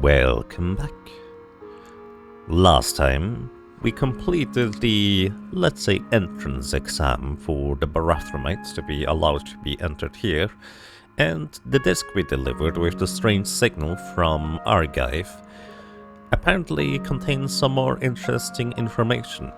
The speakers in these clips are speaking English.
Welcome back. Last time, we completed the, let's say, entrance exam for the Barathromites to be allowed to be entered here, and the disc we delivered with the strange signal from Argive apparently contains some more interesting information.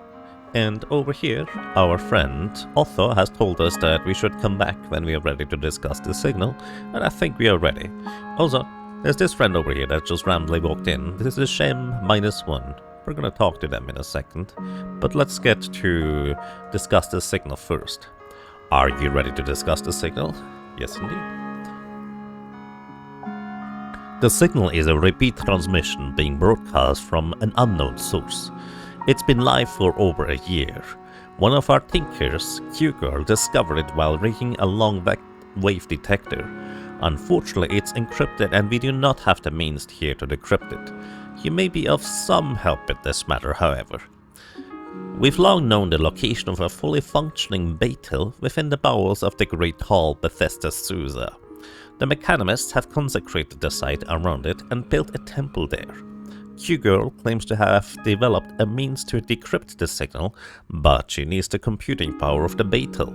And over here, our friend Otho has told us that we should come back when we are ready to discuss the signal, and I think we are ready. Also, there's this friend over here that just randomly walked in. This is Shem -1. We're gonna talk to them in a second, but let's get to discuss the signal first. Are you ready to discuss the signal? Yes, indeed. The signal is a repeat transmission being broadcast from an unknown source. It's been live for over a year. One of our thinkers, Q-Girl, discovered it while rigging a long-wave detector. Unfortunately, it's encrypted and we do not have the means here to decrypt it. You may be of some help in this matter, however. We've long known the location of a fully functioning Baitil within the bowels of the Great Hall Bethesda Susa. The mechanimists have consecrated the site around it and built a temple there. Q-Girl claims to have developed a means to decrypt the signal, but she needs the computing power of the Baitil.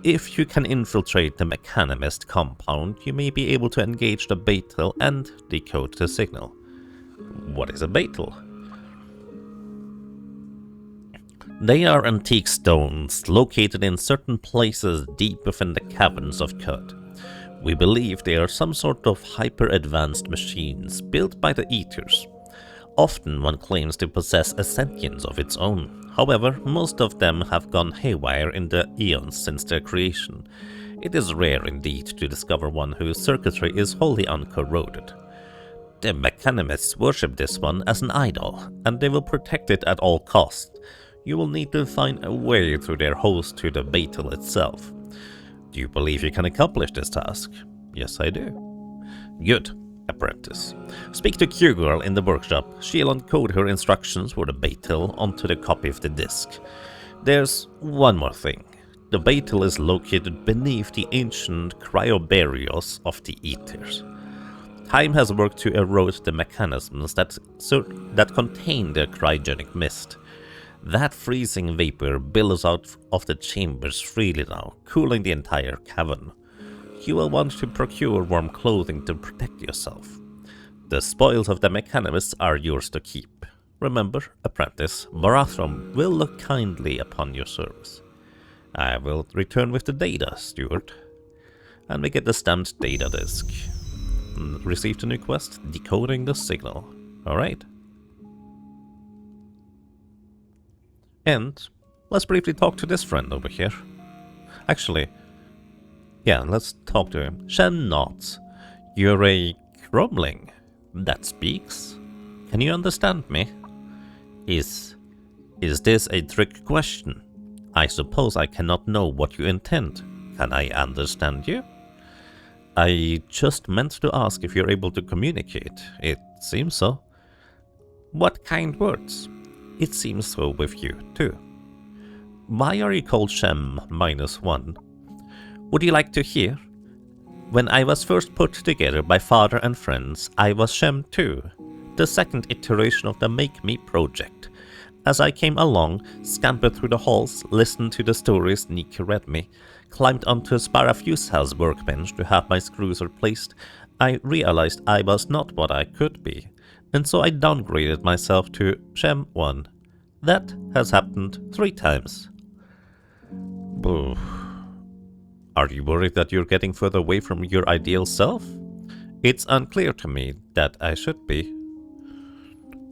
If you can infiltrate the mechanimist compound, you may be able to engage the Baitil and decode the signal. What is a Baitil? They are antique stones located in certain places deep within the caverns of Cud. We believe they are some sort of hyper-advanced machines built by the Eaters. Often one claims to possess a sentience of its own. However, most of them have gone haywire in the eons since their creation. It is rare indeed to discover one whose circuitry is wholly uncorroded. The mechanimists worship this one as an idol, and they will protect it at all costs. You will need to find a way through their host to the Baitil itself. Do you believe you can accomplish this task? Yes, I do. Good, apprentice. Speak to Q-Girl in the workshop. She'll encode her instructions for the Baitil onto the copy of the disc. There's one more thing. The Baitil is located beneath the ancient cryobarios of the Eaters. Time has worked to erode the mechanisms that contain the cryogenic mist. That freezing vapor billows out of the chambers freely now, cooling the entire cavern. You will want to procure warm clothing to protect yourself. The spoils of the mechanimists are yours to keep. Remember, apprentice, Barathrum will look kindly upon your service. I will return with the data, steward. And we get the stamped data disk. Received a new quest, decoding the signal. Alright. And let's briefly talk to this friend over here. Actually, yeah, let's talk to him. Shen nods. You're a crumbling that speaks? Can you understand me? Is this a trick question? I suppose I cannot know what you intend. Can I understand you? I just meant to ask if you're able to communicate. It seems so. What kind words? It seems so with you, too. Why are you called Shem -1? Would you like to hear? When I was first put together by father and friends, I was Shem 2, the second iteration of the Make Me project. As I came along, scampered through the halls, listened to the stories Nick read me, climbed onto a Sparafuse House workbench to have my screws replaced, I realized I was not what I could be, and so I downgraded myself to Shem 1. That has happened 3 times. Boo. Are you worried that you're getting further away from your ideal self? It's unclear to me that I should be.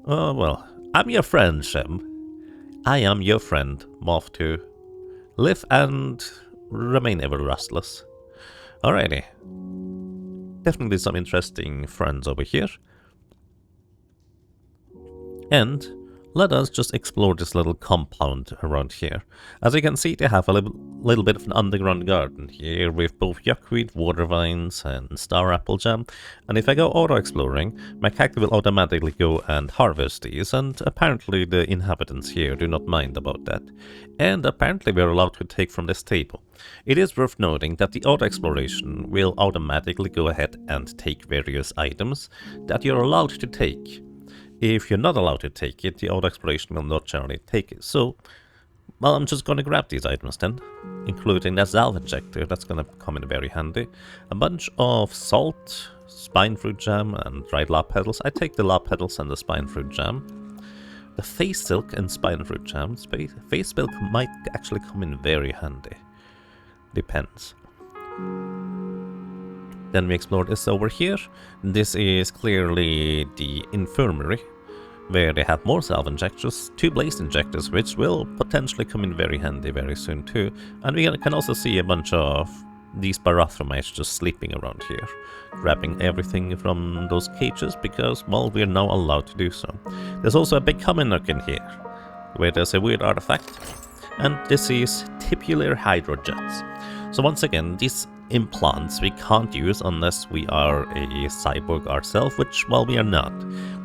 Oh well, I'm your friend, Shem. I am your friend, Moth 2. Live and remain ever restless. Alrighty. Definitely some interesting friends over here. And let us just explore this little compound around here. As you can see, they have a little bit of an underground garden here with both yuckweed, water vines, and star apple jam. And if I go auto-exploring, my character will automatically go and harvest these, and apparently the inhabitants here do not mind about that. And apparently we are allowed to take from this table. It is worth noting that the auto-exploration will automatically go ahead and take various items that you're allowed to take. If you're not allowed to take it, the auto-exploration will not generally take it. So, well, I'm just gonna grab these items then, including that valve injector. That's gonna come in very handy. A bunch of salt, spine fruit jam, and dried lab petals. I take the lab petals and the spine fruit jam. The face silk and spine fruit jam. Face silk might actually come in very handy. Depends. Then we explore this over here. This is clearly the infirmary, where they have more salve injectors, 2 blaze injectors, which will potentially come in very handy very soon too. And we can also see a bunch of these barathromites just sleeping around here, grabbing everything from those cages because, well, we're now allowed to do so. There's also a big common nook in here, where there's a weird artifact, and this is tipular hydrojets. So once again, these implants we can't use unless we are a cyborg ourselves, which, well, we are not.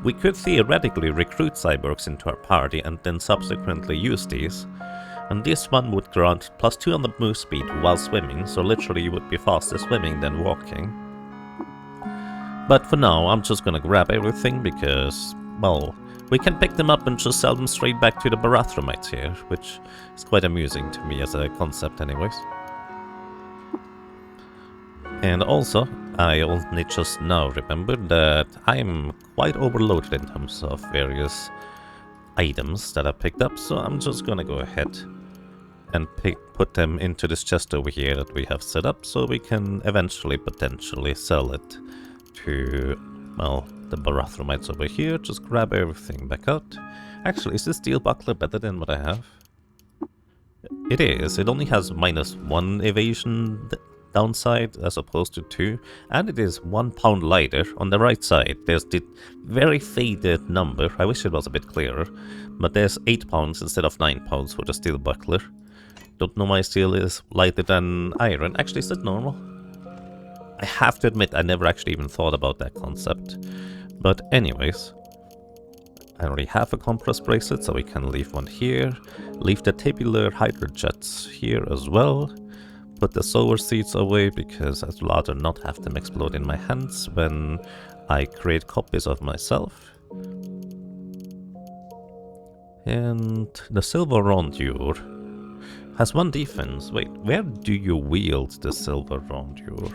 We could theoretically recruit cyborgs into our party and then subsequently use these. And this one would grant +2 on the move speed while swimming, so literally you would be faster swimming than walking. But for now, I'm just gonna grab everything because, well, we can pick them up and just sell them straight back to the barathromites here, which is quite amusing to me as a concept anyways. And also, I only just now remembered that I'm quite overloaded in terms of various items that I picked up, so I'm just gonna go ahead and put them into this chest over here that we have set up, so we can eventually potentially sell it to, well, the barathromites over here. Just grab everything back out. Actually, is this steel buckler better than what I have? It is. It only has -1 evasion downside as opposed to 2, and it is 1 pound lighter. On the right side there's the very faded number. I wish it was a bit clearer, but there's 8 pounds instead of 9 pounds for the steel buckler. Don't know why steel is lighter than iron. Actually, is that normal? I have to admit I never actually even thought about that concept. But anyways, I already have a compress bracelet, so we can leave one here. Leave the tabular hydrojets here as well. Put the solar seeds away because I'd rather not have them explode in my hands when I create copies of myself. And the silver rondure has 1 defense. Wait, where do you wield the silver rondure?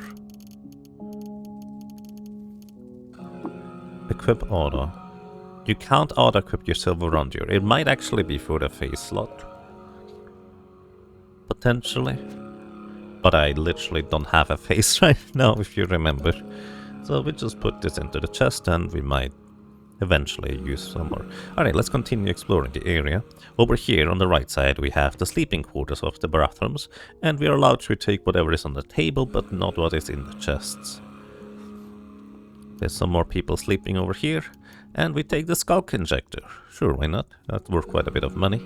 Equip auto. You can't auto-equip your silver rondure. It might actually be for the face slot. Potentially. But I literally don't have a face right now, if you remember. So we just put this into the chest and we might eventually use some more. Alright, let's continue exploring the area. Over here on the right side we have the sleeping quarters of the bathrooms, and we are allowed to take whatever is on the table, but not what is in the chests. There's some more people sleeping over here, and we take the skulk injector. Sure, why not? That's worth quite a bit of money.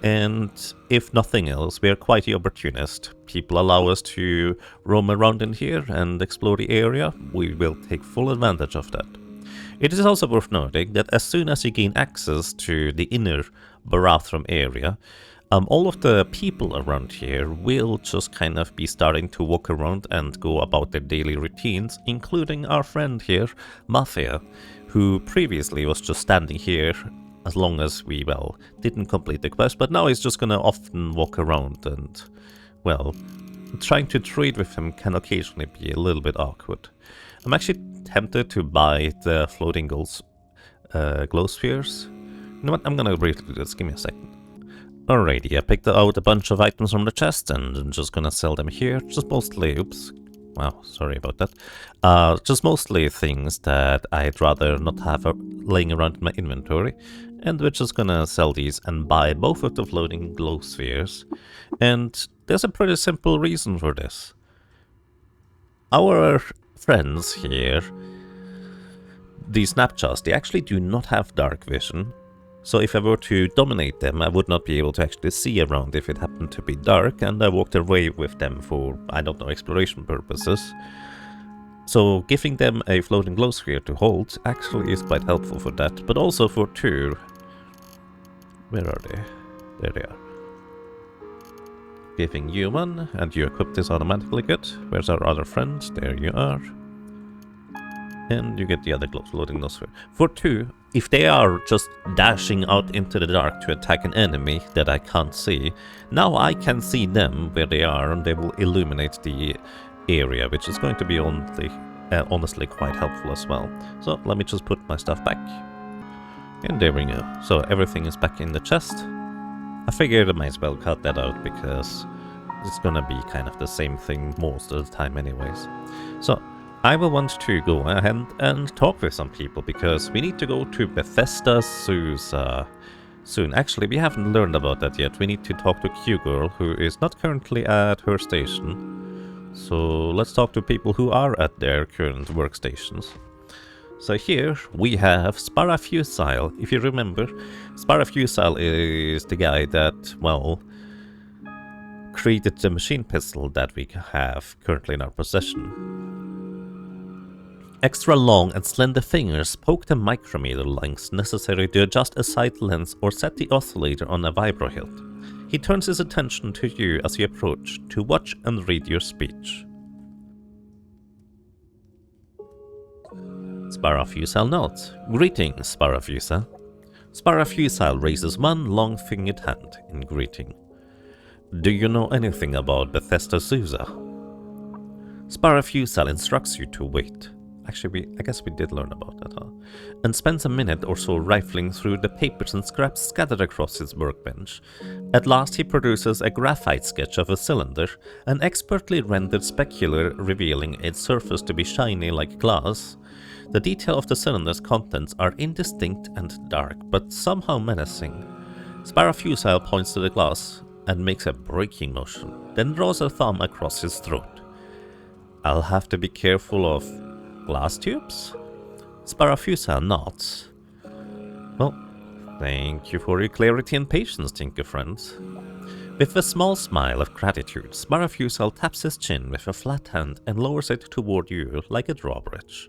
And if nothing else, we are quite the opportunist. People allow us to roam around in here and explore the area. We will take full advantage of that. It is also worth noting that as soon as you gain access to the inner bathroom area, all of the people around here will just kind of be starting to walk around and go about their daily routines, including our friend here, Mafia, who previously was just standing here as long as we, well, didn't complete the quest, but now he's just gonna often walk around and, well, trying to trade with him can occasionally be a little bit awkward. I'm actually tempted to buy the floating glow spheres. You know what, I'm gonna briefly do this, give me a second. Alrighty, I picked out a bunch of items from the chest and I'm just gonna sell them here, just mostly, oops, wow, sorry about that. Just mostly things that I'd rather not have laying around in my inventory. And we're just gonna sell these and buy both of the floating glow spheres. And there's a pretty simple reason for this. Our friends here, the Snapjaws, they actually do not have dark vision. So if I were to dominate them, I would not be able to actually see around if it happened to be dark, and I walked away with them for, I don't know, exploration purposes. So giving them a floating glow sphere to hold actually is quite helpful for that, but also for Tyr. Where are they? There they are. Giving you one, and you equip this automatically, good. Where's our other friend? There you are. And you get the other floating glow sphere. For 2, if they are just dashing out into the dark to attack an enemy that I can't see, now I can see them where they are, and they will illuminate the area, which is going to be honestly quite helpful as well. So let me just put my stuff back. And there we go. So everything is back in the chest. I figured I might as well cut that out because it's gonna be kind of the same thing most of the time anyways. So I will want to go ahead and talk with some people because we need to go to Bethesda Susa soon. Actually, we haven't learned about that yet. We need to talk to Q-Girl, who is not currently at her station. So let's talk to people who are at their current workstations. So here we have Sparafusile. If you remember, Sparafusile is the guy that, well, created the machine pistol that we have currently in our possession. Extra long and slender fingers poke the micrometer lengths necessary to adjust a sight lens or set the oscillator on a vibro hilt. He turns his attention to you as you approach to watch and read your speech. Sparafusile nods. Greetings, Sparafusile. Sparafusile raises one long-fingered hand in greeting. Do you know anything about Bethesda Susa? Sparafusile instructs you to wait. Actually, I guess we did learn about that, huh? And spends a minute or so rifling through the papers and scraps scattered across his workbench. At last he produces a graphite sketch of a cylinder, an expertly rendered specular revealing its surface to be shiny like glass. The detail of the cylinder's contents are indistinct and dark, but somehow menacing. Sparafusile points to the glass and makes a braking motion, then draws a thumb across his throat. I'll have to be careful of glass tubes? Sparafusile nods. Well, thank you for your clarity and patience, Tinker friends. With a small smile of gratitude, Sparafusile taps his chin with a flat hand and lowers it toward you like a drawbridge.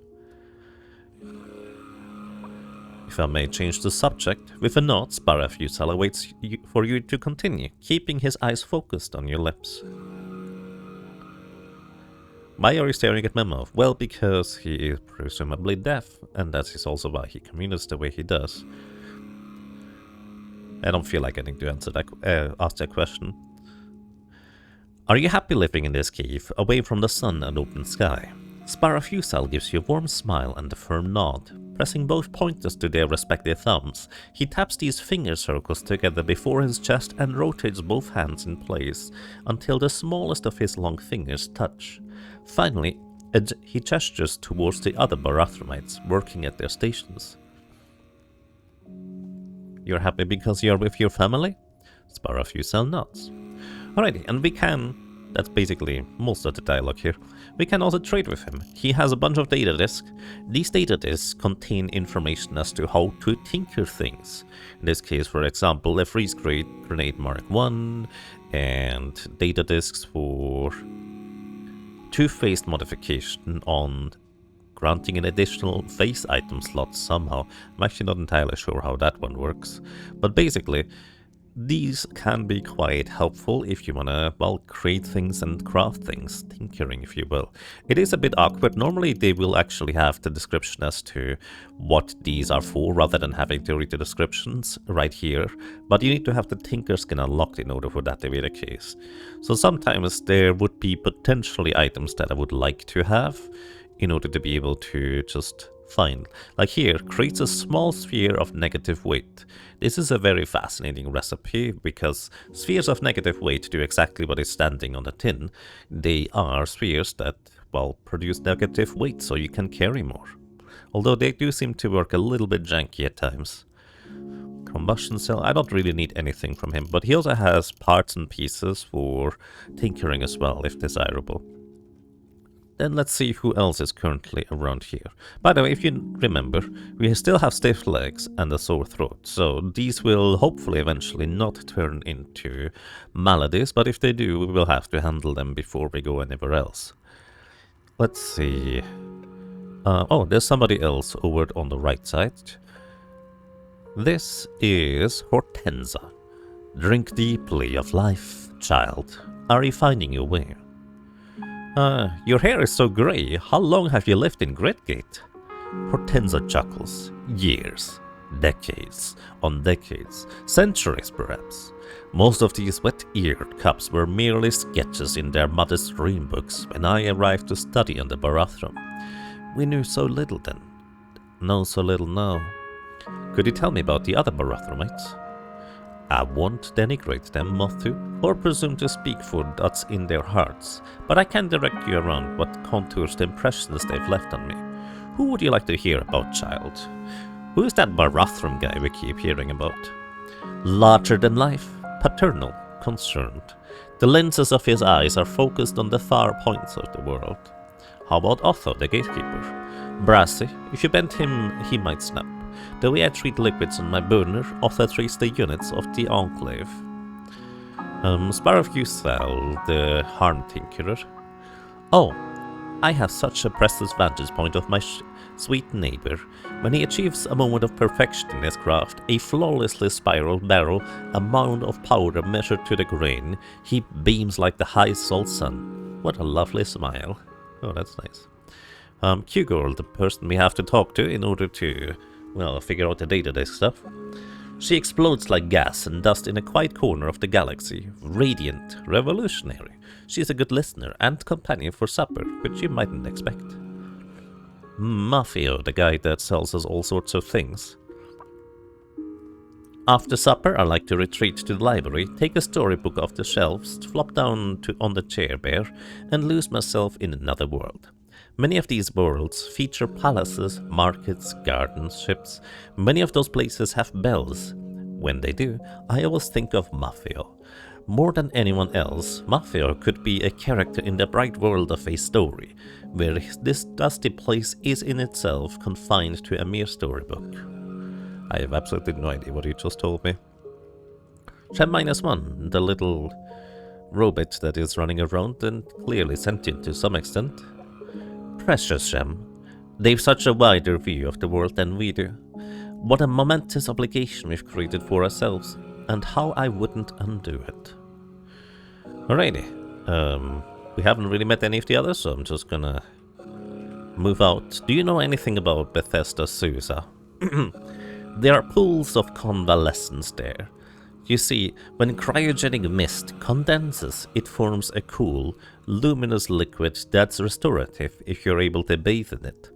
If I may change the subject, with a nod, Sparafusile awaits for you to continue, keeping his eyes focused on your lips. Why are you staring at my mouth? Well, because he is presumably deaf, and that is also why he communicates the way he does. I don't feel like I need to ask that question. Are you happy living in this cave, away from the sun and open sky? Sparafusile gives you a warm smile and a firm nod. Pressing both pointers to their respective thumbs, he taps these finger circles together before his chest and rotates both hands in place until the smallest of his long fingers touch. Finally, he gestures towards the other Barathromites working at their stations. You're happy because you're with your family? Sparafusile nods. Alrighty, and we can, that's basically most of the dialogue here, we can also trade with him. He has a bunch of data disks. These data disks contain information as to how to tinker things. In this case, for example, a freeze grenade Mark I, and data disks for two-phased modification on granting an additional phase item slot somehow. I'm actually not entirely sure how that one works. But basically, these can be quite helpful if you wanna, well, create things and craft things, tinkering if you will. It is a bit awkward. Normally they will actually have the description as to what these are for rather than having to read the descriptions right here, but you need to have the tinker skin unlocked in order for that to be the case. So sometimes there would be potentially items that I would like to have in order to be able to just find. Like here, creates a small sphere of negative weight. This is a very fascinating recipe because spheres of negative weight do exactly what is standing on the tin. They are spheres that, well, produce negative weight so you can carry more. Although they do seem to work a little bit janky at times. Combustion cell, I don't really need anything from him, but he also has parts and pieces for tinkering as well, if desirable. Then let's see who else is currently around here. By the way, if you remember, we still have stiff legs and a sore throat, so these will hopefully eventually not turn into maladies, but if they do, we will have to handle them before we go anywhere else. Let's see. Oh, there's somebody else over on the right side. This is Hortensia. Drink deeply of life, child. Are you finding your way? Your hair is so grey. How long have you lived in Greatgate? Hortensia chuckles. Years. Decades. On decades. Centuries, perhaps. Most of these wet-eared cups were merely sketches in their modest dream books when I arrived to study in the Barathrum. We knew so little then. Know so little now. Could you tell me about the other Barathrumites? I won't denigrate them, Mothu, or presume to speak for what's in their hearts, but I can direct you around what contours the impressions they've left on me. Who would you like to hear about, child? Who is that Barathrum guy we keep hearing about? Larger than life, paternal, concerned. The lenses of his eyes are focused on the far points of the world. How about Otho, the gatekeeper? Brassy, if you bend him, he might snap. The way I treat liquids on my burner, Otho treats the units of the Enclave. Sparrowfusel, the Harm Tinkerer. Oh, I have such a precious vantage point of my sweet neighbor. When he achieves a moment of perfection in his craft, a flawlessly spiraled barrel, a mound of powder measured to the grain, he beams like the high salt sun. What a lovely smile. Oh, that's nice. Q-Girl, the person we have to talk to in order to, well, figure out the day-to-day stuff. She explodes like gas and dust in a quiet corner of the galaxy. Radiant, revolutionary. She's a good listener and companion for supper, which you mightn't expect. Mafio, the guy that sells us all sorts of things. After supper, I like to retreat to the library, take a storybook off the shelves, flop down on the chair there, and lose myself in another world. Many of these worlds feature palaces, markets, gardens, ships. Many of those places have bells. When they do, I always think of Mafio. More than anyone else, Mafio could be a character in the bright world of a story, where this dusty place is in itself confined to a mere storybook. I have absolutely no idea what you just told me. Shem -1, the little robot that is running around and clearly sentient to some extent. Precious Shem. They've such a wider view of the world than we do. What a momentous obligation we've created for ourselves, and how I wouldn't undo it. Alrighty. We haven't really met any of the others, so I'm just gonna move out. Do you know anything about Bethesda Susa? There are pools of convalescence there. You see, when cryogenic mist condenses, it forms a cool, luminous liquid that's restorative if you're able to bathe in it.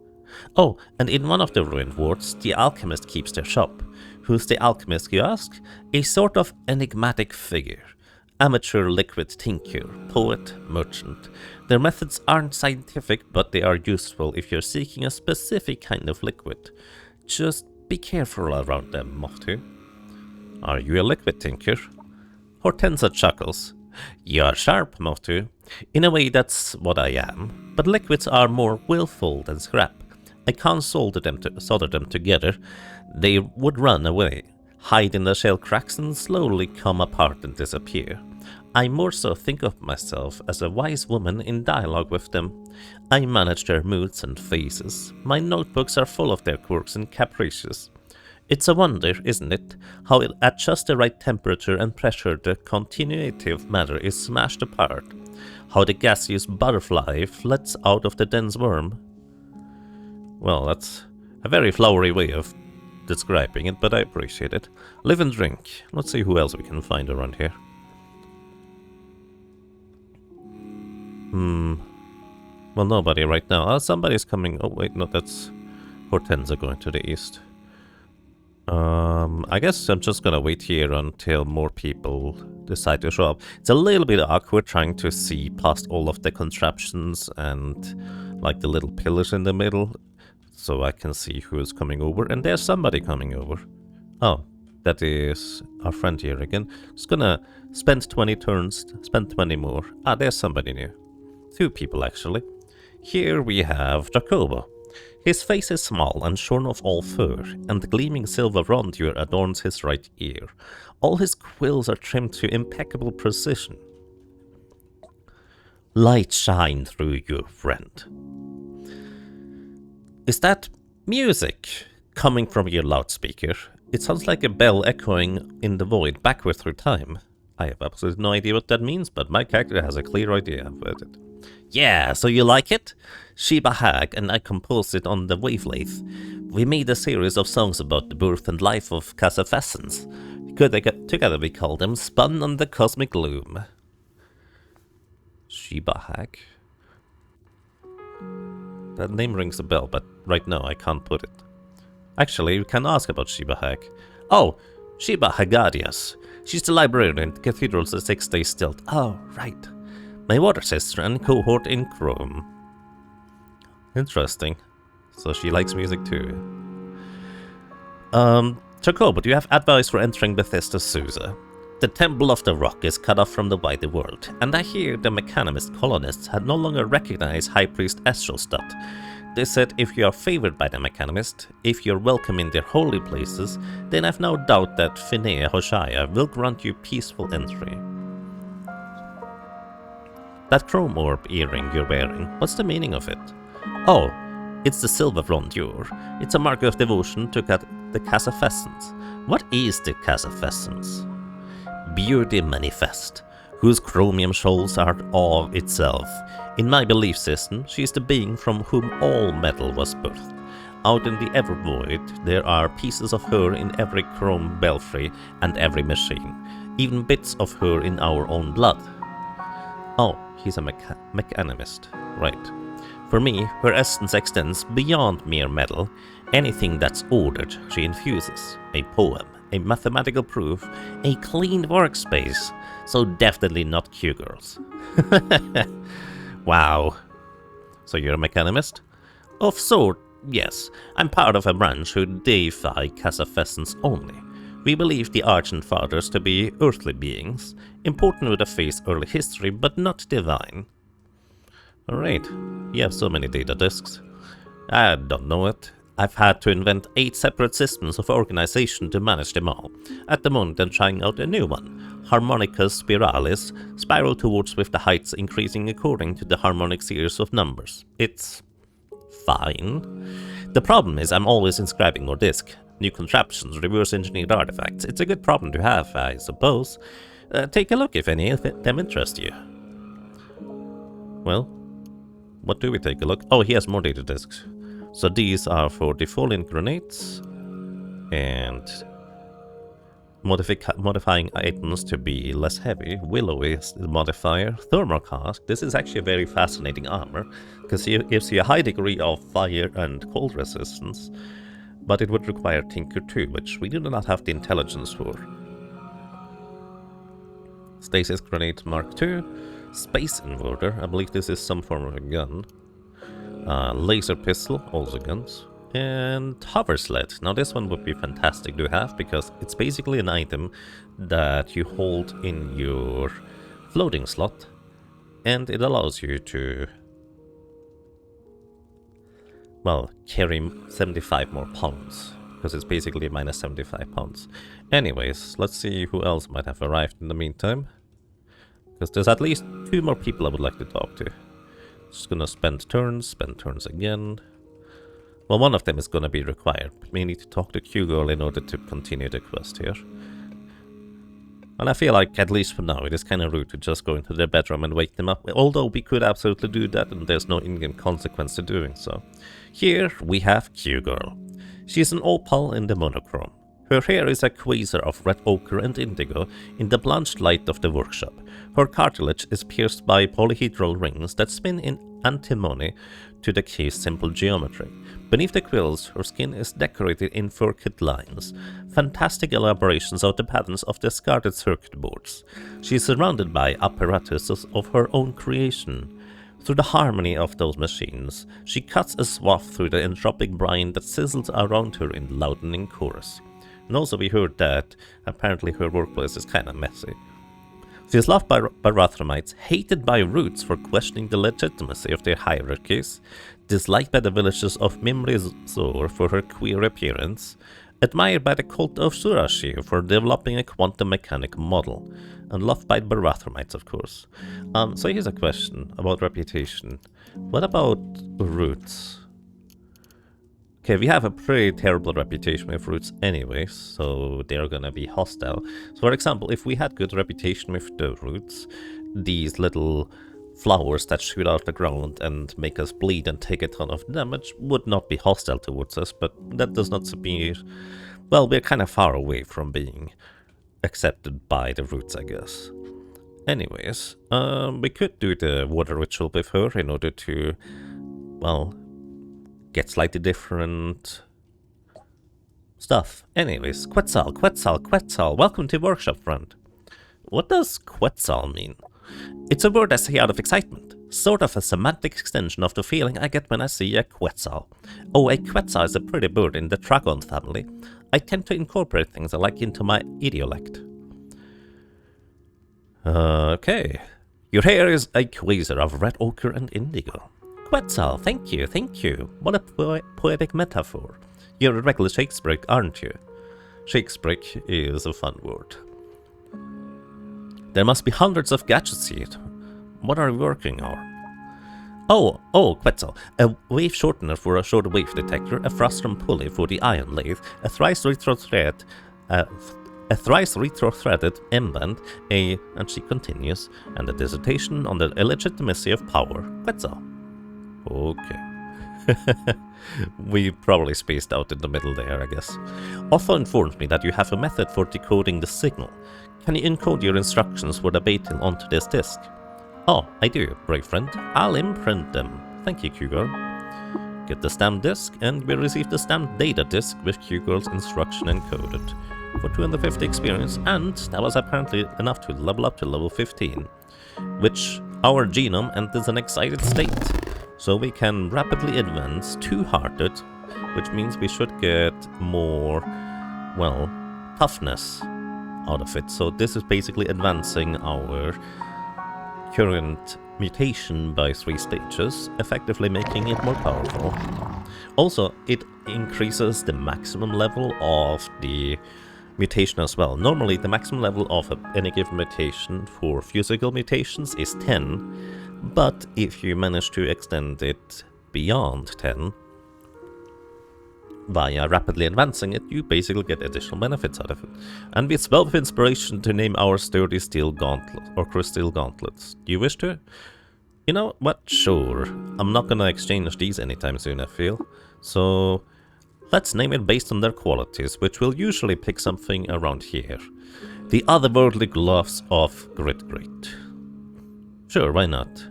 Oh, and in one of the ruined wards, the alchemist keeps their shop. Who's the alchemist, you ask? A sort of enigmatic figure. Amateur liquid tinker, poet, merchant. Their methods aren't scientific, but they are useful if you're seeking a specific kind of liquid. Just be careful around them, Moftu. Are you a liquid tinker? Hortensia chuckles. You're sharp, Moftu. In a way, that's what I am. But liquids are more willful than scrap. I can't solder them together. They would run away, hide in the shell cracks and slowly come apart and disappear. I more so think of myself as a wise woman in dialogue with them. I manage their moods and faces. My notebooks are full of their quirks and caprices. It's a wonder, isn't it, how at just the right temperature and pressure the continuity of matter is smashed apart, how the gaseous butterfly flits out of the dense worm. Well, that's a very flowery way of describing it, but I appreciate it. Live and drink. Let's see who else we can find around here. Well, nobody right now. Oh, somebody's coming. Oh, wait, no, that's Hortensia going to the east. I guess I'm just gonna wait here until more people decide to show up. It's a little bit awkward trying to see past all of the contraptions and like the little pillars in the middle, so I can see who is coming over. And there's somebody coming over. Oh, that is our friend here again. Just gonna spend 20 turns, spend 20 more. Ah, there's somebody new. 2 people actually. Here we have Jacobo. His face is small and shorn of all fur, and the gleaming silver rondure adorns his right ear. All his quills are trimmed to impeccable precision. Light shine through you, friend. Is that music coming from your loudspeaker? It sounds like a bell echoing in the void backward through time. I have absolutely no idea what that means, but my character has a clear idea about it. Yeah, so you like it? Sheba Hag and I composed it on the wavelength. We made a series of songs about the birth and life of Casafessens. Together we called them Spun on the Cosmic Loom. Sheba Hag? That name rings a bell, but right now I can't put it. Actually, we can ask about Sheba Hag. Oh, Sheba Hagadias. She's the librarian in the Cathedral's 6-day stilt. Oh, right. My water sister and cohort in Chrome. Interesting. So she likes music too. Jacobo, do you have advice for entering Bethesda Susa? The Temple of the Rock is cut off from the wider world, and I hear the Mechanimist colonists had no longer recognized High Priest Estrelstadt. They said if you are favored by the Mechanimist, if you're welcome in their holy places, then I've no doubt that Finea Hoshaya will grant you peaceful entry. That chrome orb earring you're wearing, what's the meaning of it? Oh, it's the silver rondure. It's a mark of devotion to the Casafessens. What is the Casafessens? Beauty manifest, whose chromium shoals are awe itself. In my belief system, she is the being from whom all metal was birthed. Out in the Evervoid, there are pieces of her in every chrome belfry and every machine, even bits of her in our own blood. Oh, he's a mechanimist, right. For me, her essence extends beyond mere metal. Anything that's ordered, she infuses. A poem, a mathematical proof, a clean workspace. So definitely not Q-girls. Wow. So you're a mechanimist? Of sort, yes. I'm part of a branch who deify Casafessens only. We believe the Argent Fathers to be earthly beings, important with a face early history, but not divine. Alright, you have so many data disks. I don't know it. I've had to invent 8 separate systems of organization to manage them all. At the moment I'm trying out a new one. Harmonicus spiralis, spiral towards with the heights increasing according to the harmonic series of numbers. It's fine. The problem is I'm always inscribing more disk. New contraptions, reverse engineered artifacts. It's a good problem to have, I suppose. Take a look if any of them interest you. Well, what do we take a look? Oh, he has more data disks. So these are for defoliant grenades and modifying items to be less heavy. Willow is the modifier. Thermal cask. This is actually a very fascinating armor because it gives you a high degree of fire and cold resistance, but it would require Tinker too, which we do not have the intelligence for. Stasis grenade Mark II. Space inverter. I believe this is some form of a gun. Laser pistol, also guns. And hover sled. Now this one would be fantastic to have because it's basically an item that you hold in your floating slot and it allows you to, well, carry 75 more pounds because it's basically minus 75 pounds. Anyways, let's see who else might have arrived in the meantime, because there's at least 2 more people I would like to talk to. Just gonna spend turns again. Well, one of them is gonna be required. We need to talk to Q-girl in order to continue the quest here. And I feel like, at least for now, it is kind of rude to just go into their bedroom and wake them up. Although we could absolutely do that and there's no in-game consequence to doing so. Here we have Q-girl. She's an opal in the monochrome. Her hair is a quasar of red ochre and indigo in the blanched light of the workshop. Her cartilage is pierced by polyhedral rings that spin in antimony to the cave's simple geometry. Beneath the quills, her skin is decorated in fur-cut lines, fantastic elaborations of the patterns of discarded circuit boards. She is surrounded by apparatuses of her own creation. Through the harmony of those machines, she cuts a swath through the entropic brine that sizzles around her in loudening chorus. And also we heard that apparently her workplace is kinda messy. She is loved by Barathromites, hated by Roots for questioning the legitimacy of their hierarchies, disliked by the villagers of Mimrizor for her queer appearance, admired by the cult of Surashir for developing a quantum mechanic model, and loved by Barathromites, of course. So here's a question about reputation. What about Roots? Okay, we have a pretty terrible reputation with Roots anyway, so they're gonna be hostile. So for example, if we had good reputation with the Roots, these little flowers that shoot out the ground and make us bleed and take a ton of damage would not be hostile towards us, but that does not mean... Well, we're kind of far away from being accepted by the Roots, I guess. Anyways, we could do the water ritual with her in order to, well, get slightly different stuff. Anyways, Quetzal, Quetzal, Quetzal, welcome to Workshop, friend. What does Quetzal mean? It's a word I say out of excitement, sort of a semantic extension of the feeling I get when I see a Quetzal. Oh, a Quetzal is a pretty bird in the dragon family. I tend to incorporate things I like into my idiolect. Okay. Your hair is a quasar of red ochre and indigo. Quetzal, thank you, thank you. What a poetic metaphor. You're a regular Shakespeare, aren't you? Shakespeare is a fun word. There must be hundreds of gadgets here. What are we working on? Oh, Quetzal. A wave shortener for a short wave detector, a frustum pulley for the iron lathe, a thrice retro-threaded M-band, and she continues, and a dissertation on the illegitimacy of power. Quetzal. Okay. We probably spaced out in the middle there, I guess. Otho informs me that you have a method for decoding the signal. Can you encode your instructions for the Baitil onto this disk? Oh, I do, brave friend. I'll imprint them. Thank you, Q-Girl. Get the stamped disk, and we receive the stamped data disk with Q-Girl's instruction encoded. For 250 experience, and that was apparently enough to level up to level 15. Which our genome enters an excited state. So we can rapidly advance two-hearted, which means we should get more, well, toughness out of it. So this is basically advancing our current mutation by 3 stages, effectively making it more powerful. Also, it increases the maximum level of the mutation as well. Normally, the maximum level of any given mutation for physical mutations is 10, but if you manage to extend it beyond 10, via rapidly advancing it, you basically get additional benefits out of it. And we swell with inspiration to name our sturdy steel gauntlet, or crystal gauntlets. Do you wish to? You know what? Sure. I'm not gonna exchange these anytime soon, I feel. So let's name it based on their qualities, which will usually pick something around here. The otherworldly gloves of Grit. Sure, why not?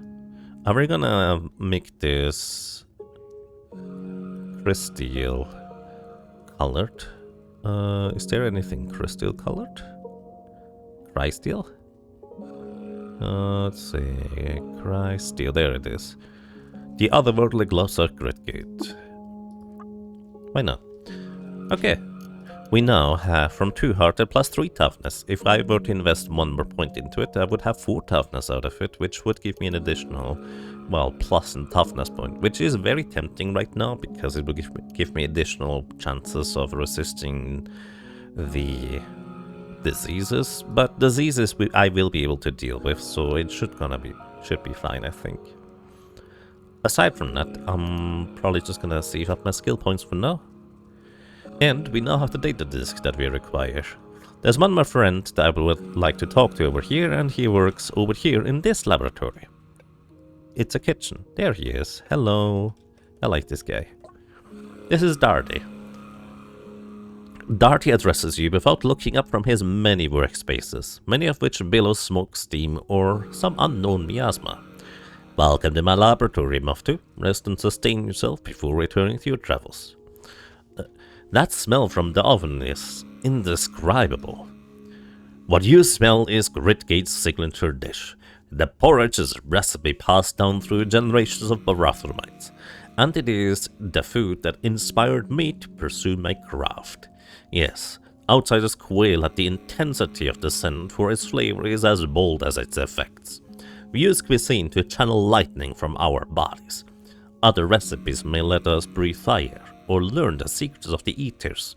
Are we gonna make this crystal colored? Is there anything crystal colored? Crystal? Let's see. Crystal, there it is. The otherworldly gloves of Gritgate. Why not? Okay. We now have from 2 hearted plus 3 toughness. If I were to invest 1 more point into it, I would have 4 toughness out of it, which would give me an additional, well, plus in toughness point, which is very tempting right now because it will give me additional chances of resisting the diseases. But diseases I will be able to deal with, so it should be fine, I think. Aside from that, I'm probably just gonna save up my skill points for now. And we now have the data disk that we require. There's one more friend that I would like to talk to over here, and he works over here in this laboratory. It's a kitchen. There he is. Hello. I like this guy. This is Darty. Darty addresses you without looking up from his many workspaces, many of which billow smoke, steam, or some unknown miasma. Welcome to my laboratory, Muftu. Rest and sustain yourself before returning to your travels. That smell from the oven is indescribable. What you smell is Gritgate's signature dish. The porridge is a recipe passed down through generations of Barathromites, and it is the food that inspired me to pursue my craft. Yes, Outsiders quail at the intensity of the scent, for its flavor is as bold as its effects. We use cuisine to channel lightning from our bodies. Other recipes may let us breathe fire, or learn the secrets of the eaters.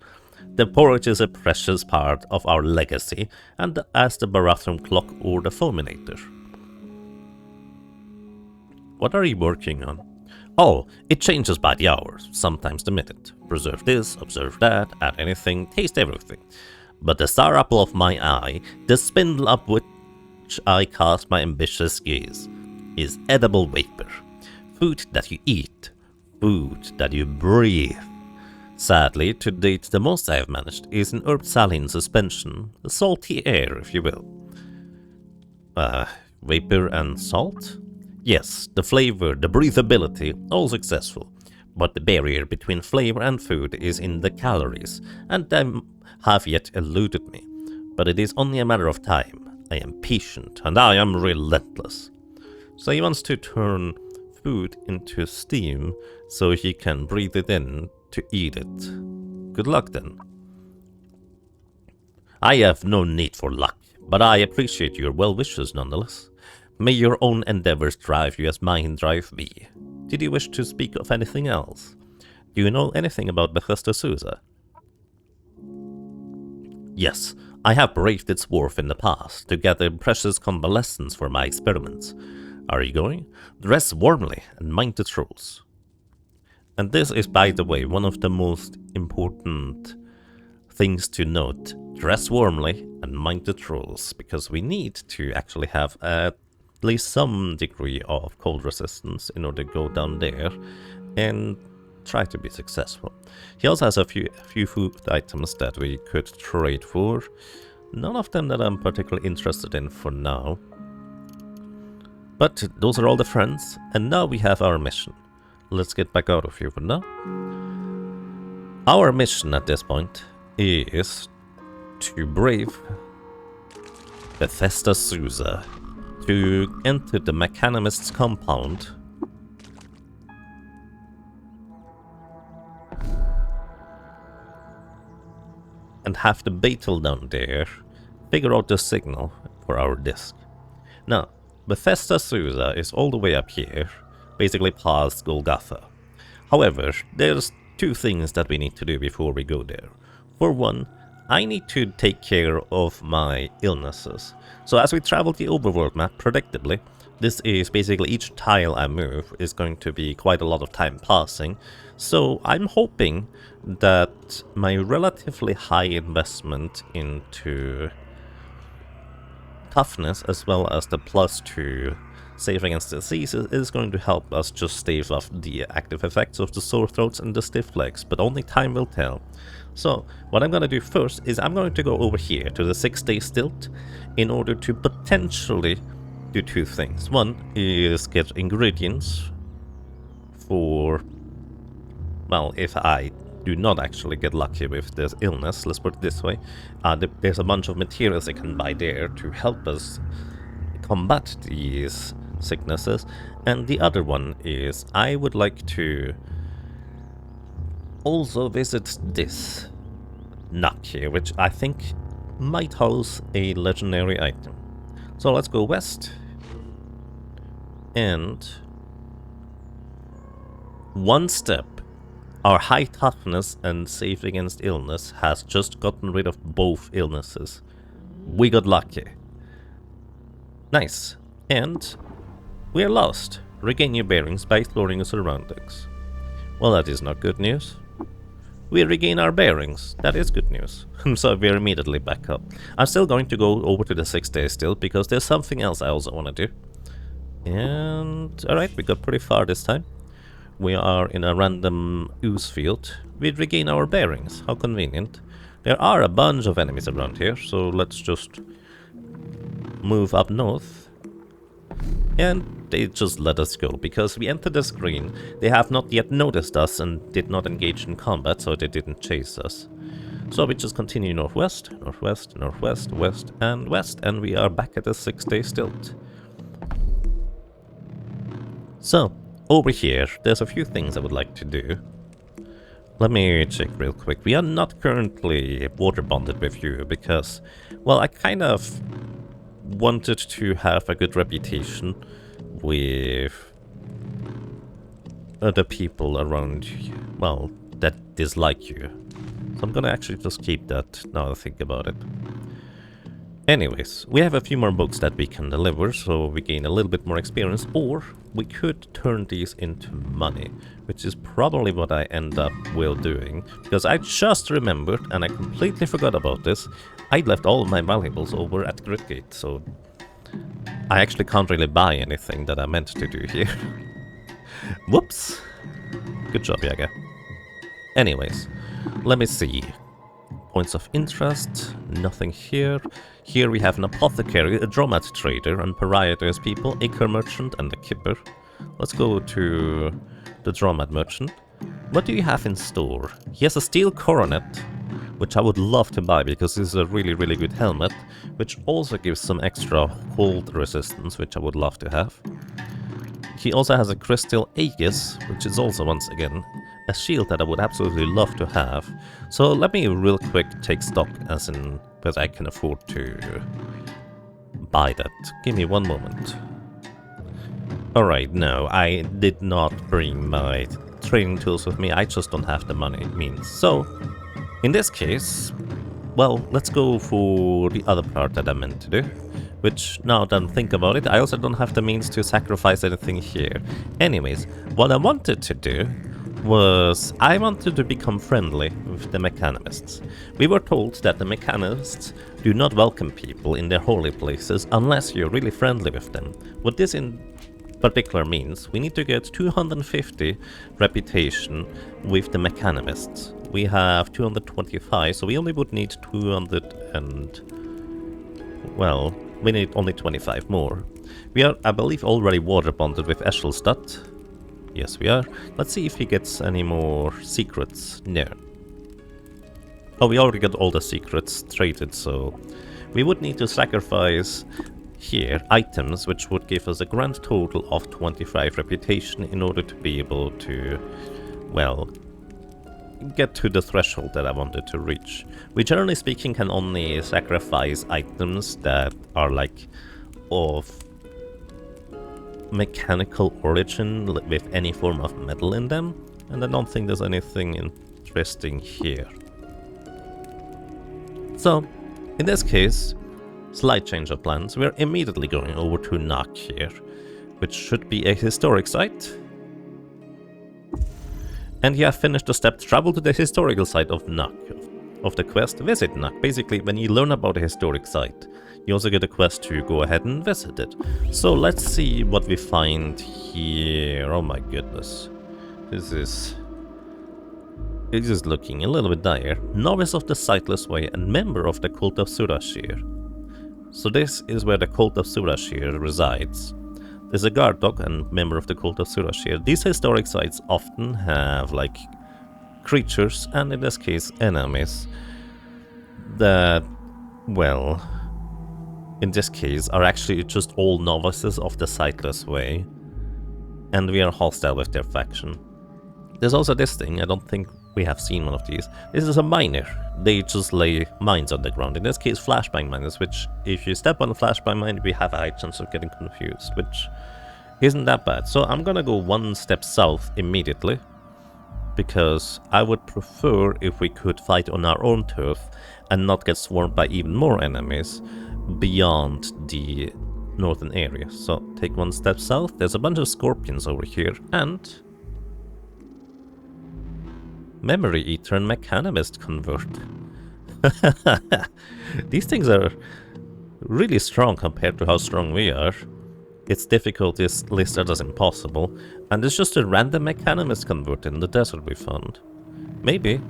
The porridge is a precious part of our legacy, and as the Barathrum clock or the fulminator. What are you working on? Oh, it changes by the hour, sometimes the minute. Preserve this, observe that, add anything, taste everything. But the star apple of my eye, the spindle up which I cast my ambitious gaze, is edible vapor. Food that you eat, food that you breathe. Sadly, to date, the most I have managed is an herb saline suspension, a salty air, if you will. Vapor and salt? Yes, the flavor, the breathability, all successful. But the barrier between flavor and food is in the calories, and they have yet eluded me. But it is only a matter of time. I am patient, and I am relentless. So he wants to turn food into steam, so he can breathe it in to eat it. Good luck then. I have no need for luck, but I appreciate your well wishes nonetheless. May your own endeavors drive you as mine drive me. Did you wish to speak of anything else? Do you know anything about Bethesda Susa? Yes, I have braved its wharf in the past to gather precious convalescents for my experiments. Are you going? Dress warmly and mind the trolls. And this is, by the way, one of the most important things to note. Dress warmly and mind the trolls, because we need to actually have at least some degree of cold resistance in order to go down there and try to be successful. He also has a few food items that we could trade for. None of them that I'm particularly interested in for now. But those are all the friends, and now we have our mission. Let's get back out of here for now. Our mission at this point is to brave Bethesda Susa, to enter the Mechanimist's compound and have the battle down there figure out the signal for our disc. Now, Bethesda Susa is all the way up here, basically past Golgotha. However, there's two things that we need to do before we go there. For one, I need to take care of my illnesses. So as we travel the overworld map, predictably, this is basically each tile I move is going to be quite a lot of time passing. So I'm hoping that my relatively high investment into toughness, as well as the +2 save against diseases, is going to help us just stave off the active effects of the sore throats and the stiff legs, but only time will tell. So, what I'm going to do first is I'm going to go over here to the 6-day stilt in order to potentially do two things. One is get ingredients for, well, if I do not actually get lucky with this illness, let's put it this way, there's a bunch of materials I can buy there to help us combat these sicknesses. And the other one is I would like to also visit this nook here, which I think might house a legendary item. So let's go west, and one step. Our high toughness and save against illness has just gotten rid of both illnesses. We got lucky. Nice. And we are lost. Regain your bearings by exploring your surroundings. Well, that is not good news. We regain our bearings. That is good news. So we're immediately back up. I'm still going to go over to the 6 days still, because there's something else I also want to do. And alright, we got pretty far this time. We are in a random ooze field. We regain our bearings. How convenient. There are a bunch of enemies around here, so let's just move up north. And they just let us go, because we entered the screen. They have not yet noticed us and did not engage in combat, so they didn't chase us. So we just continue northwest, northwest, northwest, west, and we are back at the 6-day stilt. So, over here, there's a few things I would like to do. Let me check real quick. We are not currently water bonded with you because, well, I kind of wanted to have a good reputation with other people around, well, that dislike you. So I'm gonna actually just keep that now I think about it. Anyways, we have a few more books that we can deliver, so we gain a little bit more experience, or we could turn these into money, which is probably what I end up will doing, because I just remembered, and I completely forgot about this, I left all of my valuables over at Gridgate, so I actually can't really buy anything that I meant to do here. Whoops! Good job, Yaga. Anyways, let me see. Points of interest, nothing here. Here we have an apothecary, a dromat trader, and pariah's people, a car merchant, and a kipper. Let's go to the dromat merchant. What do you have in store? He has a steel coronet, which I would love to buy because this is a really, really good helmet, which also gives some extra hold resistance, which I would love to have. He also has a crystal aegis, which is also, once again, a shield that I would absolutely love to have. So let me real quick take stock as in that I can afford to buy that. Give me one moment. Alright, no, I did not bring my training tools with me, I just don't have the money means. So, in this case, well, let's go for the other part that I meant to do. Which, now that I think about it, I also don't have the means to sacrifice anything here. Anyways, what I wanted to do was I wanted to become friendly with the mechanists. We were told that the mechanists do not welcome people in their holy places unless you're really friendly with them. What this in particular means, we need to get 250 reputation with the mechanists. We have 225, so we only would need 200 and... well, we need only 25 more. We are, I believe, already water bonded with Eshelstadt. Yes, we are. Let's see if he gets any more secrets. No. Oh, we already got all the secrets traded, so we would need to sacrifice here items, which would give us a grand total of 25 reputation in order to be able to, well, get to the threshold that I wanted to reach. We generally speaking can only sacrifice items that are like of mechanical origin with any form of metal in them, and I don't think there's anything interesting here. So, in this case, slight change of plans, we're immediately going over to Nak here, which should be a historic site. And you have finished the step, travel to the historical site of Nak. Of the quest, visit Nak. Basically, when you learn about a historic site, you also get a quest to go ahead and visit it. So let's see what we find here. Oh my goodness. This is looking a little bit dire. Novice of the Sightless Way and member of the Cult of Surashir. So this is where the Cult of Surashir resides. There's a guard dog and member of the Cult of Surashir. These historic sites often have like creatures, and in this case enemies, that, well, in this case are actually just all novices of the Sightless Way, and we are hostile with their faction. There's also this thing, I don't think we have seen one of these. This is a miner. They just lay mines on the ground. In this case, flashbang miners, which if you step on a flashbang mine, we have a high chance of getting confused, which isn't that bad. So I'm gonna go one step south immediately, because I would prefer if we could fight on our own turf and not get swarmed by even more enemies beyond the northern area. So take one step south, there's a bunch of scorpions over here, and Memory Eater and Mechanimist Convert. These things are really strong compared to how strong we are. Its difficulty is listed as impossible, and it's just a random Mechanimist Convert in the desert we found. Maybe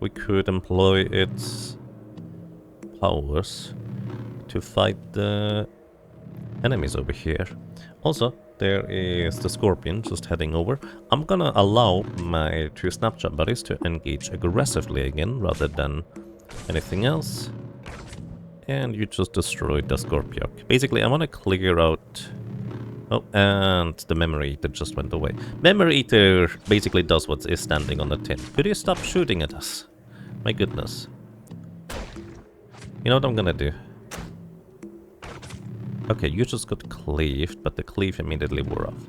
we could employ its powers to fight the enemies over here. Also, there is the scorpion just heading over. I'm gonna allow my two snapshot buddies to engage aggressively again rather than anything else. And you just destroyed the scorpion. Basically, I want to clear out Oh, and the memory eater just went away. Memory eater basically does what is standing on the tin. Could you stop shooting at us? My goodness. You know what I'm gonna do? Okay, you just got cleaved, but the cleave immediately wore off.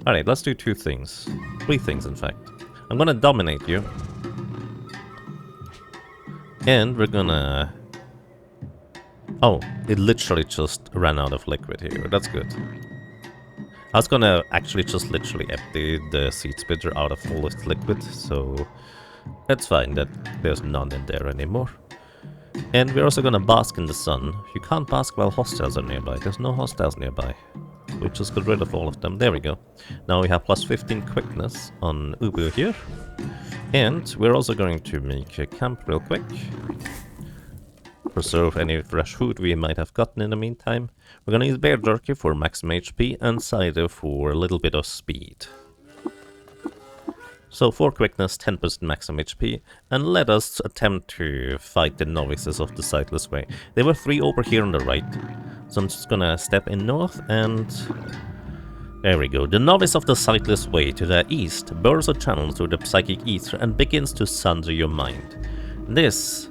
Alright, let's do 2 things. 3 things, in fact. I'm gonna dominate you. And we're gonna... Oh, it literally just ran out of liquid here. That's good. I was gonna actually just literally empty the seed spitter out of all its liquid, so it's fine that there's none in there anymore. And we're also gonna bask in the sun. You can't bask while hostiles are nearby. There's no hostiles nearby. We just got rid of all of them. There we go. Now we have plus 15 quickness on Ubu here. And we're also going to make a camp real quick. Preserve any fresh food we might have gotten in the meantime. We're gonna use bear jerky for maximum HP and cider for a little bit of speed. So 4 quickness, 10% maximum HP, and let us attempt to fight the novices of the Sightless Way. There were 3 over here on the right, so I'm just gonna step in north and... There we go. The novice of the Sightless Way to the east burrows a channel through the psychic ether and begins to sunder your mind. This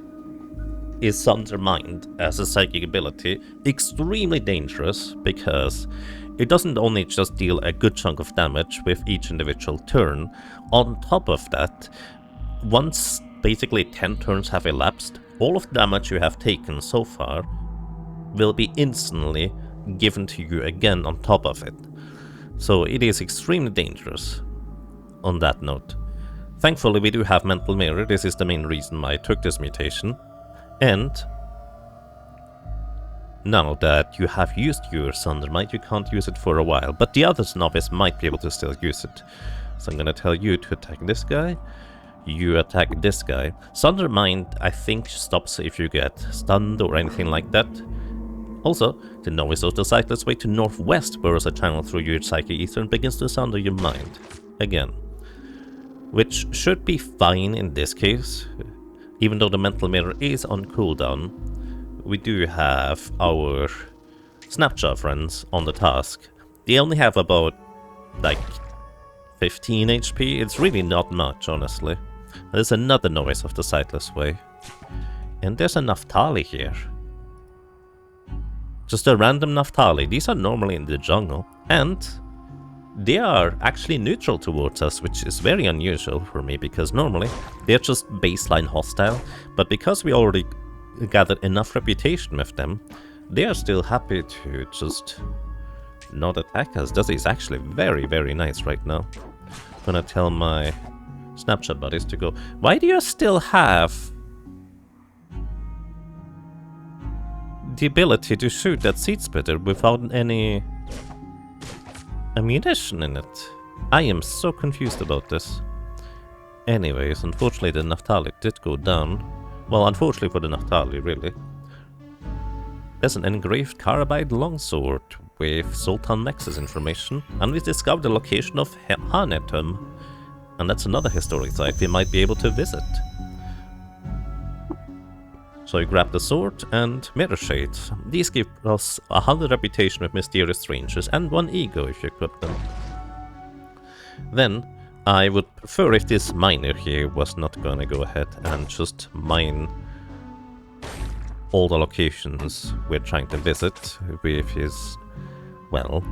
is Sunder Mind as a psychic ability extremely dangerous because it doesn't only just deal a good chunk of damage with each individual turn. On top of that, once basically 10 turns have elapsed, all of the damage you have taken so far will be instantly given to you again on top of it. So it is extremely dangerous on that note. Thankfully we do have Mental Mirror. This is the main reason why I took this mutation. And now that you have used your Sunder Might, you can't use it for a while, but the other novice might be able to still use it. So I'm gonna tell you to attack this guy, you attack this guy. Sunder Mind, I think, stops if you get stunned or anything like that. Also, the novice of the Sightless Way to northwest burrows a channel through your psychic ether and begins to sunder your mind. Again. Which should be fine in this case. Even though the Mental Mirror is on cooldown, we do have our Snapshot friends on the task. They only have about, like, 15 HP. It's really not much, honestly. There's another novice of the Sightless Way. And there's a Naphtali here. Just a random Naphtali. These are normally in the jungle. And they are actually neutral towards us, which is very unusual for me, because normally they're just baseline hostile, but because we already gathered enough reputation with them, they are still happy to just not attack us. That is actually very, very nice right now. I'm gonna tell my Snapshot buddies to go. Why do you still have the ability to shoot that seed spitter without any ammunition in it? I am so confused about this. Anyways, unfortunately the Naphtali did go down. Well, unfortunately for the Naphtali, really. There's an engraved carbide longsword with Sultan Nexus information, and we discovered the location of Hanetum. And that's another historic site we might be able to visit. So you grab the sword and mirror shades. These give us 100 reputation with mysterious strangers and 1 ego if you equip them. Then I would prefer if this miner here was not gonna go ahead and just mine all the locations we're trying to visit with his, well,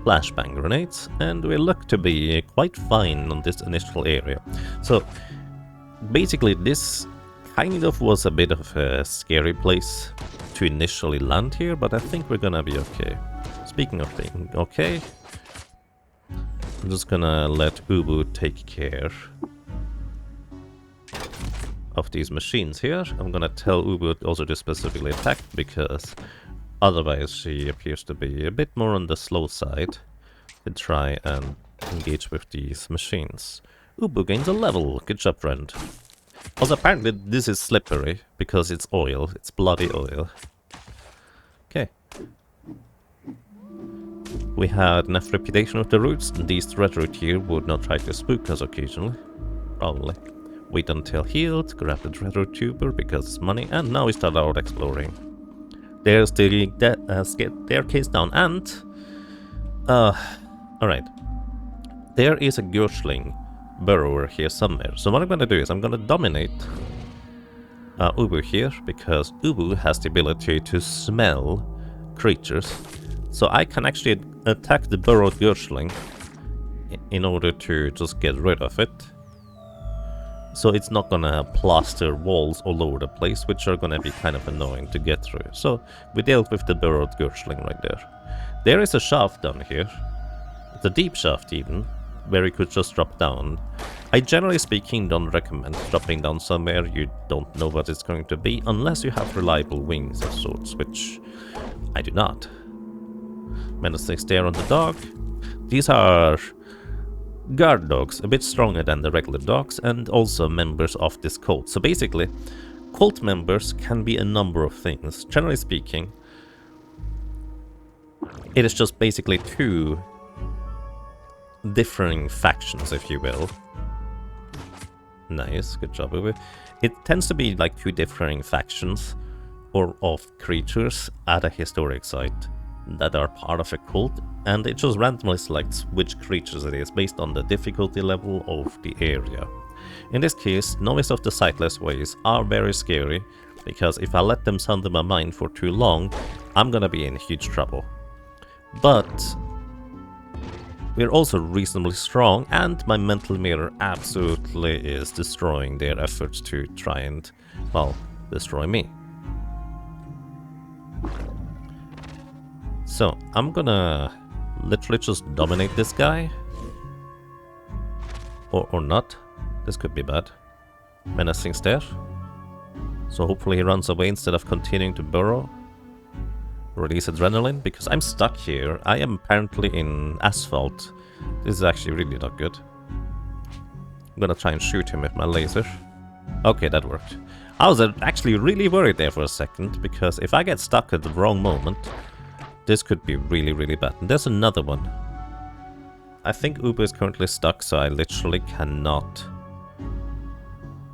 flashbang grenades, and we look to be quite fine on this initial area. So basically this kind of was a bit of a scary place to initially land here, but I think we're gonna be okay. Speaking of being okay, I'm just gonna let Ubu take care of these machines here. I'm gonna tell Ubu also to specifically attack, because otherwise she appears to be a bit more on the slow side to try and engage with these machines. Ubu gains a level. Good job, friend. Also, apparently this is slippery because it's oil. It's bloody oil. Okay. We had enough reputation with the roots, and these red root here would not try to spook us occasionally. Probably. Wait until healed, grab the red root tuber because it's money, and now we start out exploring. There's the staircase down, and Alright. There is a Gurchling burrower here somewhere. So what I'm gonna do is I'm gonna dominate Ubu here, because Ubu has the ability to smell creatures. So I can actually attack the burrowed Gurchling in order to just get rid of it. So it's not gonna plaster walls all over the place, which are gonna be kind of annoying to get through. So we dealt with the burrowed Gurchling right there. There is a shaft down here. It's a deep shaft even, where you could just drop down. I generally speaking don't recommend dropping down somewhere you don't know what it's going to be, unless you have reliable wings of sorts, which I do not. Menacing stare on the dog. These are guard dogs, a bit stronger than the regular dogs, and also members of this cult. So basically, cult members can be a number of things. Generally speaking, it is just basically two differing factions, if you will. Nice, good job, Uwe. It tends to be like two differing factions or of creatures at a historic site that are part of a cult, and it just randomly selects which creatures it is based on the difficulty level of the area. In this case, Novice of the Sightless Ways are very scary, because if I let them sunder my mind for too long, I'm gonna be in huge trouble. But we're also reasonably strong, and my mental mirror absolutely is destroying their efforts to try and, well, destroy me. So, I'm gonna literally just dominate this guy. Or not. This could be bad. Menacing stare. So hopefully he runs away instead of continuing to burrow. Release adrenaline, because I'm stuck here. I am apparently in asphalt. This is actually really not good. I'm gonna try and shoot him with my laser. Okay, that worked. I was actually really worried there for a second, because if I get stuck at the wrong moment, this could be really, really bad. And there's another one. I think Uber is currently stuck, so I literally cannot...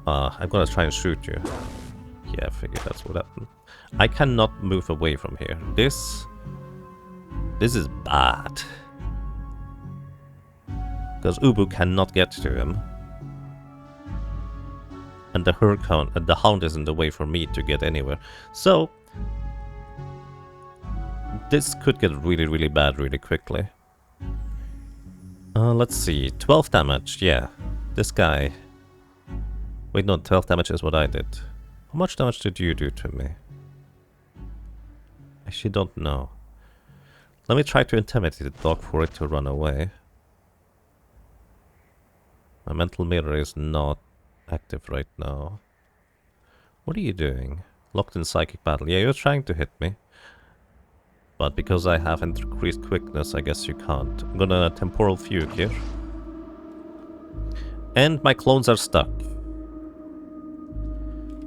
I'm gonna try and shoot you. Yeah, I figured that's what happened. I cannot move away from here. This is bad. Because Ubu cannot get to him. And the hound is in the way for me to get anywhere. So this could get really, really bad really quickly. Let's see. 12 damage, yeah. This guy... Wait, no, 12 damage is what I did. How much damage did you do to me? I actually don't know. Let me try to intimidate the dog for it to run away. My mental mirror is not active right now. What are you doing? Locked in psychic battle. Yeah, you're trying to hit me. But because I have increased quickness, I guess you can't. I'm gonna temporal fugue here. And my clones are stuck.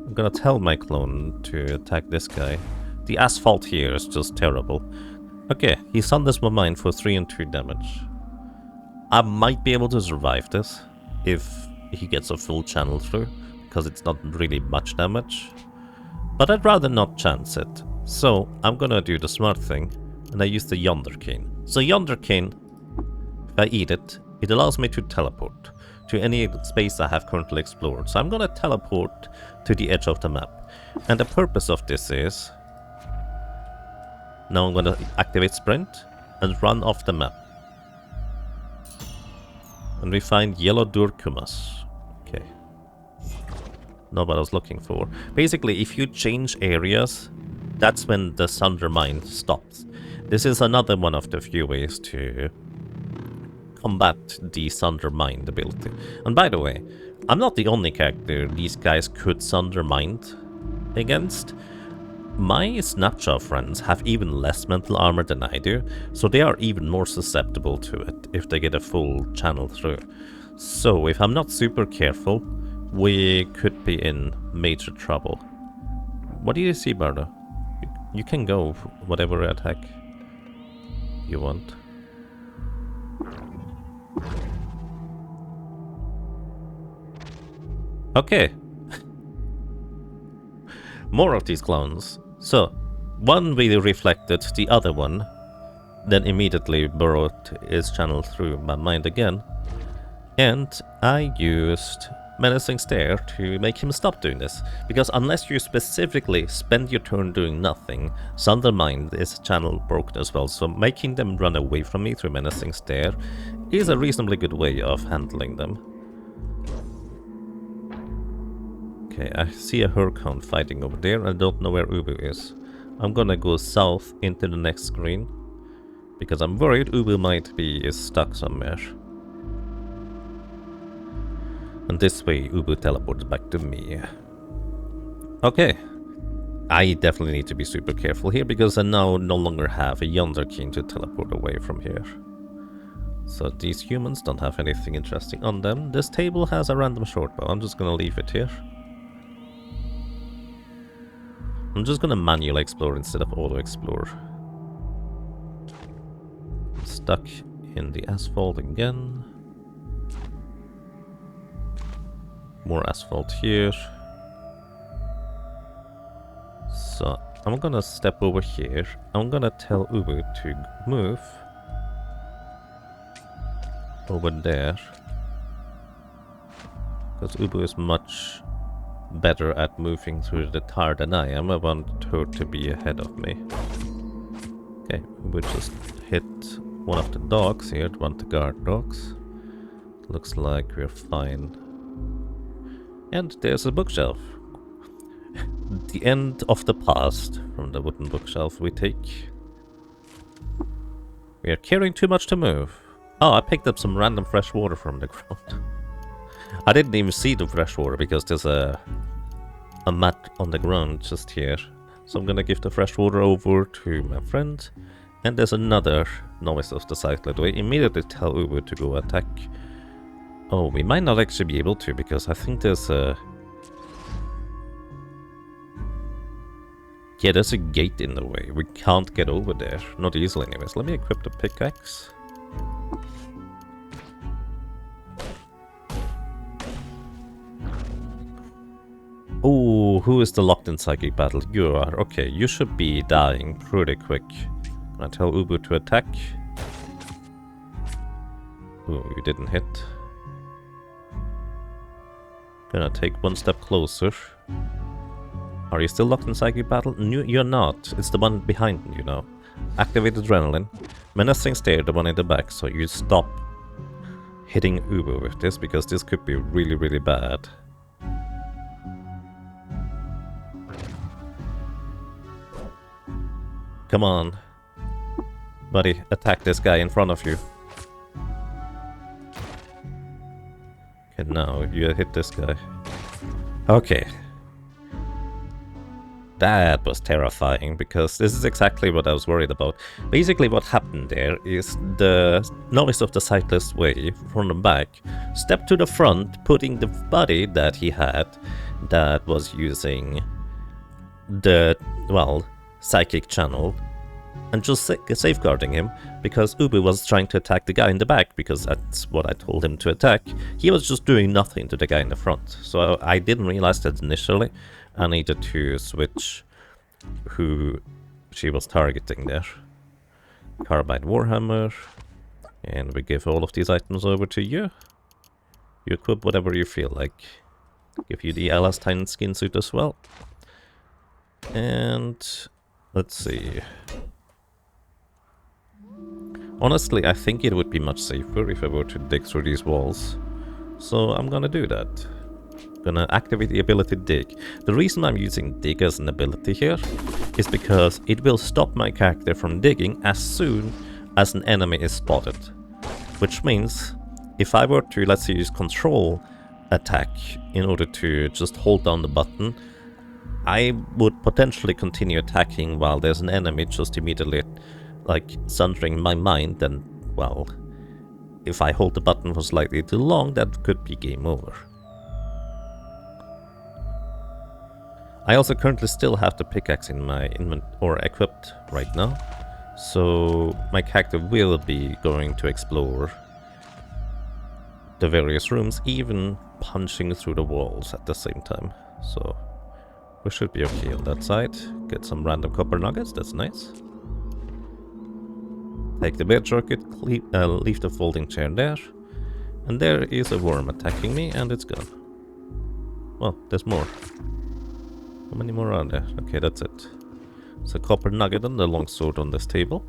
I'm gonna tell my clone to attack this guy. The asphalt here is just terrible. Okay, he sunders my mind for 3 and 2 damage. I might be able to survive this if he gets a full channel through, because it's not really much damage. But I'd rather not chance it. So I'm gonna do the smart thing, and I use the Yonder Cane. So Yonder Cane, if I eat it, it allows me to teleport to any space I have currently explored. So I'm gonna teleport to the edge of the map. And the purpose of this is... Now I'm gonna activate Sprint and run off the map. And we find Yellow Durkumas. Okay. Not what I was looking for. Basically, if you change areas, that's when the Sundermind stops. This is another one of the few ways to combat the Sundermind ability. And by the way, I'm not the only character these guys could Sundermind against. My Snapshot friends have even less mental armor than I do, so they are even more susceptible to it if they get a full channel through. So if I'm not super careful, we could be in major trouble. What do you see, Bardo? You can go whatever attack you want. Okay. More of these clones. So, one really reflected, the other one then immediately burrowed his channel through my mind again. And I used Menacing Stare to make him stop doing this. Because unless you specifically spend your turn doing nothing, Sundermind is channel broken as well. So making them run away from me through Menacing Stare is a reasonably good way of handling them. Okay, I see a Hurricane fighting over there. I don't know where Ubu is. I'm gonna go south into the next screen. Because I'm worried Ubu might be stuck somewhere. And this way Ubu teleports back to me. Okay. I definitely need to be super careful here because I now no longer have a Yonder King to teleport away from here. So these humans don't have anything interesting on them. This table has a random shortbow. I'm just gonna leave it here. I'm just gonna manually explore instead of auto explore. Stuck in the asphalt again. More asphalt here. So I'm gonna step over here. I'm gonna tell Ubu to move over there. Because Ubu is much better at moving through the tar than I am. I want her to be ahead of me. Okay, Ubu just hit one of the dogs here, one of the guard dogs. Looks like we're fine. And there's a bookshelf. The end of the past from the wooden bookshelf we take. We are carrying too much to move. Oh, I picked up some random fresh water from the ground. I didn't even see the fresh water because there's a mat on the ground just here. So I'm gonna give the fresh water over to my friend. And there's another novice of the cyclid. We immediately tell Ubu to go attack. Oh, we might not actually be able to, because I think there's a... Yeah, there's a gate in the way. We can't get over there. Not easily anyways. Let me equip the pickaxe. Oh, who is the locked in psychic battle? You are. Okay, you should be dying pretty quick. I tell Ubu to attack. Oh, you didn't hit. Gonna take one step closer. Are you still locked in psychic battle? No, you're not. It's the one behind you now. Activate adrenaline. Menacing Stare, the one in the back, so you stop hitting Ubu with this, because this could be really, really bad. Come on. Buddy, attack this guy in front of you. Okay, now you hit this guy. Okay. That was terrifying, because this is exactly what I was worried about. Basically what happened there is the novice of the cyclist way from the back stepped to the front, putting the buddy that he had that was using the, well, psychic channel, and just safeguarding him, because Ubu was trying to attack the guy in the back, because that's what I told him to attack. He was just doing nothing to the guy in the front, so I didn't realize that initially. I needed to switch who she was targeting there. Carbide Warhammer, and we give all of these items over to you. You equip whatever you feel like. Give you the Elastine skin suit as well. And let's see. Honestly, I think it would be much safer if I were to dig through these walls. So I'm gonna do that. Gonna activate the ability Dig. The reason I'm using Dig as an ability here is because it will stop my character from digging as soon as an enemy is spotted. Which means, if I were to, let's say, use control attack in order to just hold down the button, I would potentially continue attacking while there's an enemy just immediately, like, sundering my mind, and, well, if I hold the button for slightly too long, that could be game over. I also currently still have the pickaxe in my or equipped right now, so my character will be going to explore the various rooms, even punching through the walls at the same time. So we should be okay on that side. Get some random copper nuggets, that's nice. Take the bed circuit, leave the folding chair there. And there is a worm attacking me, and it's gone. Well, there's more. How many more are there? Okay, that's it. It's a copper nugget and a longsword on this table.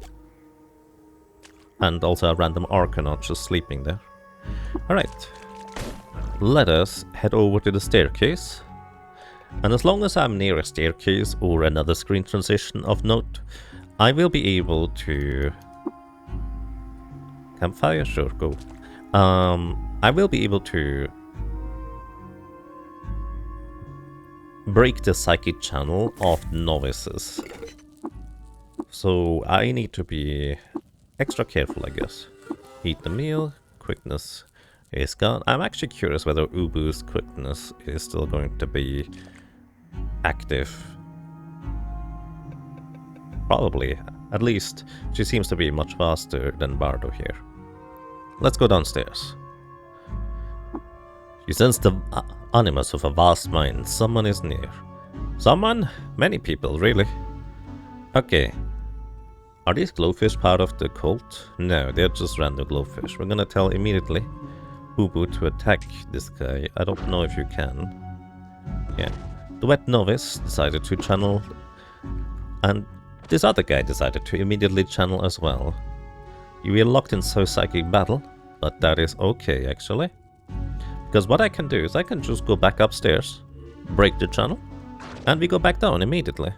And also a random Arcanaut just sleeping there. Alright. Let us head over to the staircase. And as long as I'm near a staircase or another screen transition of note, I will be able to... Campfire? Sure, go. I will be able to break the psychic channel of novices. So I need to be extra careful, I guess. Eat the meal, quickness is gone. I'm actually curious whether Ubu's quickness is still going to be active. Probably. At least she seems to be much faster than Bardo here. Let's go downstairs. You sense the animus of a vast mind. Someone is near. Someone? Many people, really. Okay. Are these glowfish part of the cult? No, they're just random glowfish. We're gonna tell immediately Ubu to attack this guy. I don't know if you can. Yeah. The wet novice decided to channel, and this other guy decided to immediately channel as well. You were locked in so psychic battle, but that is okay actually. Because what I can do is I can just go back upstairs, break the channel, and we go back down immediately.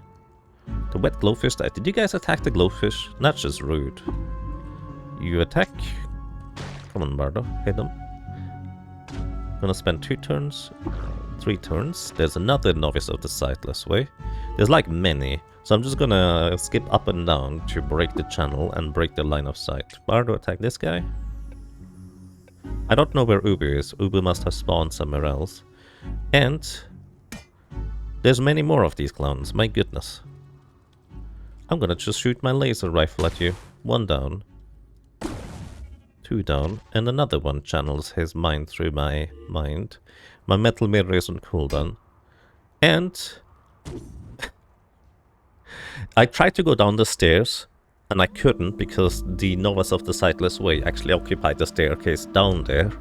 The wet glowfish died. Did you guys attack the glowfish? That's just rude. You attack. Come on, Bardo, hit them. Gonna spend 2 turns, 3 turns. There's another novice of the sightless way. There's like many. So I'm just gonna skip up and down to break the channel and break the line of sight. Bardo, attack this guy. I don't know where Ubu is. Ubu must have spawned somewhere else. And there's many more of these clowns, my goodness. I'm gonna just shoot my laser rifle at you. 1 down. 2 down. And another one channels his mind through my mind. My metal mirror is on cooldown. And I tried to go down the stairs, and I couldn't because the novice of the sightless way actually occupied the staircase down there.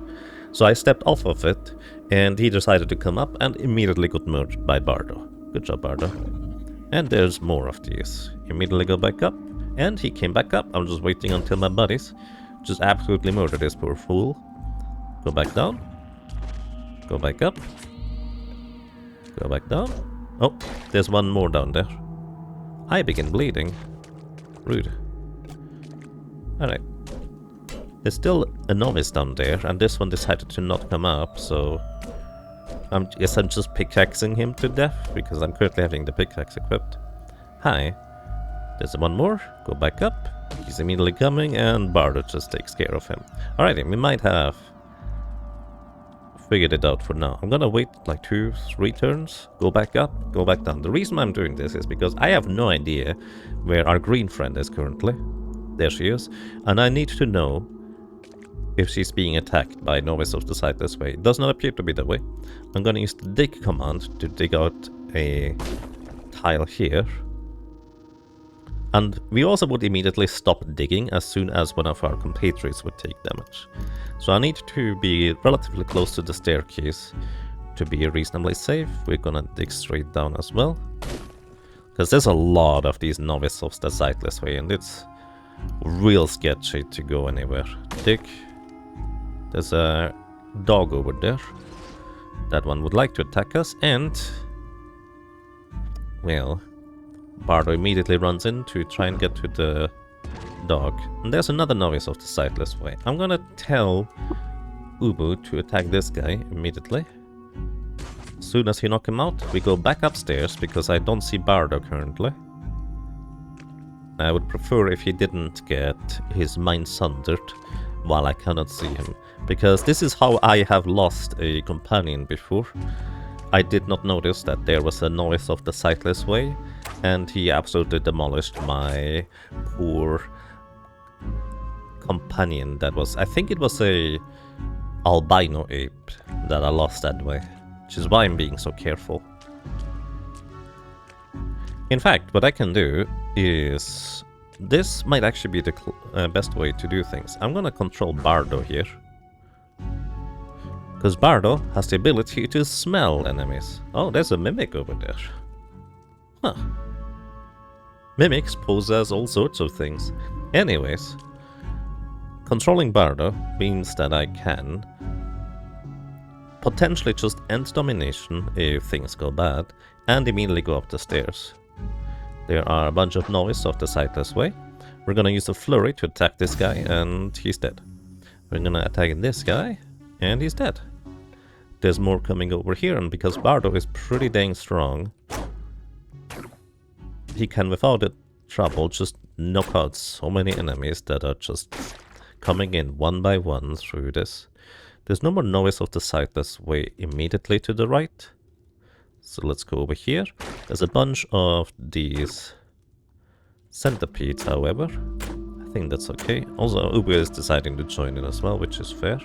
So I stepped off of it, and he decided to come up and immediately got murdered by Bardo. Good job, Bardo. And there's more of these. Immediately go back up, and he came back up. I'm just waiting until my buddies just absolutely murder this poor fool. Go back down. Go back up. Go back down. Oh, there's one more down there. I begin bleeding. Rude. Alright. There's still a novice down there, and this one decided to not come up, so I guess I'm just pickaxing him to death, because I'm currently having the pickaxe equipped. Hi. There's one more. Go back up. He's immediately coming, and Bardo just takes care of him. Alrighty, we might have figured it out for now. I'm gonna wait like 2-3 turns, go back up, go back down. The reason I'm doing this is because I have no idea where our green friend is currently. There she is. And I need to know if she's being attacked by novice of the sightless way. It does not appear to be that way. I'm gonna use the dig command to dig out a tile here. And we also would immediately stop digging as soon as one of our compatriots would take damage. So I need to be relatively close to the staircase to be reasonably safe. We're gonna dig straight down as well. Because there's a lot of these novices of the sightless way, and it's real sketchy to go anywhere. Dig. There's a dog over there. That one would like to attack us, and well, Bardo immediately runs in to try and get to the dog. And there's another novice of the sightless way. I'm gonna tell Ubu to attack this guy immediately. As soon as he knock him out, we go back upstairs because I don't see Bardo currently. I would prefer if he didn't get his mind sundered while I cannot see him, because this is how I have lost a companion before. I did not notice that there was a novice of the sightless way, and he absolutely demolished my poor companion. That was, I think it was a albino ape that I lost that way, which is why I'm being so careful. In fact, what I can do is this might actually be the best way to do things. I'm gonna control Bardo here. Because Bardo has the ability to smell enemies. Oh, there's a Mimic over there. Huh. Mimics possess all sorts of things. Anyways, controlling Bardo means that I can potentially just end domination if things go bad, and immediately go up the stairs. There are a bunch of noise off the sightless way. We're gonna use a flurry to attack this guy, and he's dead. We're gonna attack this guy, and he's dead. There's more coming over here, and because Bardo is pretty dang strong, he can without trouble just knock out so many enemies that are just coming in one by one through this. There's no more noise of the sightless way immediately to the right. So let's go over here. There's a bunch of these centipedes, however. I think that's okay. Also, Uber is deciding to join in as well, which is fair.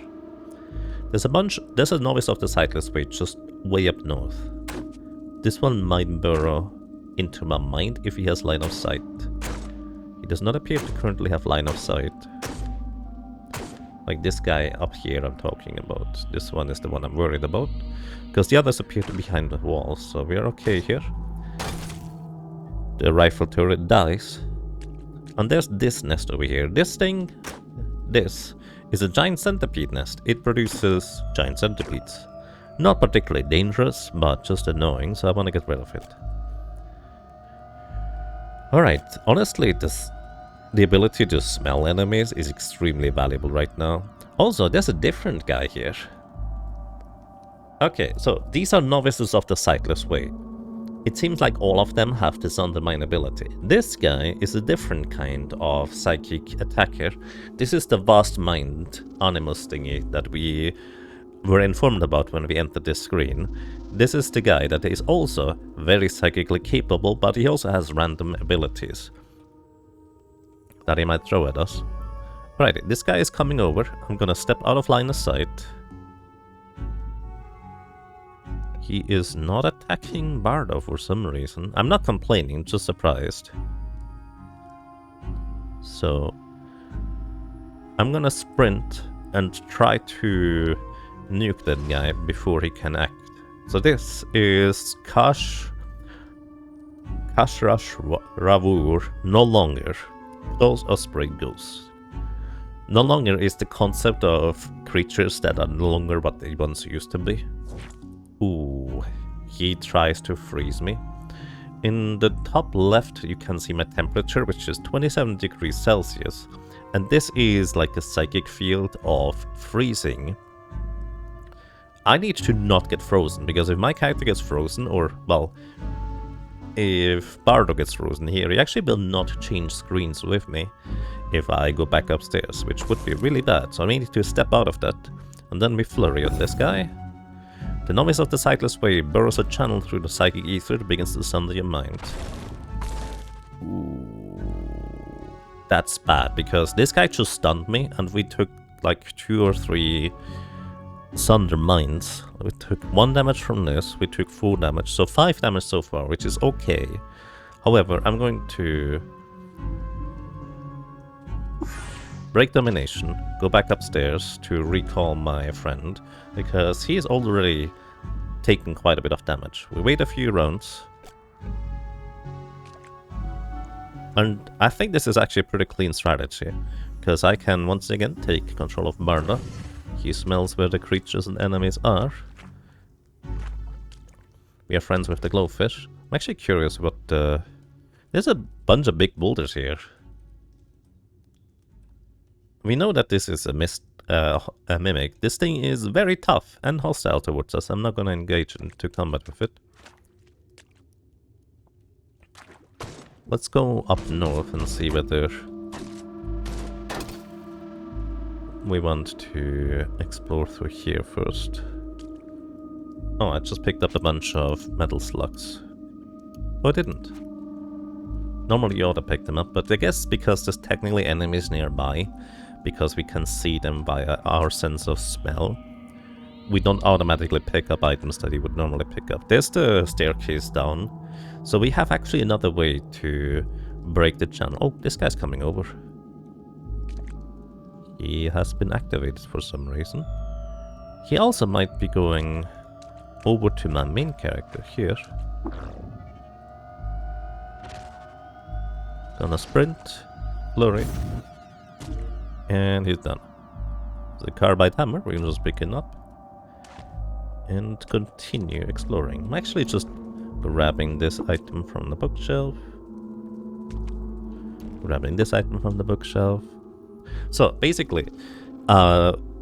There's a novice of the sightless way just way up north. This one might burrow into my mind if he has line of sight. He does not appear to currently have line of sight. Like this guy up here I'm talking about. This one is the one I'm worried about. Because the others appear to be behind the walls, so we're okay here. The rifle turret dies. And there's this nest over here. This is a giant centipede nest. It produces giant centipedes. Not particularly dangerous, but just annoying, so I want to get rid of it. Alright, honestly, the ability to smell enemies is extremely valuable right now. Also, there's a different guy here. Okay, so these are novices of the sightless way. It seems like all of them have this undermine ability. This guy is a different kind of psychic attacker. This is the vast mind animus thingy that we were informed about when we entered this screen. This is the guy that is also very psychically capable, but he also has random abilities that he might throw at us. Right, this guy is coming over. I'm gonna step out of line of sight. He is not attacking Bardo for some reason. I'm not complaining, just surprised. So I'm gonna sprint and try to nuke that guy before he can act. So this is Kashrash Ravur no longer. Those Osprey Ghosts. No longer is the concept of creatures that are no longer what they once used to be. Ooh, he tries to freeze me. In the top left you can see my temperature, which is 27 degrees Celsius. And this is like a psychic field of freezing. I need to not get frozen, because if my character gets frozen, or, well, if Bardo gets frozen here, he actually will not change screens with me if I go back upstairs, which would be really bad. So I need to step out of that. And then we flurry on this guy. The novice of the sightless way burrows a channel through the psychic ether that begins to sunder your mind. Ooh, that's bad, because this guy just stunned me, and we took like 2 or 3 sunder minds. We took 1 damage from this, we took 4 damage, so 5 damage so far, which is okay. However, I'm going to break domination, go back upstairs to recall my friend, because he's already taken quite a bit of damage. We wait a few rounds. And I think this is actually a pretty clean strategy, because I can once again take control of Bardo. He smells where the creatures and enemies are. We are friends with the glowfish. I'm actually curious what there's a bunch of big boulders here. We know that this is a mimic. This thing is very tough and hostile towards us. I'm not going to engage into combat with it. Let's go up north and see whether we want to explore through here first. Oh, I just picked up a bunch of metal slugs. Oh, I didn't. Normally you ought to pick them up, but I guess because there's technically enemies nearby, because we can see them by our sense of smell, we don't automatically pick up items that you would normally pick up. There's the staircase down, so we have actually another way to break the channel. Oh, this guy's coming over. He has been activated for some reason. He also might be going over to my main character here. Gonna sprint, flurry, and he's done. The carbide hammer, we can just pick it up and continue exploring. I'm actually just grabbing this item from the bookshelf. Grabbing this item from the bookshelf. So basically,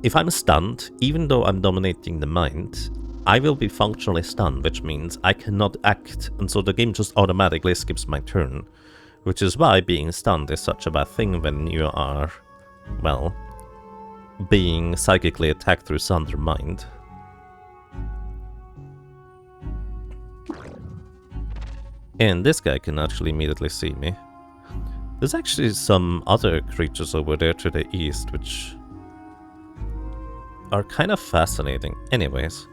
if I'm stunned, even though I'm dominating the mind, I will be functionally stunned, which means I cannot act, and so the game just automatically skips my turn. Which is why being stunned is such a bad thing when you are, well, being psychically attacked through Sunder Mind. And this guy can actually immediately see me. There's actually some other creatures over there to the east, which are kind of fascinating. Anyways,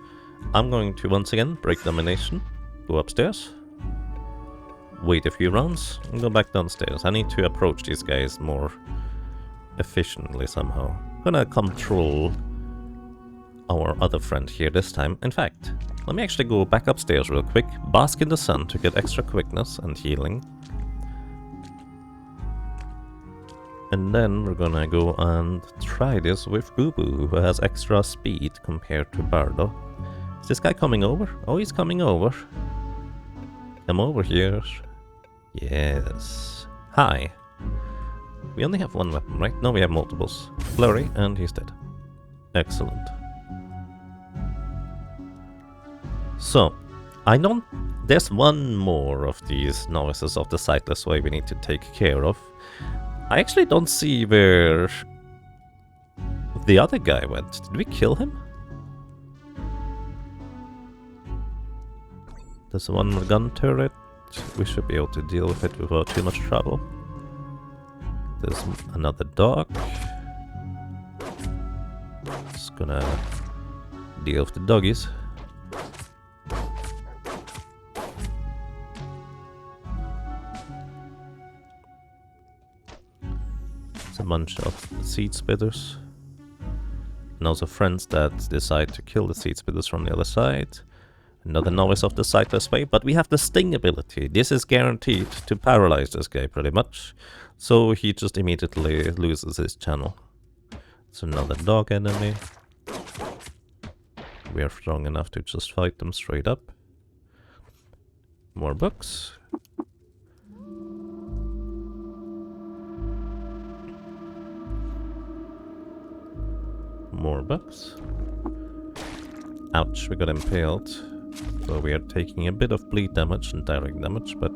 I'm going to once again break domination, go upstairs, wait a few rounds, and go back downstairs. I need to approach these guys more efficiently somehow. I'm gonna control our other friend here this time. In fact, let me actually go back upstairs real quick, bask in the sun to get extra quickness and healing. And then we're gonna go and try this with Boo Boo, who has extra speed compared to Bardo. Is this guy coming over? Oh, he's coming over. Come over here. Yes. Hi. We only have one weapon, right? No, we have multiples. Flurry, and he's dead. Excellent. So, I don't... There's one more of these novices of the Sightless Way we need to take care of. I actually don't see where the other guy went. Did we kill him? There's one more gun turret. We should be able to deal with it without too much trouble. There's another dog. Just gonna deal with the doggies. It's a bunch of seed spitters. And also friends that decide to kill the seed spitters from the other side. Another novice of the Sightless Way, but we have the Sting ability. This is guaranteed to paralyze this guy pretty much. So he just immediately loses his channel. It's another dog enemy. We are strong enough to just fight them straight up. More books. More books. Ouch, we got impaled. So we are taking a bit of bleed damage and direct damage, but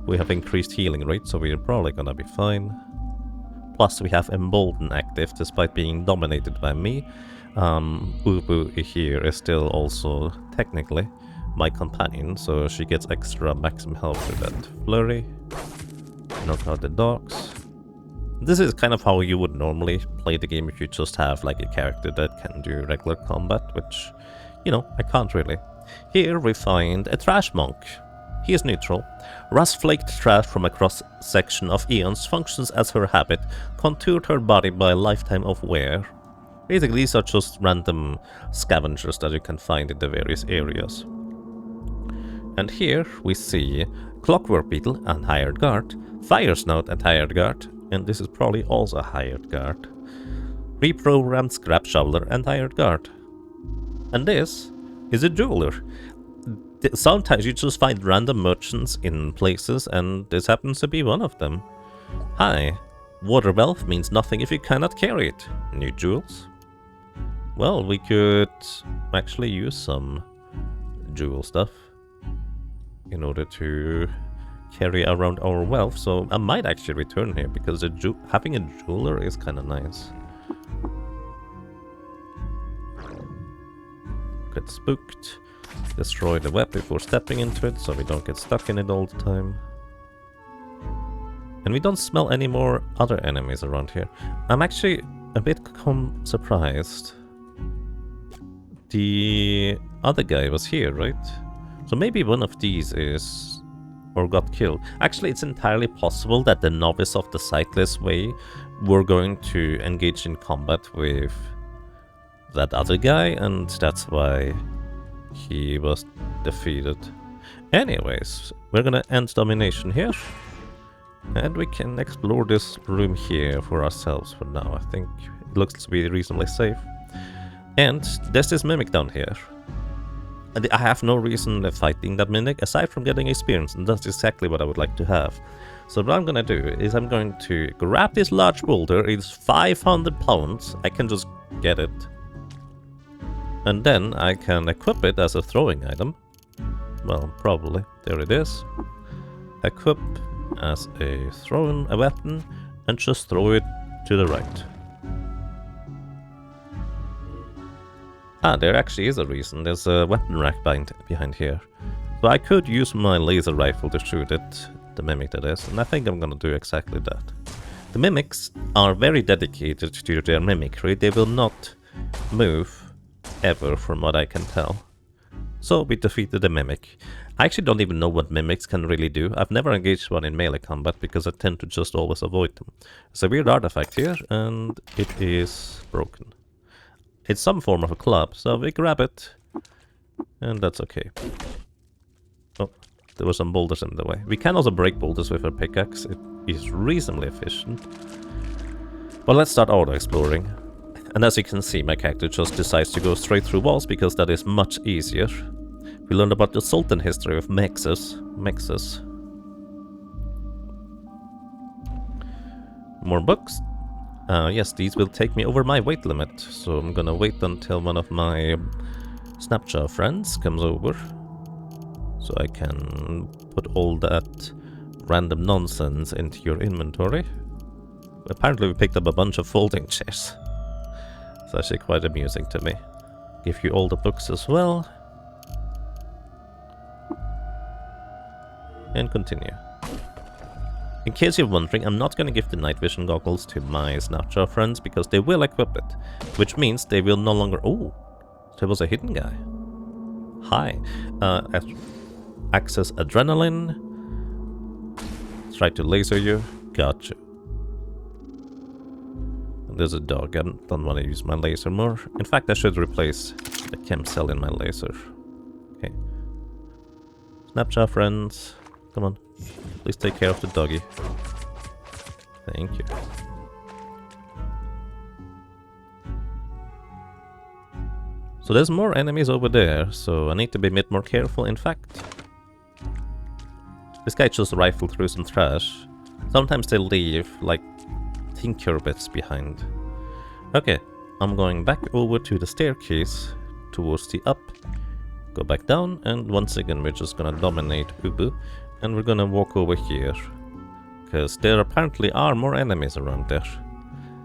we have increased healing rate, so we're probably gonna be fine. Plus we have Embolden active, despite being dominated by me. Ubu here is still also technically my companion, so she gets extra maximum health with that flurry. Knock out the dogs. This is kind of how you would normally play the game if you just have like a character that can do regular combat, which, you know, I can't really. Here we find a trash monk. He is neutral. Rust-flaked trash from a cross-section of eons functions as her habit, contoured her body by a lifetime of wear. Basically, these are just random scavengers that you can find in the various areas. And here we see Clockwork Beetle and Hired Guard, Fire Snout and Hired Guard, and this is probably also a Hired Guard. Reprogrammed Scrap Shoveler and Hired Guard. And this is a jeweler. Sometimes you just find random merchants in places, and this happens to be one of them. Hi. Water wealth means nothing if you cannot carry it. New jewels? Well, we could actually use some jewel stuff in order to carry around our wealth, so I might actually return here, because having a jeweler is kind of nice. Get spooked. Destroy the web before stepping into it, so we don't get stuck in it all the time. And we don't smell any more other enemies around here. I'm actually a bit surprised. The other guy was here, right? So maybe one of these is or got killed. Actually, it's entirely possible that the novice of the sightless way were going to engage in combat with that other guy, and that's why he was defeated. Anyways, we're gonna end domination here, and we can explore this room here for ourselves for now. I think it looks to be reasonably safe. And there's this mimic down here. And I have no reason of fighting that mimic aside from getting experience, and that's exactly what I would like to have. So what I'm gonna do is I'm going to grab this large boulder. It's 500 pounds. I can just get it. And then I can equip it as a throwing item. Well, probably. There it is. Equip as a throwing weapon and just throw it to the right. Ah, there actually is a reason. There's a weapon rack behind here. So I could use my laser rifle to shoot it, the mimic that is, and I think I'm gonna do exactly that. The mimics are very dedicated to their mimicry. They will not move ever, from what I can tell. So we defeated the mimic. I actually don't even know what mimics can really do. I've never engaged one in melee combat because I tend to just always avoid them. There's a weird artifact here, and it is broken. It's some form of a club, so we grab it, and that's okay. Oh, there were some boulders in the way. We can also break boulders with our pickaxe. It is reasonably efficient. But let's start auto-exploring. And as you can see, my character just decides to go straight through walls because that is much easier. We learned about the Sultan history of mexes. More books. Yes, these will take me over my weight limit, so I'm gonna wait until one of my Snapchat friends comes over, so I can put all that random nonsense into your inventory. Apparently we picked up a bunch of folding chairs. It's actually quite amusing to me. Give you all the books as well. And continue. In case you're wondering, I'm not going to give the night vision goggles to my Snapchat friends because they will equip it. Which means they will no longer... Oh, there was a hidden guy. Hi. Access adrenaline. Try to laser you. Gotcha. There's a dog. I don't want to use my laser more. In fact, I should replace the chem cell in my laser. Okay. Snapchat friends. Come on. Please take care of the doggy. Thank you. So there's more enemies over there, so I need to be a bit more careful. In fact, this guy just rifled through some trash. Sometimes they leave, like, tinker bits behind. Okay, I'm going back over to the staircase towards the up. Go back down, and once again we're just gonna dominate Ubu. And we're gonna walk over here, because there apparently are more enemies around there.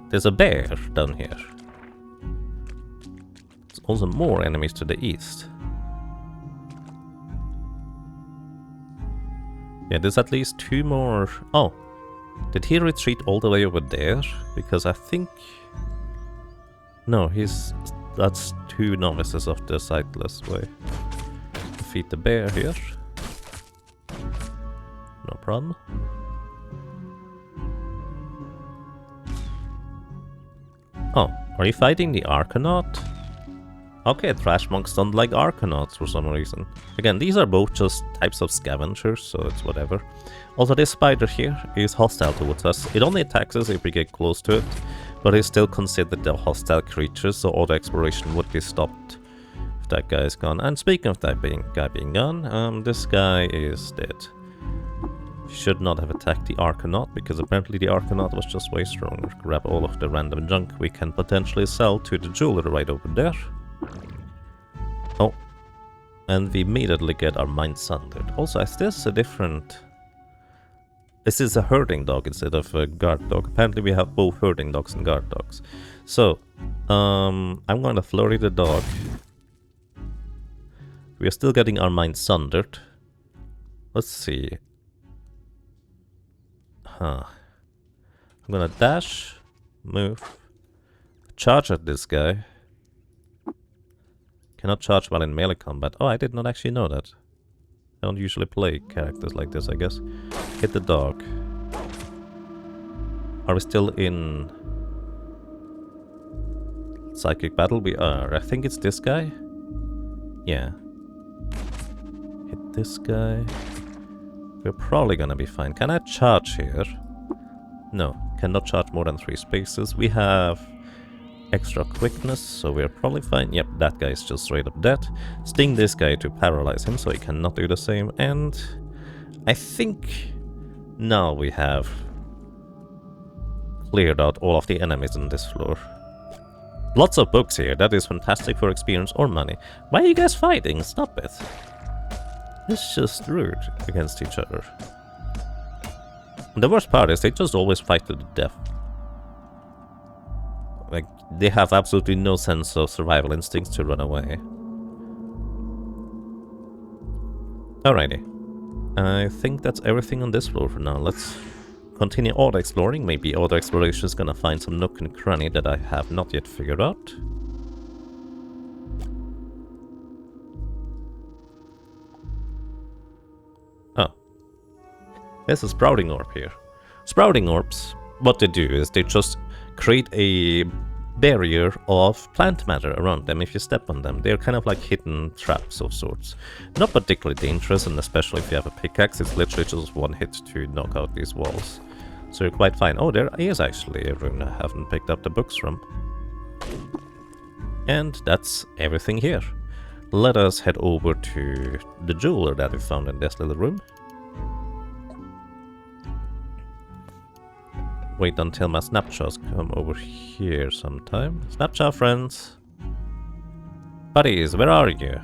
There's a bear down here. There's also more enemies to the east. Yeah, there's at least 2 more... Oh, did he retreat all the way over there? Because I think... No, that's 2 novices of the sightless way. Defeat the bear here. No problem. Oh, are you fighting the Archanaut? Okay, Trash Monks don't like Archonauts for some reason. Again, these are both just types of scavengers, so it's whatever. Also, this spider here is hostile towards us. It only attacks us if we get close to it, but it's still considered a hostile creature, so auto exploration would be stopped if that guy is gone. And speaking of that guy being gone, this guy is dead. Should not have attacked the Archanaut, because apparently the Archanaut was just way stronger. Grab all of the random junk we can potentially sell to the jeweler right over there. Oh, and we immediately get our mind sundered. Also, is this a different... This is a herding dog instead of a guard dog. Apparently we have both herding dogs and guard dogs. So, I'm going to flurry the dog. We are still getting our mind sundered. Let's see. I'm gonna dash, move, charge at this guy. Cannot charge while in melee combat. Oh, I did not actually know that. I don't usually play characters like this, I guess. Hit the dog. Are we still in psychic battle? We are. I think it's this guy. Yeah. Hit this guy. We're probably gonna be fine. Can I charge here? No, cannot charge more than 3 spaces. We have extra quickness, so we're probably fine. Yep, that guy is just straight up dead. Sting this guy to paralyze him, so he cannot do the same. And I think now we have cleared out all of the enemies on this floor. Lots of books here. That is fantastic for experience or money. Why are you guys fighting? Stop it. It's just rude against each other. The worst part is they just always fight to the death. Like, they have absolutely no sense of survival instincts to run away. Alrighty. I think that's everything on this floor for now. Let's continue auto-exploring. Maybe auto-exploration is gonna find some nook and cranny that I have not yet figured out. Oh. There's a sprouting orb here. Sprouting orbs, what they do is they just create a barrier of plant matter around them if you step on them. They're kind of like hidden traps of sorts. Not particularly dangerous, and especially if you have a pickaxe, it's literally just one hit to knock out these walls. So you're quite fine. Oh, there is actually a room I haven't picked up the books from. And that's everything here. Let us head over to the jeweler that we found in this little room. Wait until my snapshots come over here sometime. Snapshot friends. Buddies, where are you?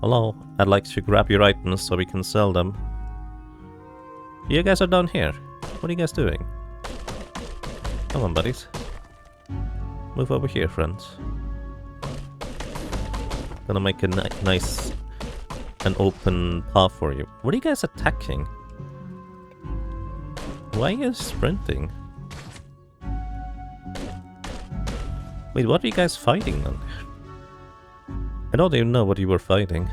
Hello, I'd like to grab your items so we can sell them. You guys are down here. What are you guys doing? Come on, buddies. Move over here, friends. Gonna make a nice and open path for you. What are you guys attacking? Why are you sprinting? Wait, what are you guys fighting then? I don't even know what you were fighting.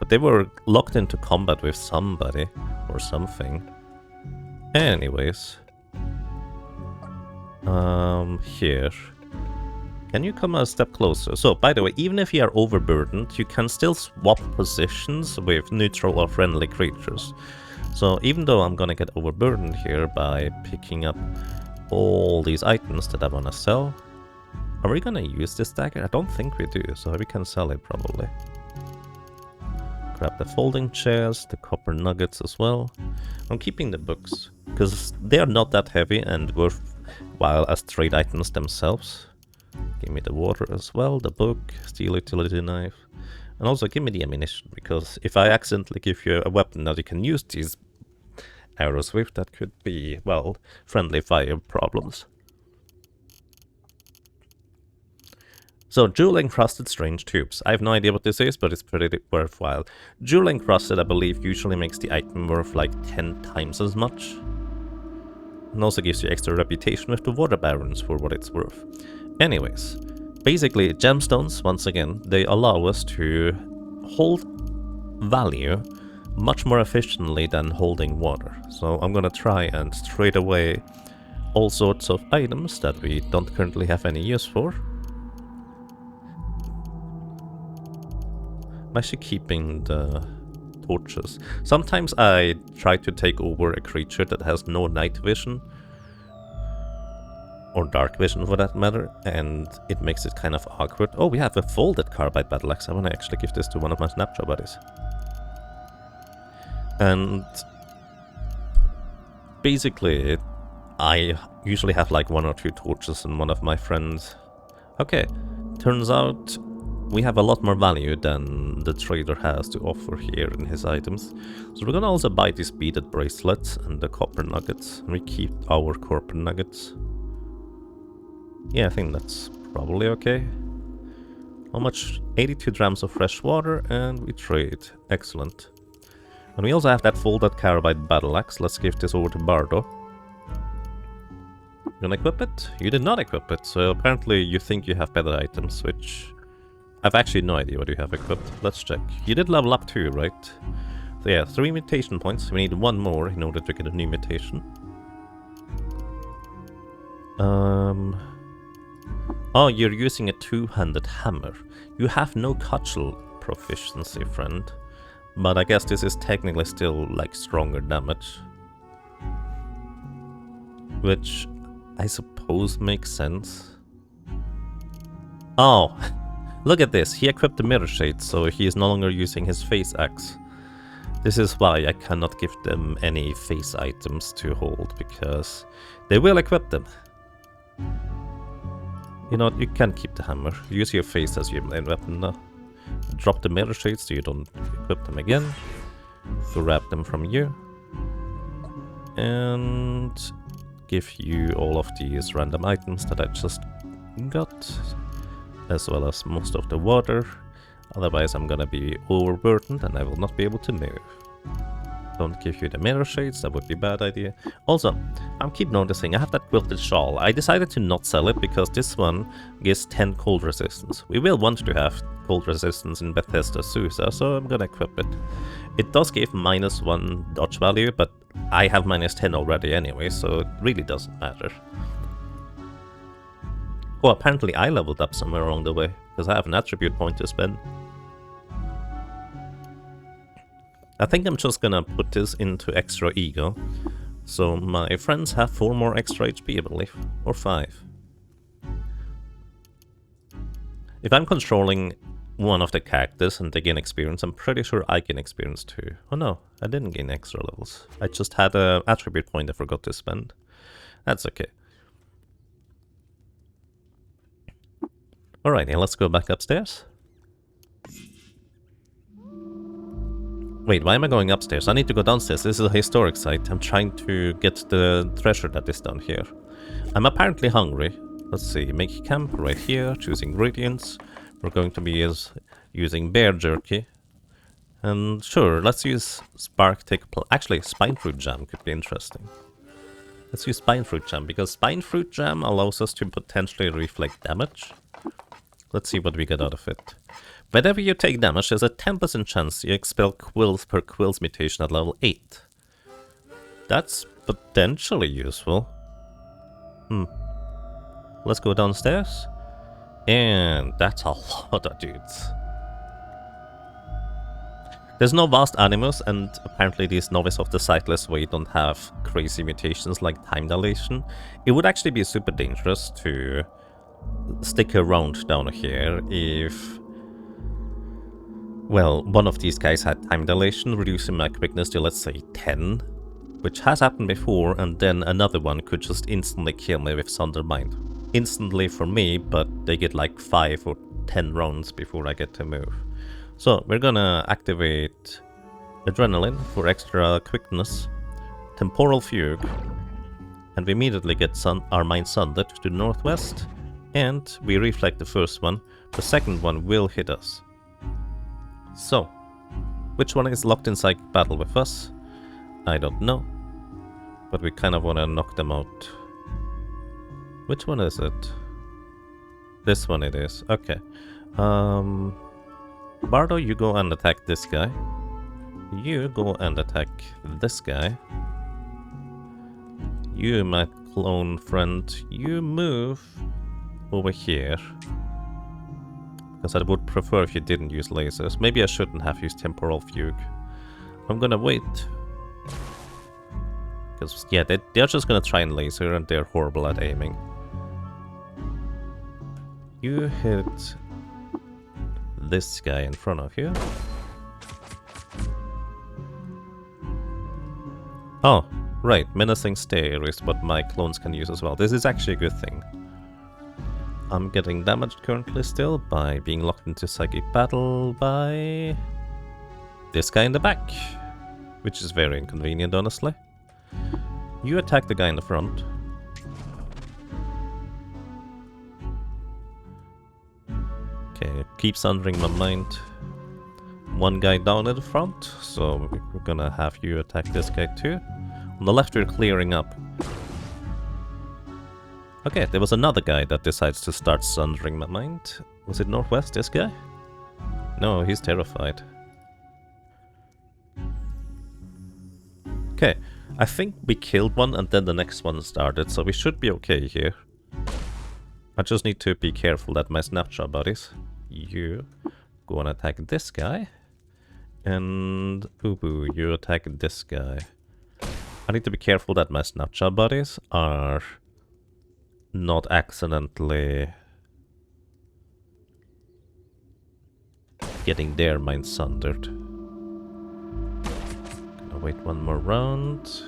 But they were locked into combat with somebody or something. Anyways. Here. Can you come a step closer? So, by the way, even if you are overburdened, you can still swap positions with neutral or friendly creatures. So even though I'm gonna get overburdened here by picking up all these items that I wanna sell, are we gonna use this dagger? I don't think we do, so we can sell it probably. Grab the folding chairs, the copper nuggets as well. I'm keeping the books, because they are not that heavy and worthwhile as trade items themselves. Give me the water as well, the book, steel utility knife. And also give me the ammunition, because if I accidentally give you a weapon that you can use these arrows with, that could be, well, friendly fire problems. So, jewel encrusted strange tubes. I have no idea what this is, but it's pretty worthwhile. Jewel encrusted, I believe, usually makes the item worth like 10 times as much. And also gives you extra reputation with the water barons for what it's worth. Anyways, basically, gemstones, once again, they allow us to hold value much more efficiently than holding water. So I'm gonna try and trade away all sorts of items that we don't currently have any use for. I'm actually keeping the torches. Sometimes I try to take over a creature that has no night vision, or dark vision for that matter, and it makes it kind of awkward. Oh, we have a folded carbide battle axe. I want to actually give this to one of my snapshot buddies. And basically, I usually have like 1 or 2 torches and one of my friends. Okay, turns out we have a lot more value than the trader has to offer here in his items. So we're gonna also buy these beaded bracelets and the copper nuggets, and we keep our copper nuggets. Yeah, I think that's probably okay. How much? 82 grams of fresh water, and we trade. Excellent. And we also have that folded carbide battle axe. Let's give this over to Bardo. You gonna equip it? You did not equip it, so apparently you think you have better items, which I've actually no idea what you have equipped. Let's check. You did level up too, right? So yeah, 3 mutation points. We need 1 more in order to get a new mutation. Oh, you're using a 2-handed hammer. You have no cudgel proficiency, friend. But I guess this is technically still, like, stronger damage. Which I suppose makes sense. Oh, look at this. He equipped the mirror shade, so he is no longer using his face axe. This is why I cannot give them any face items to hold, because they will equip them. You know what, you can keep the hammer. Use your face as your main weapon now. Drop the mirror shades so you don't equip them again. Grab them from you. And give you all of these random items that I just got. As well as most of the water. Otherwise I'm gonna be overburdened and I will not be able to move. Don't give you the mirror shades, that would be a bad idea. Also, I keep noticing I have that quilted shawl. I decided to not sell it because this one gives 10 cold resistance. We will want to have cold resistance in Bethesda Susa, so I'm gonna equip it. It does give -1 dodge value, but I have -10 already anyway, so it really doesn't matter. Oh, apparently I leveled up somewhere along the way, because I have an attribute point to spend. I think I'm just gonna put this into extra ego. So my friends have 4 more extra HP, I believe. Or 5. If I'm controlling one of the characters and they gain experience, I'm pretty sure I gain experience too. Oh no, I didn't gain extra levels. I just had an attribute point I forgot to spend. That's okay. Alrighty, let's go back upstairs. Wait, why am I going upstairs? I need to go downstairs. This is a historic site. I'm trying to get the treasure that is down here. I'm apparently hungry. Let's see. Make camp right here. Choose ingredients. We're going to be using bear jerky. And sure, let's use spark tick. Actually, spine fruit jam could be interesting. Let's use spine fruit jam, because spine fruit jam allows us to potentially reflect damage. Let's see what we get out of it. Whenever you take damage, there's a 10% chance you expel quills per quills mutation at level 8. That's potentially useful. Let's go downstairs. And that's a lot of dudes. There's no vast animus, and apparently these Novice of the Sightless Way don't have crazy mutations like time dilation. It would actually be super dangerous to stick around down here if, well, one of these guys had time dilation, reducing my quickness to, let's say, 10, which has happened before, and then another one could just instantly kill me with Sundermind. Instantly for me, but they get like 5 or 10 rounds before I get to move. So we're gonna activate Adrenaline for extra quickness, Temporal Fugue, and we immediately get our mind sundered to the northwest, and we reflect the first one. The second one will hit us. So, which one is locked in psychic battle with us? I don't know, but we kind of want to knock them out. Which one is it? This one it is. Okay. Bardo, you go and attack this guy. You go and attack this guy. You, my clone friend, you move over here. Because I would prefer if you didn't use lasers. Maybe I shouldn't have used Temporal Fugue. I'm gonna wait. Because, yeah, they're just gonna try and laser and they're horrible at aiming. You hit this guy in front of you. Oh, right. Menacing Stare is what my clones can use as well. This is actually a good thing. I'm getting damaged currently still by being locked into psychic battle by this guy in the back, which is very inconvenient, honestly. You attack the guy in the front. Okay, keep sundering my mind. One guy down at the front, so we're gonna have you attack this guy too. On the left we're clearing up. Okay, there was another guy that decides to start sundering my mind. Was it northwest, this guy? No, he's terrified. Okay, I think we killed one and then the next one started, so we should be okay here. I just need to be careful that my snapshot buddies, you go and attack this guy. And Ubu, you attack this guy. I need to be careful that my snapshot buddies are not accidentally getting their minds sundered. Gonna wait one more round.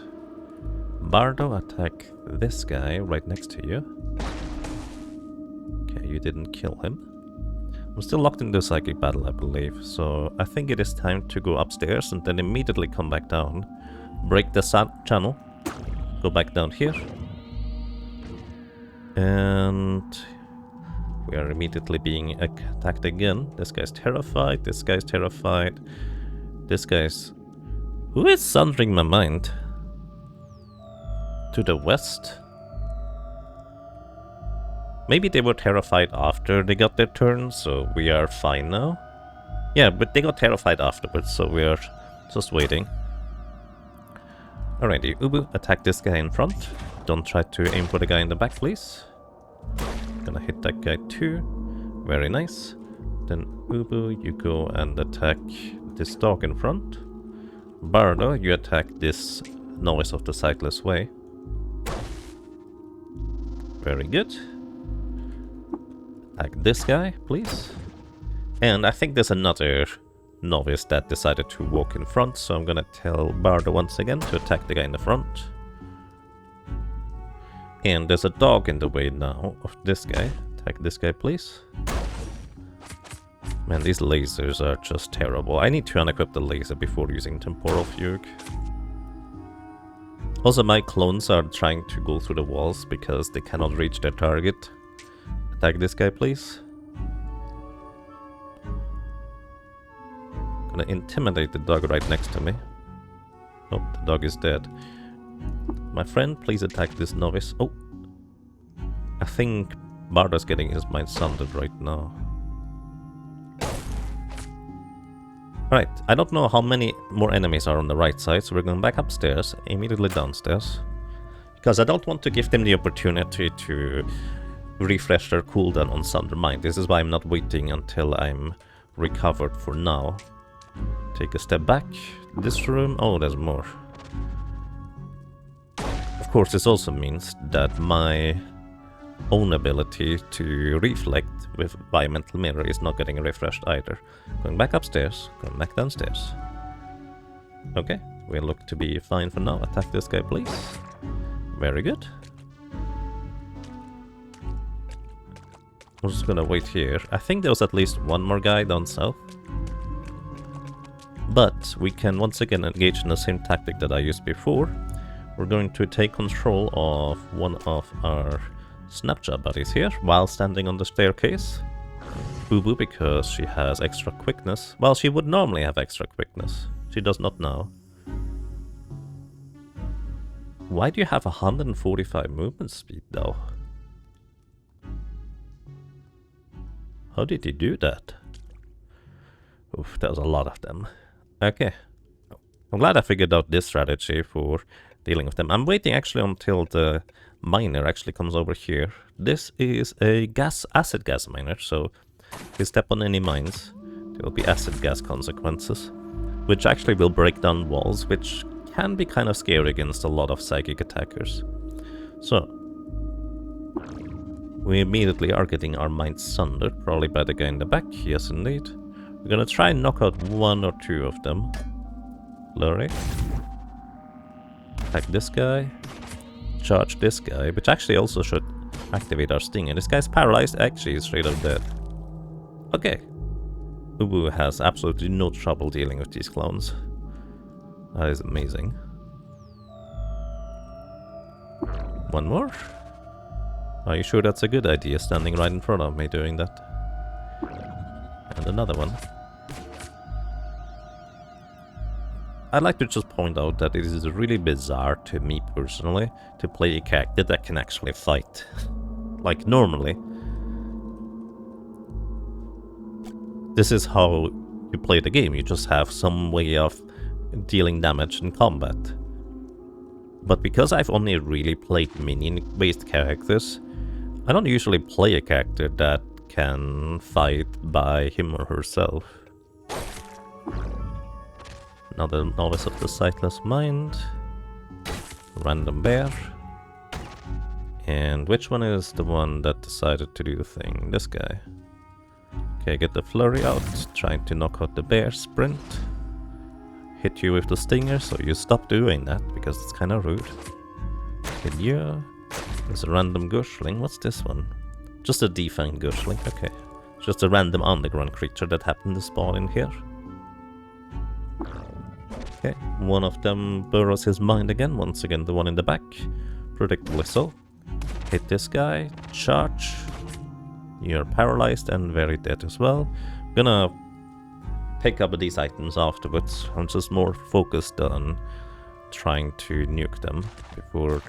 Bardo, attack this guy right next to you. Okay, you didn't kill him. I'm still locked in the psychic battle, I believe, so I think it is time to go upstairs and then immediately come back down. Break the channel, go back down here, and we are immediately being attacked again. This guy's terrified, this guy's terrified, this guy's... Who is sundering my mind? To the west? Maybe they were terrified after they got their turn, so we are fine now. Yeah, but they got terrified afterwards, so we are just waiting. Alrighty, Ubu, attack this guy in front. Don't try to aim for the guy in the back, please. Gonna hit that guy too. Very nice. Then Ubu, you go and attack this dog in front. Bardo, you attack this noise of the Sightless Way. Very good. Attack this guy, please. And I think there's another novice that decided to walk in front, so I'm gonna tell Bardo once again to attack the guy in the front. And there's a dog in the way now of this guy. Attack this guy, please. Man, these lasers are just terrible. I need to unequip the laser before using Temporal Fugue. Also, my clones are trying to go through the walls because they cannot reach their target. Attack this guy, please. Gonna intimidate the dog right next to me. Nope, the dog is dead. My friend, please attack this novice. Oh! I think Bardo's getting his mind sundered right now. Alright, I don't know how many more enemies are on the right side, so we're going back upstairs, immediately downstairs. Because I don't want to give them the opportunity to refresh their cooldown on Sunder Mind. This is why I'm not waiting until I'm recovered for now. Take a step back. This room... Oh, there's more. Of course, this also means that my own ability to reflect with Biomental Mirror is not getting refreshed either. Going back upstairs, going back downstairs. Okay, we look to be fine for now. Attack this guy, please. Very good. I'm just gonna wait here. I think there was at least one more guy down south. But we can once again engage in the same tactic that I used before. We're going to take control of one of our snapshot buddies here while standing on the staircase. Boo-boo, because she has extra quickness. Well, she would normally have extra quickness. She does not now. Why do you have 145 movement speed though? How did you do that? Oof, there's a lot of them. Okay. I'm glad I figured out this strategy for dealing with them. I'm waiting actually until the miner actually comes over here. This is a acid gas miner, so if you step on any mines, there will be acid gas consequences, which actually will break down walls, which can be kind of scary against a lot of psychic attackers. So, we immediately are getting our minds sundered, probably by the guy in the back. Yes, indeed. We're gonna try and knock out one or two of them. Flurry. Attack this guy. Charge this guy, which actually also should activate our sting. And this guy's paralyzed. Actually, he's straight up dead. Okay. Ubu has absolutely no trouble dealing with these clones. That is amazing. One more? Are you sure that's a good idea, standing right in front of me doing that? And another one. I'd like to just point out that it is really bizarre to me personally to play a character that can actually fight. Like normally. This is how you play the game. You just have some way of dealing damage in combat. But because I've only really played minion-based characters, I don't usually play a character that can fight by him or herself. Another Novice of the Sightless Mind. Random Bear. And which one is the one that decided to do the thing? This guy. Okay, get the flurry out, trying to knock out the bear sprint. Hit you with the stinger, so you stop doing that, because it's kind of rude. Hit you. There's a random Gushling. What's this one? Just a defanged Gushling, okay. Just a random underground creature that happened to spawn in here. Okay, one of them burrows his mind again, once again the one in the back. Predictably so. Hit this guy, charge. You're paralyzed and very dead as well. Gonna pick up these items afterwards. I'm just more focused on trying to nuke them before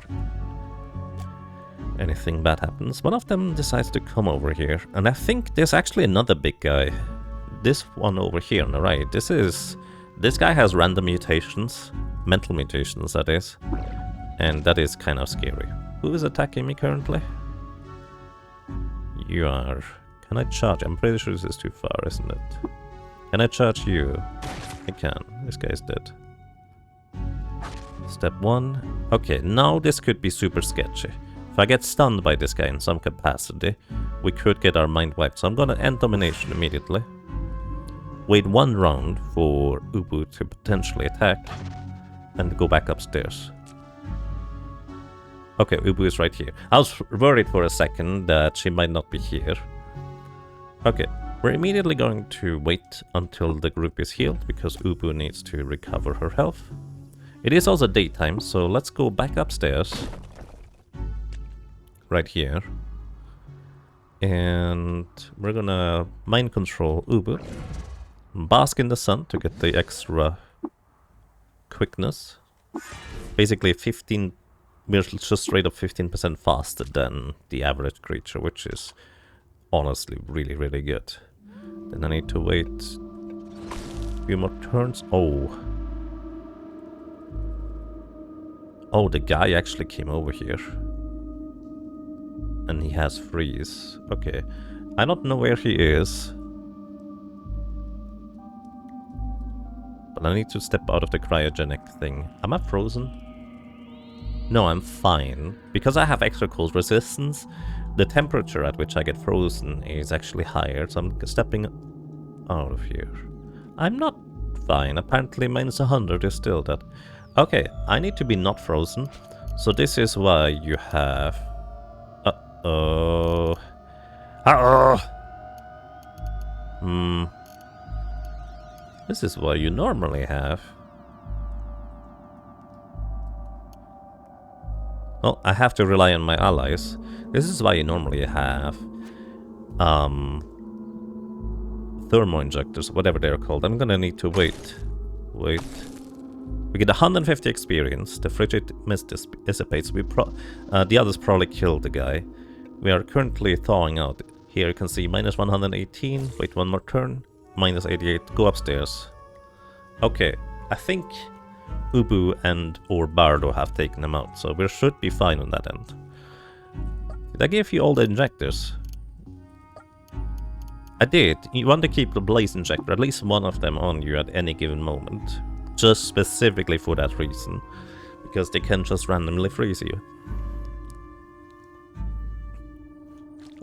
anything bad happens. One of them decides to come over here, and I think there's actually another big guy. This one over here on the right. This guy has random mutations, mental mutations that is, and that is kind of scary. Who is attacking me currently? You are. Can I charge? I'm pretty sure this is too far, isn't it? Can I charge you? I can. This guy is dead. Step 1. Okay, now this could be super sketchy. If I get stunned by this guy in some capacity, we could get our mind wiped. So I'm gonna end domination immediately. Wait 1 round for Ubu to potentially attack, and go back upstairs. Okay, Ubu is right here. I was worried for a second that she might not be here. Okay, we're immediately going to wait until the group is healed, because Ubu needs to recover her health. It is also daytime, so let's go back upstairs. Right here. And we're gonna mind control Ubu. Bask in the sun to get the extra quickness. Basically 15... We're just straight up 15% faster than the average creature, which is honestly really, really good. Then I need to wait a few more turns. Oh, the guy actually came over here. And he has freeze. Okay, I don't know where he is. But I need to step out of the cryogenic thing. Am I frozen? No, I'm fine. Because I have extra cold resistance, the temperature at which I get frozen is actually higher, so I'm stepping out of here. I'm not fine. Apparently minus 100 is still that. Okay, I need to be not frozen. So this is why you have... Uh-oh. This is what you normally have. Well, I have to rely on my allies. This is why you normally have thermo injectors, whatever they're called. I'm gonna need to wait. We get 150 experience. The frigid mist dissipates. The others probably killed the guy. We are currently thawing out. Here you can see minus 118. Wait 1 more turn. Minus 88. Go upstairs. Okay, I think Ubu and or Bardo have taken them out, so we should be fine on that end. Did I give you all the injectors? I did. You want to keep the blaze injector, at least one of them on you at any given moment. Just specifically for that reason. Because they can just randomly freeze you.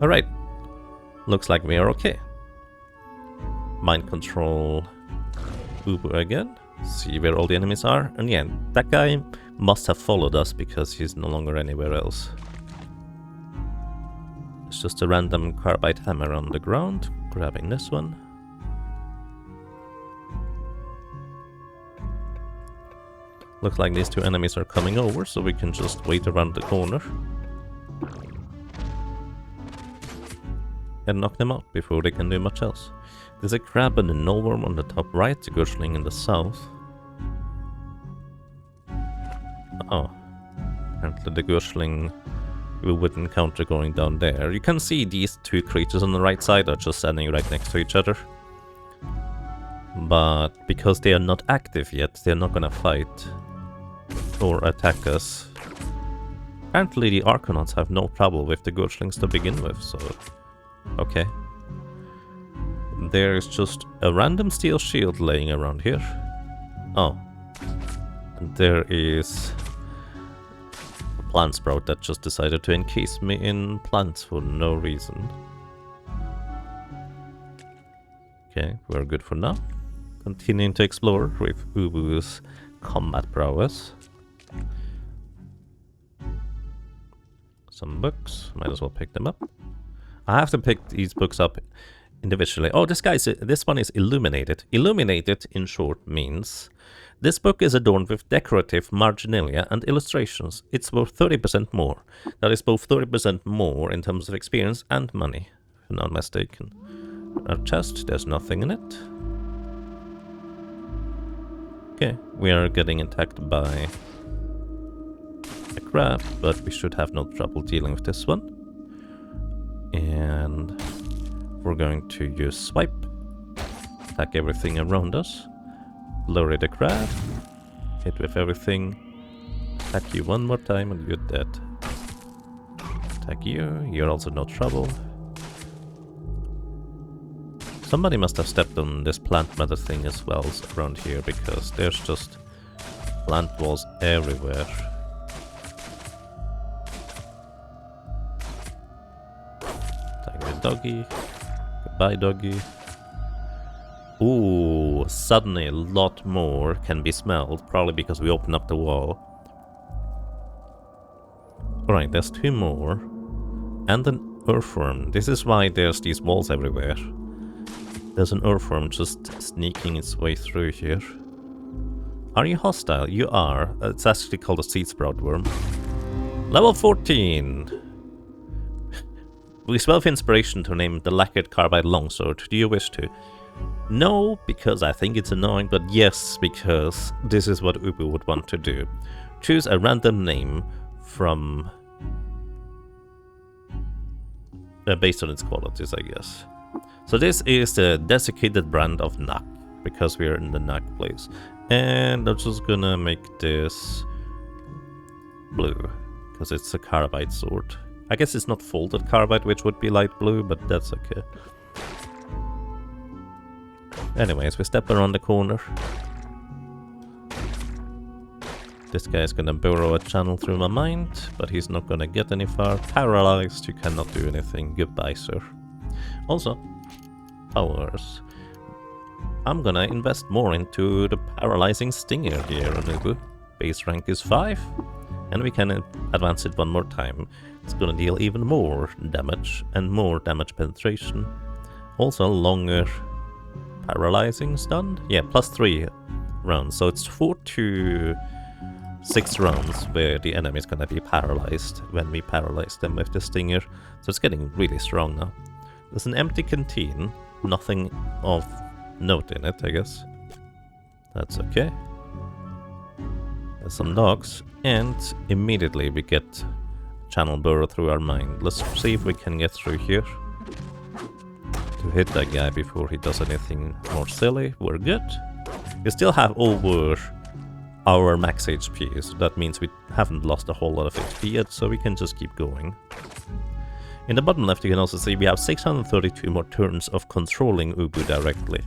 Alright. Looks like we are okay. Mind control Ubu again. See where all the enemies are. And yeah, that guy must have followed us because he's no longer anywhere else. It's just a random carbide hammer on the ground. Grabbing this one. Looks like these two enemies are coming over, so we can just wait around the corner. And knock them out before they can do much else. There's a crab and a nullworm on the top right, a Gushling in the south. Oh. Apparently the Gushling we would encounter going down there. You can see these two creatures on the right side are just standing right next to each other. But because they are not active yet, they're not gonna fight or attack us. Apparently the Arcanauts have no trouble with the Gurchlings to begin with, so... Okay. There is just a random steel shield laying around here. Oh. And there is... a plant sprout that just decided to encase me in plants for no reason. Okay, we're good for now. Continuing to explore with Ubu's combat prowess. Some books, might as well pick them up. I have to pick these books up individually. Oh, this one is illuminated. Illuminated, in short, means this book is adorned with decorative marginalia and illustrations. It's worth 30% more. That is both 30% more in terms of experience and money, if I'm not mistaken. Our chest, there's nothing in it. Okay, we are getting attacked by a crab, but we should have no trouble dealing with this one. And we're going to use swipe. Attack everything around us. Blurry the crab. Hit with everything. Attack you one more time and you're dead. Attack you. You're also no trouble. Somebody must have stepped on this plant matter thing as well around here, because there's just plant walls everywhere. Attack the doggy. Goodbye, doggy. Ooh, suddenly a lot more can be smelled, probably because we opened up the wall. Alright, there's 2 more. And an earthworm. This is why there's these walls everywhere. There's an earthworm just sneaking its way through here. Are you hostile? You are. It's actually called a seed sprout worm. Level 14! We spell inspiration to name the lacquered carbide longsword. Do you wish to? No, because I think it's annoying, but yes, because this is what Ubu would want to do. Choose a random name from... based on its qualities, I guess. So this is the desiccated brand of Nak, because we are in the Nak place. And I'm just gonna make this blue, because it's a carbide sword. I guess it's not folded carbide, which would be light blue, but that's okay. Anyways, we step around the corner. This guy is gonna burrow a channel through my mind, but he's not gonna get any far. Paralyzed, you cannot do anything. Goodbye, sir. Also, powers. I'm gonna invest more into the paralyzing stinger here on Ubu. Base rank is 5, and we can advance it one more time. It's gonna deal even more damage and more damage penetration. Also longer paralyzing stun. Yeah, plus 3 rounds. So it's 4 to 6 rounds where the enemy is gonna be paralyzed when we paralyze them with the stinger. So it's getting really strong now. There's an empty canteen. Nothing of note in it, I guess. That's okay. There's some dogs, and immediately we get channel burrow through our mind. Let's see if we can get through here to hit that guy before he does anything more silly. We're good. We still have over our max HP, so that means we haven't lost a whole lot of HP yet, so we can just keep going. In the bottom left you can also see we have 632 more turns of controlling Ubu directly.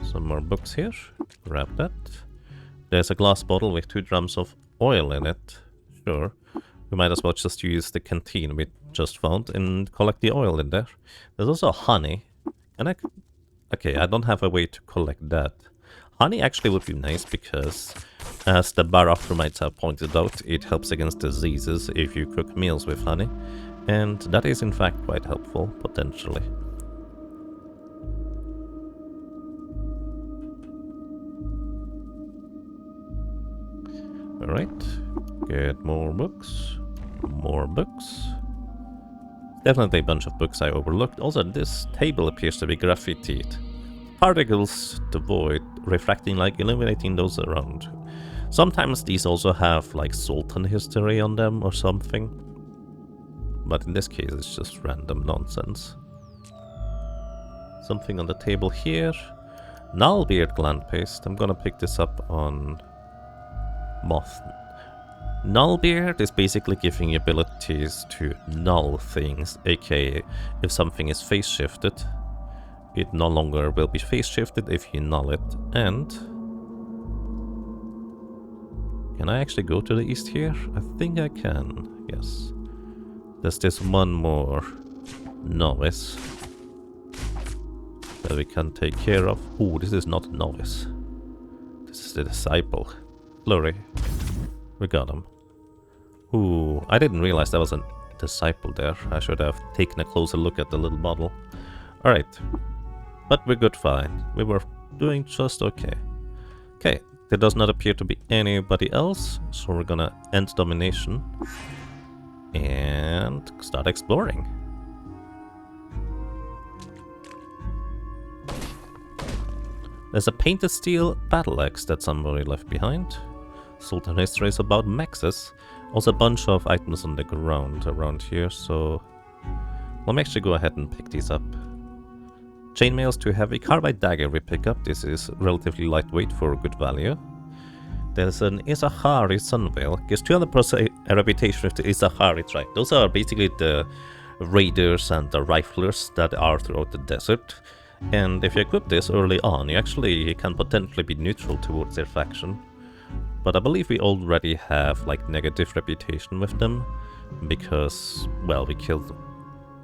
Some more books here. Grab that. There's a glass bottle with 2 drums of oil in it. Sure. We might as well just use the canteen we just found and collect the oil in there. There's also honey. And okay, I don't have a way to collect that. Honey actually would be nice because, as the bar aftermites have pointed out, it helps against diseases if you cook meals with honey. And that is in fact quite helpful, potentially. Alright, get more books. More books. Definitely a bunch of books I overlooked. Also, this table appears to be graffitied. Particles to void, refracting like illuminating those around. Sometimes these also have like Sultan history on them or something. but in this case it's just random nonsense. Something on the table here. Nullbeard gland paste. I'm gonna pick this up on Moth. Nullbeard is basically giving you abilities to null things, aka if something is phase shifted, it no longer will be phase shifted if you null it. And can I actually go to the east here? I think I can, yes. There's this one more novice that we can take care of. Oh, this is not a novice. This is the disciple. Flurry. We got him. Ooh, I didn't realize there was a disciple there. I should have taken a closer look at the little bottle. Alright. But we're good fine. We were doing just okay. Okay, there does not appear to be anybody else, so we're gonna end domination and start exploring. There's a painted steel battle axe that somebody left behind. Sultan history is about mexes. Also a bunch of items on the ground around here, so let me actually go ahead and pick these up. Chainmail's too heavy. Carbide dagger we pick up. This is relatively lightweight for good value. There's an Isahari Sunveil. Gives 200% a reputation with the Isahari tribe. Those are basically the raiders and the riflers that are throughout the desert. And if you equip this early on, you actually can potentially be neutral towards their faction. But I believe we already have like negative reputation with them, because, well, we killed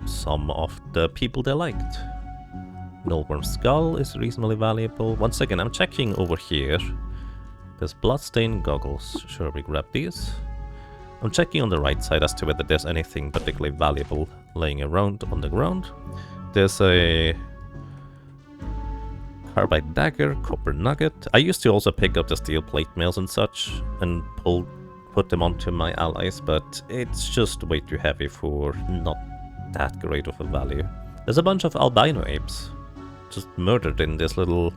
some of the people they liked. Nullworm Skull is reasonably valuable. Once again, I'm checking over here. There's Bloodstained Goggles. Sure, we grab these. I'm checking on the right side as to whether there's anything particularly valuable laying around on the ground. There's a Carbide Dagger, Copper Nugget. I used to also pick up the steel plate mails and such and put them onto my allies, but it's just way too heavy for not that great of a value. There's a bunch of albino apes just murdered in this little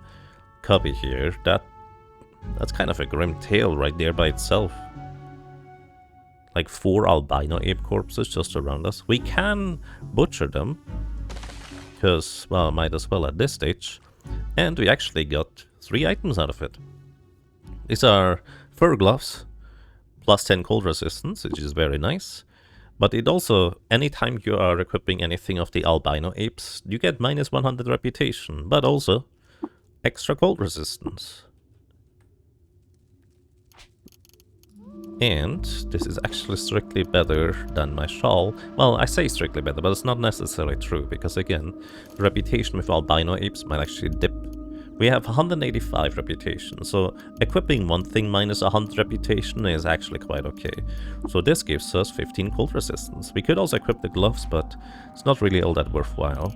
cubby here. That's kind of a grim tale right there by itself. Like 4 albino ape corpses just around us. We can butcher them, because, well, might as well at this stage. And we actually got 3 items out of it. These are fur gloves, plus 10 cold resistance, which is very nice. But it also, anytime you are equipping anything of the albino apes, you get minus 100 reputation, but also extra cold resistance. And this is actually strictly better than my shawl. Well, I say strictly better, but it's not necessarily true, because again, the reputation with albino apes might actually dip. We have 185 reputation, so equipping one thing minus 100 reputation is actually quite okay. So this gives us 15 cold resistance. We could also equip the gloves, but it's not really all that worthwhile.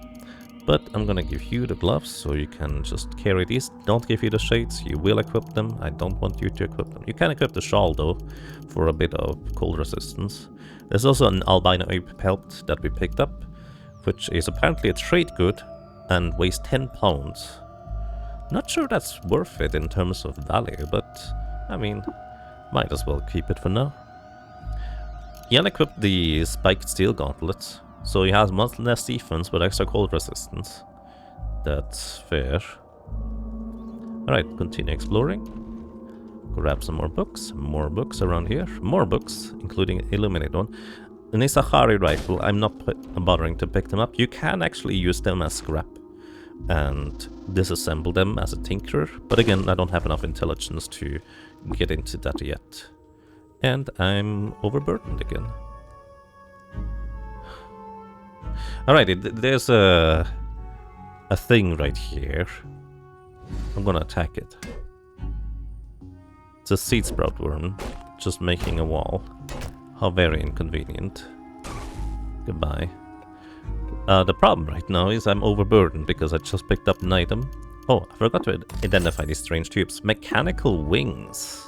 But I'm gonna give you the gloves, so you can just carry these. Don't give you the shades, you will equip them. I don't want you to equip them. You can equip the shawl though, for a bit of cold resistance. There's also an albino ape pelt that we picked up, which is apparently a trade good and weighs 10 pounds. Not sure that's worth it in terms of value, but I mean, might as well keep it for now. He unequipped the spiked steel gauntlets, so he has much less defense but extra cold resistance. That's fair. Alright, continue exploring. Grab some more books around here. More books, including Illuminate one. An Isahari rifle, I'm not bothering to pick them up. You can actually use them as scrap and disassemble them as a tinkerer, but again, I don't have enough intelligence to get into that yet. And I'm overburdened again. Alright, there's a thing right here. I'm gonna attack it. It's a seed sprout worm, just making a wall. How very inconvenient. Goodbye. The problem right now is I'm overburdened because I just picked up an item. Oh, I forgot to identify these strange tubes. Mechanical wings.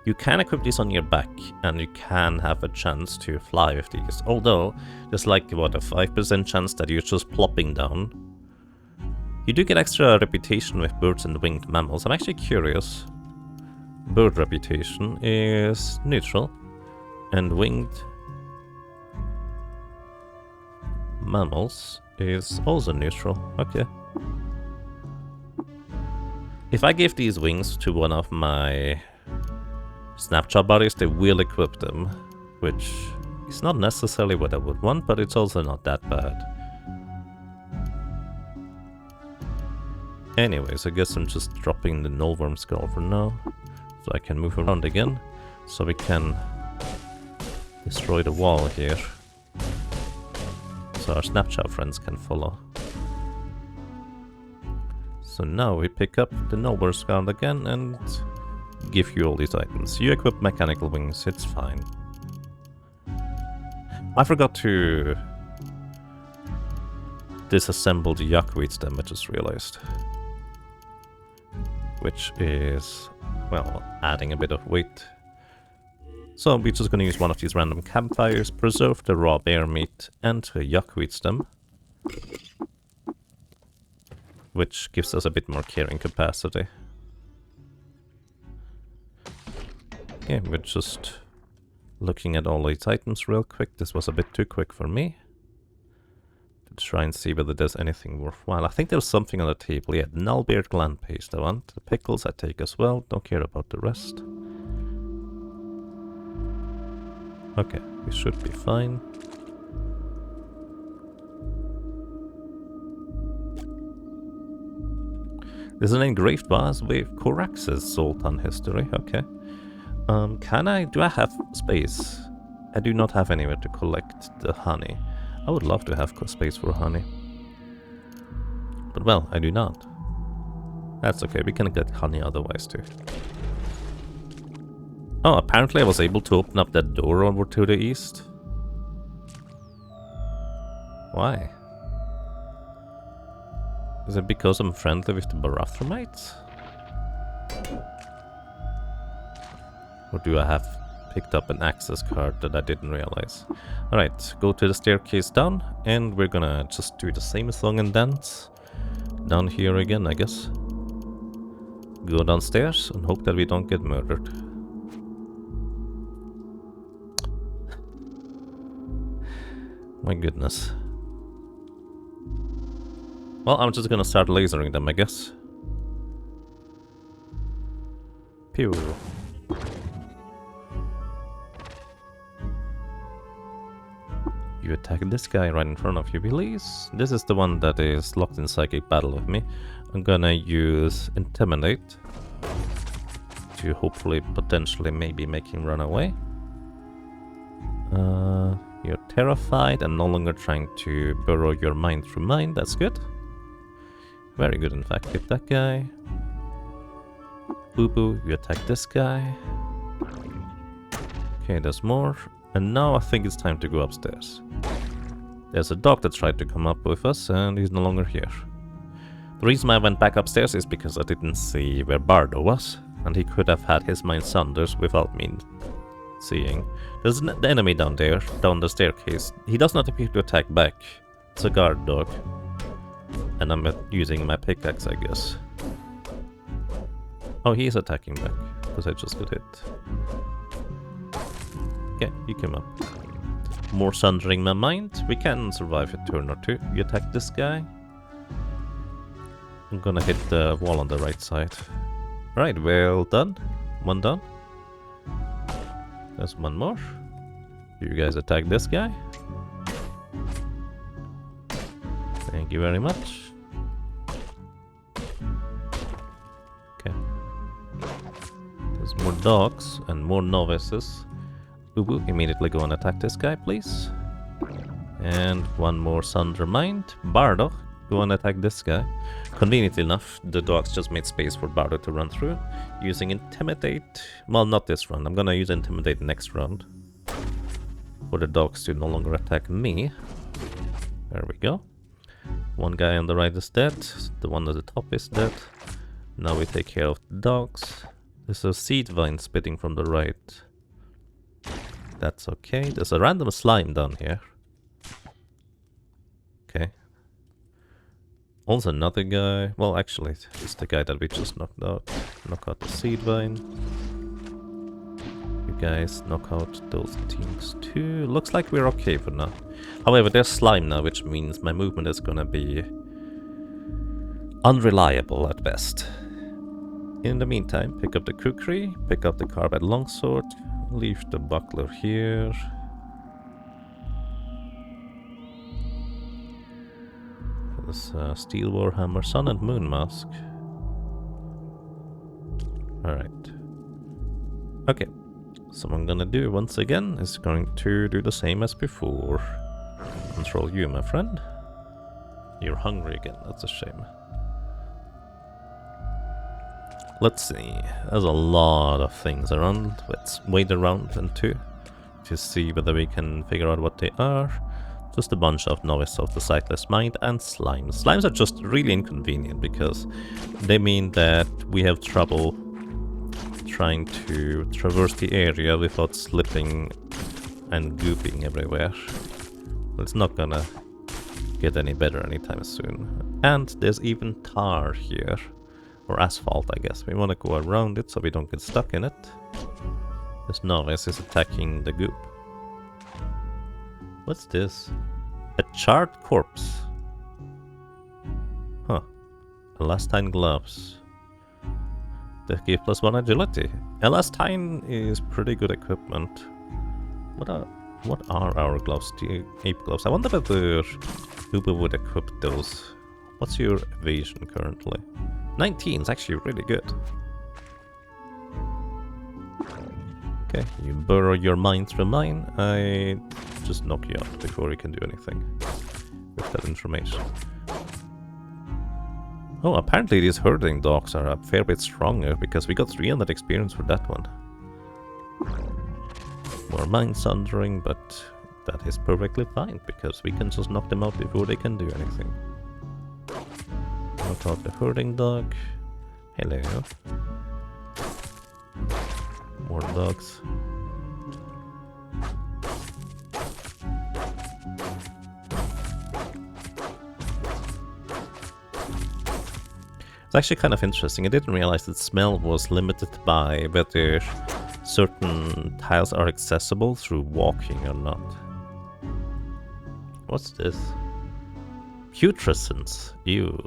You can equip these on your back, and you can have a chance to fly with these. Although, there's like, what, a 5% chance that you're just plopping down. You do get extra reputation with birds and winged mammals. I'm actually curious. Bird reputation is neutral, and winged mammals is also neutral. Okay. If I give these wings to one of my snapshot buddies, they will equip them, which is not necessarily what I would want, but it's also not that bad. Anyways, I guess I'm just dropping the nullworm skull for now, so I can move around again, so we can destroy the wall here, so our snapshot friends can follow. So now we pick up the nullworm skull again and give you all these items. You equip mechanical wings, it's fine. I forgot to disassemble the Yakweed stem, I just realized. Which is, well, adding a bit of weight. So we're just gonna use one of these random campfires, preserve the raw bear meat and the Yakweed stem. Which gives us a bit more carrying capacity. Okay, we're just looking at all these items real quick. This was a bit too quick for me. To try and see whether there's anything worthwhile. I think there's something on the table. Yeah, Nullbeard gland paste I want. The pickles I take as well. Don't care about the rest. Okay, we should be fine. There's an engraved vase with Corax's Sultan history. Okay. Do I have space? I do not have anywhere to collect the honey. I would love to have space for honey. But well, I do not. That's okay, we can get honey otherwise too. Oh, apparently I was able to open up that door over to the east. Why? Is it because I'm friendly with the Barathromites? Or do I have picked up an access card that I didn't realize? Alright, go to the staircase down, and we're gonna just do the same song and dance. Down here again, I guess. Go downstairs and hope that we don't get murdered. My goodness. Well, I'm just gonna start lasering them, I guess. Pew. You attack this guy right in front of you, please. This is the one that is locked in psychic battle with me. I'm gonna use Intimidate to hopefully, potentially, maybe make him run away. You're terrified and no longer trying to burrow your mind through mine. That's good. Very good, in fact. Hit that guy. Boo boo, you attack this guy. Okay, there's more. And now I think it's time to go upstairs. There's a dog that tried to come up with us, and he's no longer here. The reason I went back upstairs is because I didn't see where Bardo was, and he could have had his mind sundered without me seeing. There's the enemy down there, down the staircase. He does not appear to attack back. It's a guard dog. And I'm using my pickaxe, I guess. Oh, he is attacking back, because I just got hit. Okay, you came up. More sundering my mind. We can survive a turn or two. You attack this guy. I'm gonna hit the wall on the right side. Right, well done. One done. There's one more. You guys attack this guy. Thank you very much. Okay. There's more dogs and more novices. Boo-boo, immediately go and attack this guy, please. And one more Sunder Mind. Bardo, go and attack this guy. Conveniently enough, the dogs just made space for Bardo to run through. Using Intimidate. Well, not this round. I'm gonna use Intimidate next round. For the dogs to no longer attack me. There we go. One guy on the right is dead. The one at the top is dead. Now we take care of the dogs. There's a seed vine spitting from the right. That's okay. There's a random slime down here. Okay. Also another guy. Well, actually, it's the guy that we just knocked out. Knock out the seed vine. You guys knock out those things too. Looks like we're okay for now. However, there's slime now, which means my movement is gonna be unreliable at best. In the meantime, pick up the kukri, pick up the carbide longsword, leave the buckler here. There's steel warhammer, sun and moon mask. Alright. Okay. So what I'm gonna do once again is going to do the same as before. Control you, my friend. You're hungry again, that's a shame. Let's see, there's a lot of things around. Let's wait around and to see whether we can figure out what they are. Just a bunch of novice of the sightless mind and slimes. Slimes are just really inconvenient because they mean that we have trouble trying to traverse the area without slipping and gooping everywhere. It's not gonna get any better anytime soon. And there's even tar here. Or asphalt, I guess. We want to go around it so we don't get stuck in it. This novice is attacking the goop. What's this? A charred corpse. Huh. Elastine gloves. They give +1 agility. Elastine is pretty good equipment. What are our gloves? The ape gloves. I wonder whether Uber would equip those. What's your evasion currently? 19 is actually really good. Okay, you burrow your mine through mine. I just knock you out before you can do anything with that information. Oh, apparently these herding dogs are a fair bit stronger because we got 300 experience for that one. More mine sundering, but that is perfectly fine because we can just knock them out before they can do anything. Knock out the herding dog. Hello. More dogs. It's actually kind of interesting. I didn't realize that smell was limited by whether certain tiles are accessible through walking or not. What's this? Putrescence. Ew.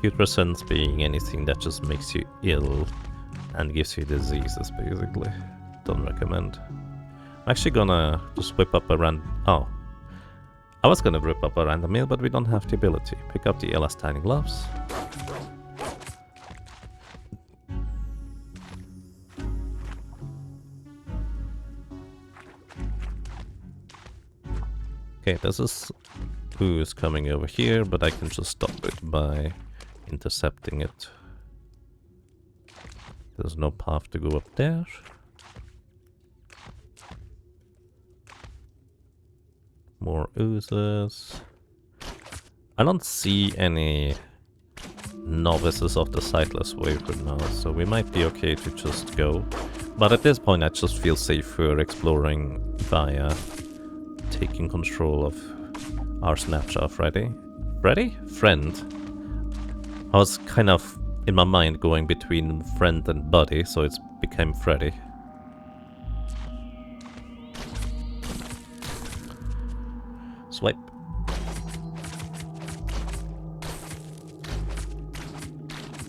Putrescence being anything that just makes you ill and gives you diseases, basically. Don't recommend. I'm actually gonna just whip up a random... Oh. I was gonna whip up a random meal, but we don't have the ability. Pick up the elastine gloves. Okay, this is who's coming over here, but I can just stop it by intercepting it. There's no path to go up there. More oozes. I don't see any novices of the sightless way for now, so we might be okay to just go. But at this point I just feel safer exploring via taking control of our snapshot. Freddy? Freddy? Friend. I was kind of in my mind going between friend and buddy, so it's became Freddy. Swipe.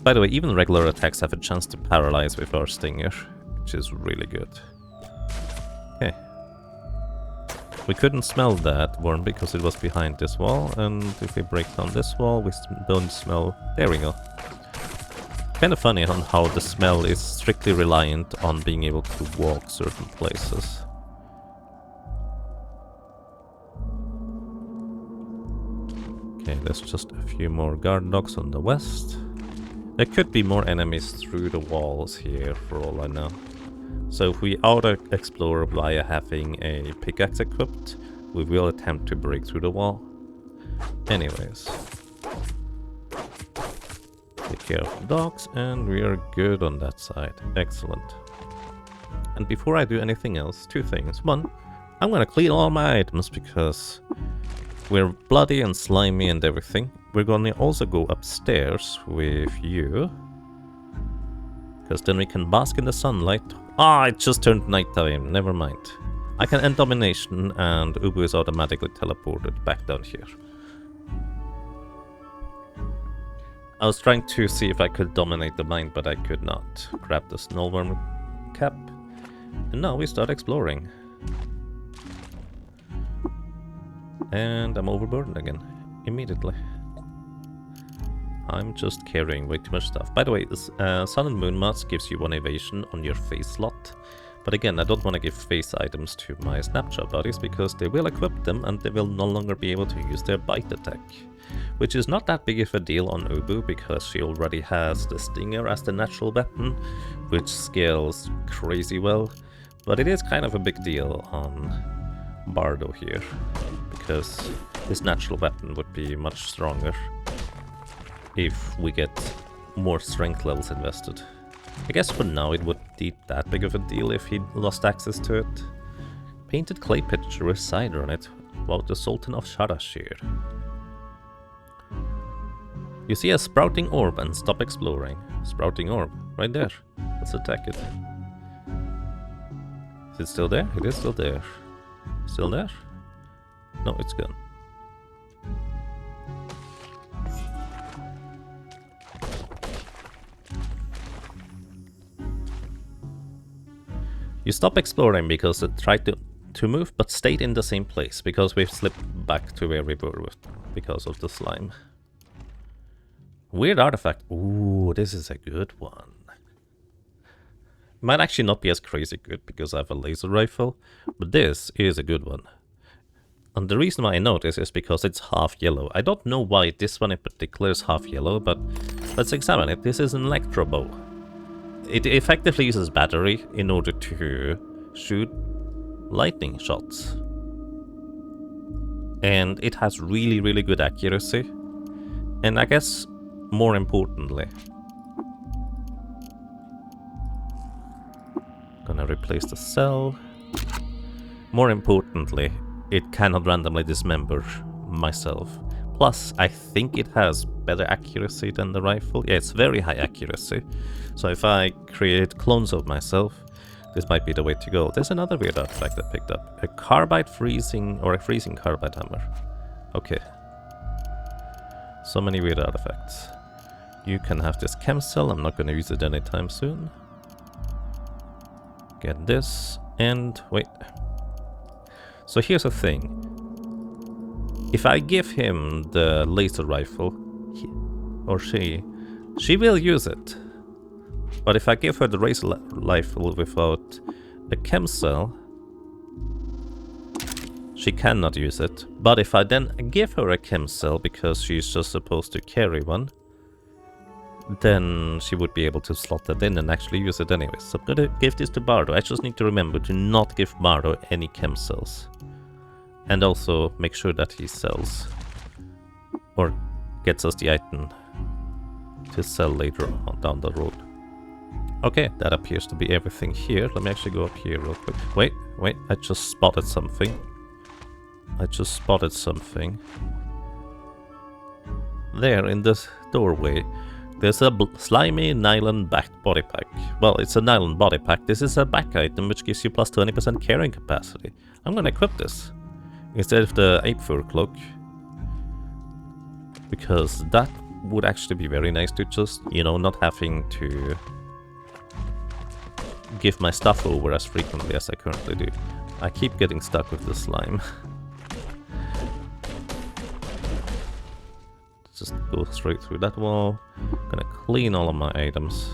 By the way, even regular attacks have a chance to paralyze with our stinger, which is really good. Okay. We couldn't smell that worm because it was behind this wall, and if we break down this wall, we don't smell... There we go. Kind of funny on how the smell is strictly reliant on being able to walk certain places. Okay, there's just a few more guard dogs on the west. There could be more enemies through the walls here, for all I know. So if we auto-explore via having a pickaxe equipped, we will attempt to break through the wall. Anyways. Take care of the dogs, and we are good on that side. Excellent. And before I do anything else, two things. One, I'm gonna clean all my items because we're bloody and slimy and everything. We're gonna also go upstairs with you. Because then we can bask in the sunlight. Ah, it just turned nighttime. Never mind. I can end domination and Ubu is automatically teleported back down here. I was trying to see if I could dominate the mine, but I could not. Grab the snowworm cap. And now we start exploring. And I'm overburdened again. Immediately. I'm just carrying way too much stuff. By the way, this Sun and Moon Mask gives you 1 evasion on your face slot. But again, I don't want to give face items to my snapshot buddies because they will equip them and they will no longer be able to use their bite attack. Which is not that big of a deal on Ubu because she already has the Stinger as the natural weapon, which scales crazy well. But it is kind of a big deal on Bardo here, because his natural weapon would be much stronger if we get more strength levels invested. I guess for now it wouldn't be that big of a deal if he lost access to it. Painted clay picture with cider on it. Wow, the Sultan of Sharashir. You see a sprouting orb and stop exploring. Sprouting orb, right there. Let's attack it. Is it still there? It is still there. Still there? No, it's gone. You stop exploring because it tried to move but stayed in the same place because we've slipped back to where we were because of the slime. Weird artifact. Ooh, this is a good one. Might actually not be as crazy good because I have a laser rifle, but this is a good one. And the reason why I know this is because it's half yellow. I don't know why this one in particular is half yellow, but let's examine it. This is an electro bow. It effectively uses battery in order to shoot lightning shots. And it has really, really good accuracy. And I guess more importantly, gonna replace the cell. More importantly, it cannot randomly dismember myself. Plus, I think it has better accuracy than the rifle. Yeah, it's very high accuracy. So if I create clones of myself, this might be the way to go. There's another weird artifact I picked up. A carbide freezing, or a freezing carbide hammer. Okay. So many weird artifacts. You can have this chem cell. I'm not going to use it anytime soon. Get this, and wait. So here's the thing. If I give him the laser rifle, she will use it. But if I give her the laser rifle without a chem cell, she cannot use it. But if I then give her a chem cell because she's just supposed to carry one, then she would be able to slot that in and actually use it anyway. So I'm gonna give this to Bardo. I just need to remember to not give Bardo any chem cells. And also make sure that he sells or gets us the item to sell later on down the road. Okay, that appears to be everything here. Let me actually go up here real quick. Wait, I just spotted something. There in this doorway, there's a slimy nylon-backed body pack. Well, it's a nylon body pack. This is a back item which gives you plus 20% carrying capacity. I'm gonna equip this instead of the ape fur cloak, because that would actually be very nice to just, you know, not having to give my stuff over as frequently as I currently do. I keep getting stuck with the slime. Just go straight through that wall. Gonna clean all of my items.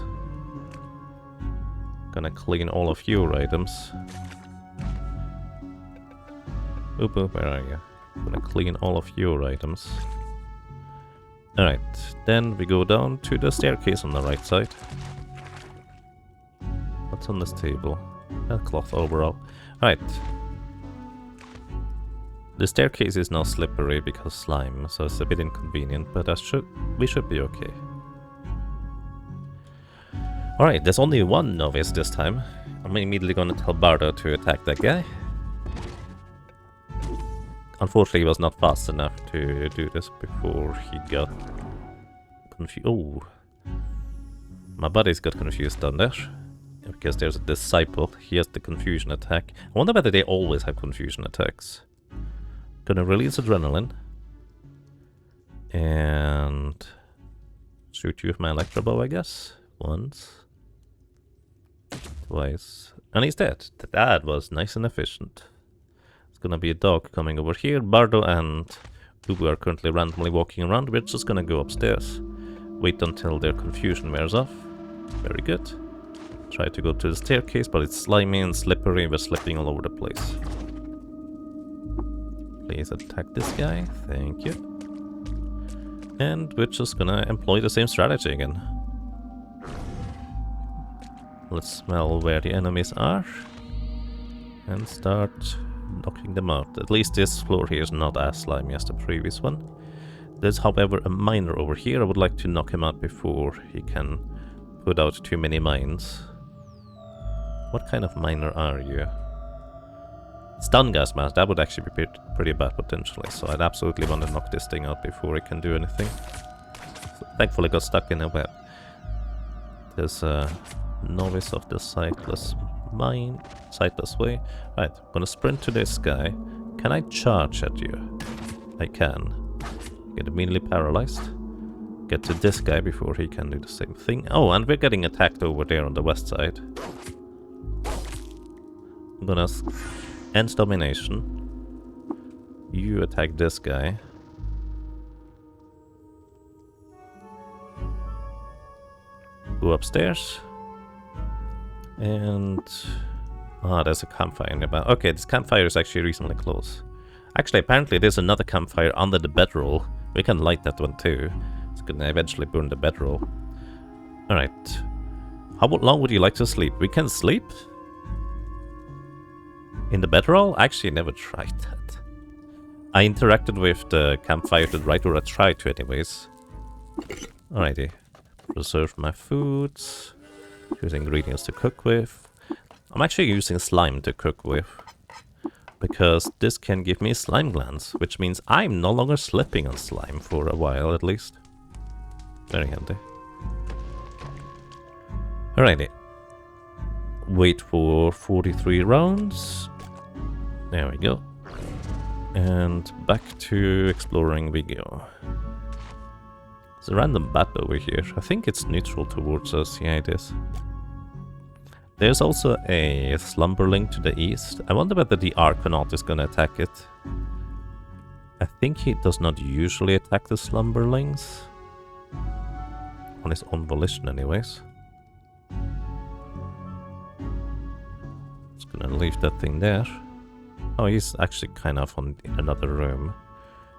Gonna clean all of your items. Oop, where are you? Gonna clean all of your items. Alright, then we go down to the staircase on the right side. What's on this table? A cloth overall. Alright. The staircase is now slippery because slime, so it's a bit inconvenient, but we should be okay. Alright, there's only one novice this time. I'm immediately gonna tell Bardo to attack that guy. Unfortunately, he was not fast enough to do this before he got confused. Oh. My buddies got confused down there. Because there's a disciple. He has the confusion attack. I wonder whether they always have confusion attacks. Gonna release adrenaline. And shoot you with my electro bow, I guess. Once. Twice. And he's dead. That was nice and efficient. It's gonna be a dog coming over here. Bardo and Ubu are currently randomly walking around. We're just gonna go upstairs. Wait until their confusion wears off. Very good. Try to go to the staircase, but it's slimy and slippery. We're slipping all over the place. Please attack this guy. Thank you. And we're just gonna employ the same strategy again. Let's smell where the enemies are. And start knocking them out. At least this floor here is not as slimy as the previous one. There's, however, a miner over here. I would like to knock him out before he can put out too many mines. What kind of miner are you? Stun gas mask, that would actually be pretty bad potentially, so I'd absolutely want to knock this thing out before it can do anything. Thankfully got stuck in a web. There's a novice of the sightless way. Right, I'm gonna sprint to this guy. Can I charge at you? I can. Get immediately paralyzed. Get to this guy before he can do the same thing. Oh, and we're getting attacked over there on the west side. I'm gonna end domination. You attack this guy. Go upstairs. And... ah, there's a campfire nearby. Okay, this campfire is actually reasonably close. Actually, apparently there's another campfire under the bedroll. We can light that one too. It's gonna eventually burn the bedroll. Alright. How long would you like to sleep? We can sleep? In the bedroll? Actually, I never tried that. I interacted with the campfire to the right, or I tried to anyways. Alrighty. Preserve my foods. Choose ingredients to cook with. I'm actually using slime to cook with. Because this can give me slime glands, which means I'm no longer slipping on slime for a while at least. Very handy. Alrighty. Wait for 43 rounds. There we go. And back to exploring we go. There's a random bat over here. I think it's neutral towards us. Yeah, it is. There's also a slumberling to the east. I wonder whether the Archanaut is gonna attack it. I think he does not usually attack the slumberlings. On his own volition anyways. Just gonna leave that thing there. Oh, he's actually kind of in another room.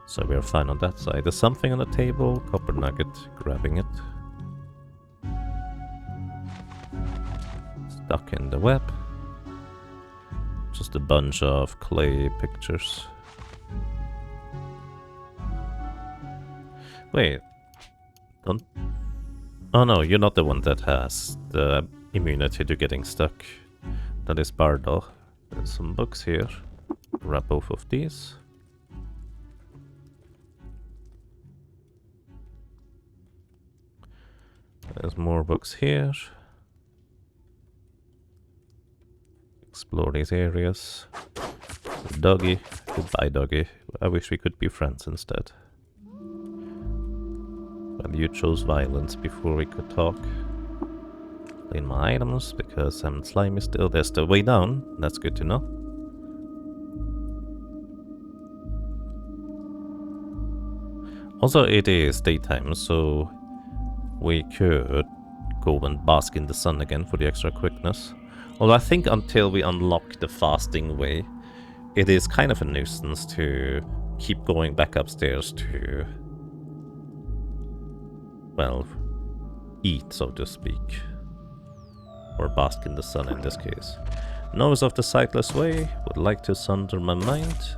So we're fine on that side. There's something on the table. Copper nugget. Grabbing it. Stuck in the web. Just a bunch of clay pictures. Wait. Don't... oh no, you're not the one that has the immunity to getting stuck. That is Bardo. There's some books here. Grab both of these. There's more books here. Explore these areas. Doggy. Goodbye, doggy. I wish we could be friends instead. Well, you chose violence before we could talk. Clean my items because I'm slimy still. There's the way down. That's good to know. Also, it is daytime, so we could go and bask in the sun again for the extra quickness. Although I think until we unlock the fasting way, it is kind of a nuisance to keep going back upstairs to, well, eat, so to speak. Or bask in the sun in this case. Novice of the Sightless Way would like to sunder my mind.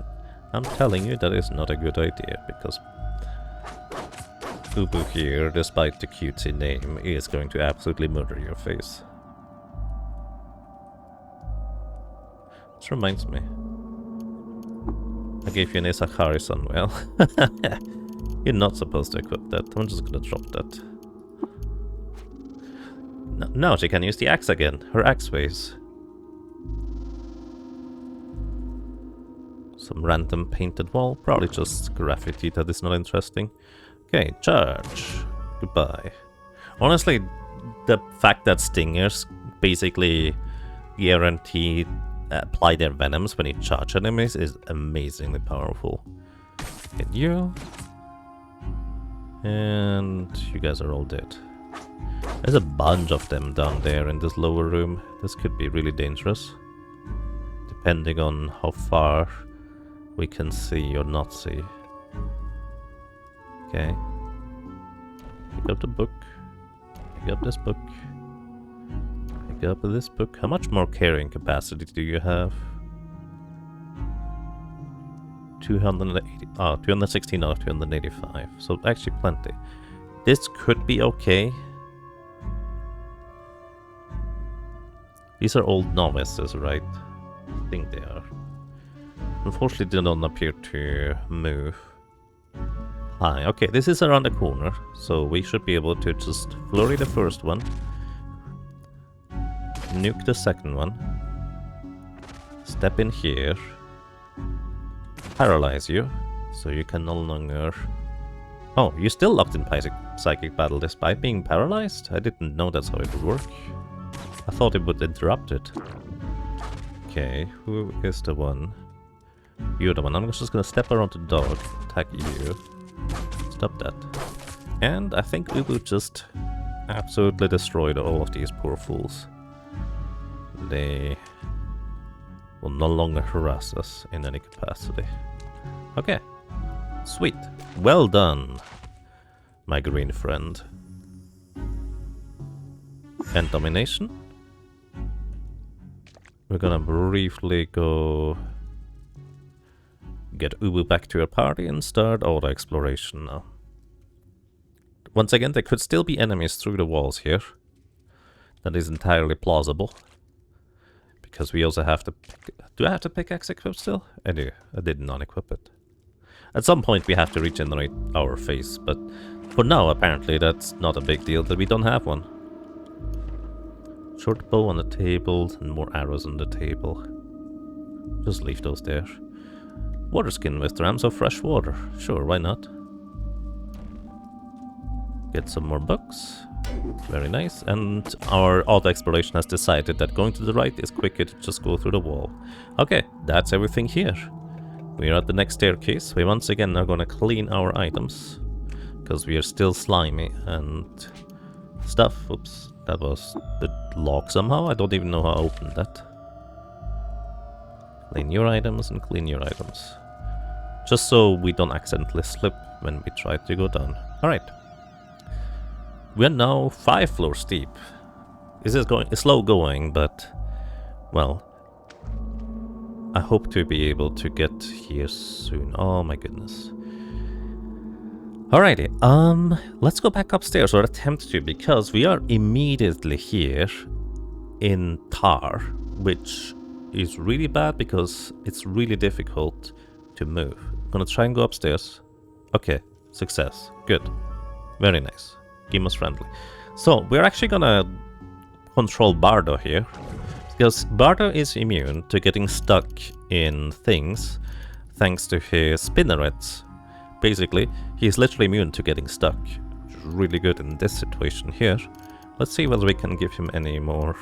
I'm telling you that is not a good idea, because Ubu here, despite the cutesy name, is going to absolutely murder your face. This reminds me. I gave you an Isakari Sunwell. You're not supposed to equip that. I'm just gonna drop that. No, she can use the axe again. Her axe ways. Some random painted wall. Probably just graffiti that is not interesting. Okay, charge. Goodbye. Honestly, the fact that stingers basically guarantee apply their venoms when you charge enemies is amazingly powerful. Hit you. And you guys are all dead. There's a bunch of them down there in this lower room. This could be really dangerous. Depending on how far we can see or not see. Okay. Pick up the book. Pick up this book. Pick up this book. How much more carrying capacity do you have? 216 out of 285. So actually plenty. This could be okay. These are old novices, right? I think they are. Unfortunately, they don't appear to move. Hi, okay, this is around the corner, so we should be able to just flurry the first one. Nuke the second one. Step in here. Paralyze you, so you can no longer... Oh, you're still locked in psychic battle despite being paralyzed? I didn't know that's how it would work. I thought it would interrupt it. Okay, who is the one? You're the one. I'm just gonna step around the dog, attack you. Stop that. And I think we will just absolutely destroy all of these poor fools. They will no longer harass us in any capacity. Okay. Sweet. Well done, my green friend. And domination. We're gonna briefly go get Ubu back to her party and start auto exploration now. Once again, there could still be enemies through the walls here. That is entirely plausible. Because we also have to... Do I have to pickaxe equip still? I do. I did not equip it. At some point we have to regenerate our face, but for now apparently that's not a big deal that we don't have one. Short bow on the table and more arrows on the table. Just leave those there. Water skin with rams of fresh water. Sure, why not? Get some more books. Very nice. And our auto exploration has decided that going to the right is quicker to just go through the wall. Okay, that's everything here. We are at the next staircase. We once again are going to clean our items. Because we are still slimy and stuff. Oops, that was the lock somehow. I don't even know how I opened that. Clean your items and clean your items. Just so we don't accidentally slip when we try to go down. Alright. We're now 5 floors deep. This is slow going, but... Well... I hope to be able to get here soon. Oh my goodness. Alrighty, let's go back upstairs, or attempt to, because we are immediately here in tar, which is really bad because it's really difficult to move. I'm gonna try and go upstairs. Okay, success. Good. Very nice. Game was friendly. So, we're actually gonna control Bardo here, because Bardo is immune to getting stuck in things thanks to his spinnerets. Basically, he's literally immune to getting stuck, which is really good in this situation here. Let's see whether we can give him any more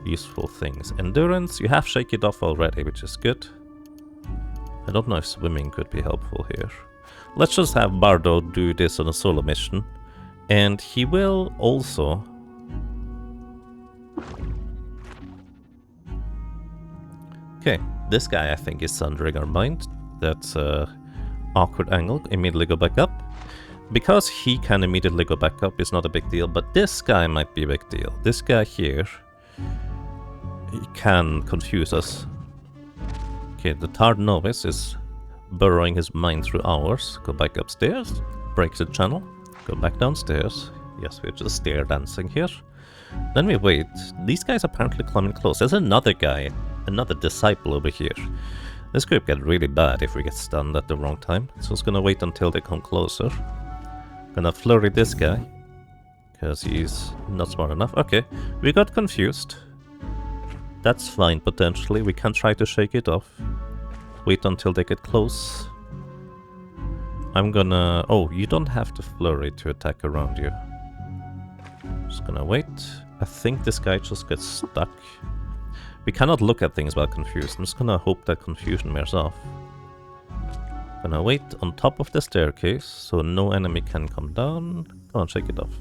useful things. Endurance, you have Shake It Off already, which is good. I don't know if swimming could be helpful here. Let's just have Bardo do this on a solo mission. And he will also... Okay, this guy I think is sundering our mind. That's a awkward angle. Immediately go back up. Because he can immediately go back up, it's not a big deal. But this guy might be a big deal. This guy here... He can confuse us. Okay, the Tarred Novice is burrowing his mind through ours. Go back upstairs. Break the channel. Go back downstairs. Yes, we're just stair dancing here. Then we wait. These guys apparently coming close. There's another guy. Another disciple over here. This could get really bad if we get stunned at the wrong time. So it's gonna wait until they come closer. Gonna flurry this guy. Because he's not smart enough. Okay, we got confused. That's fine, potentially. We can try to shake it off. Wait until they get close. I'm gonna... Oh, you don't have to flurry to attack around you. Just gonna wait. I think this guy just gets stuck. We cannot look at things while confused. I'm just gonna hope that confusion wears off. Gonna wait on top of the staircase so no enemy can come down. Come on, shake it off.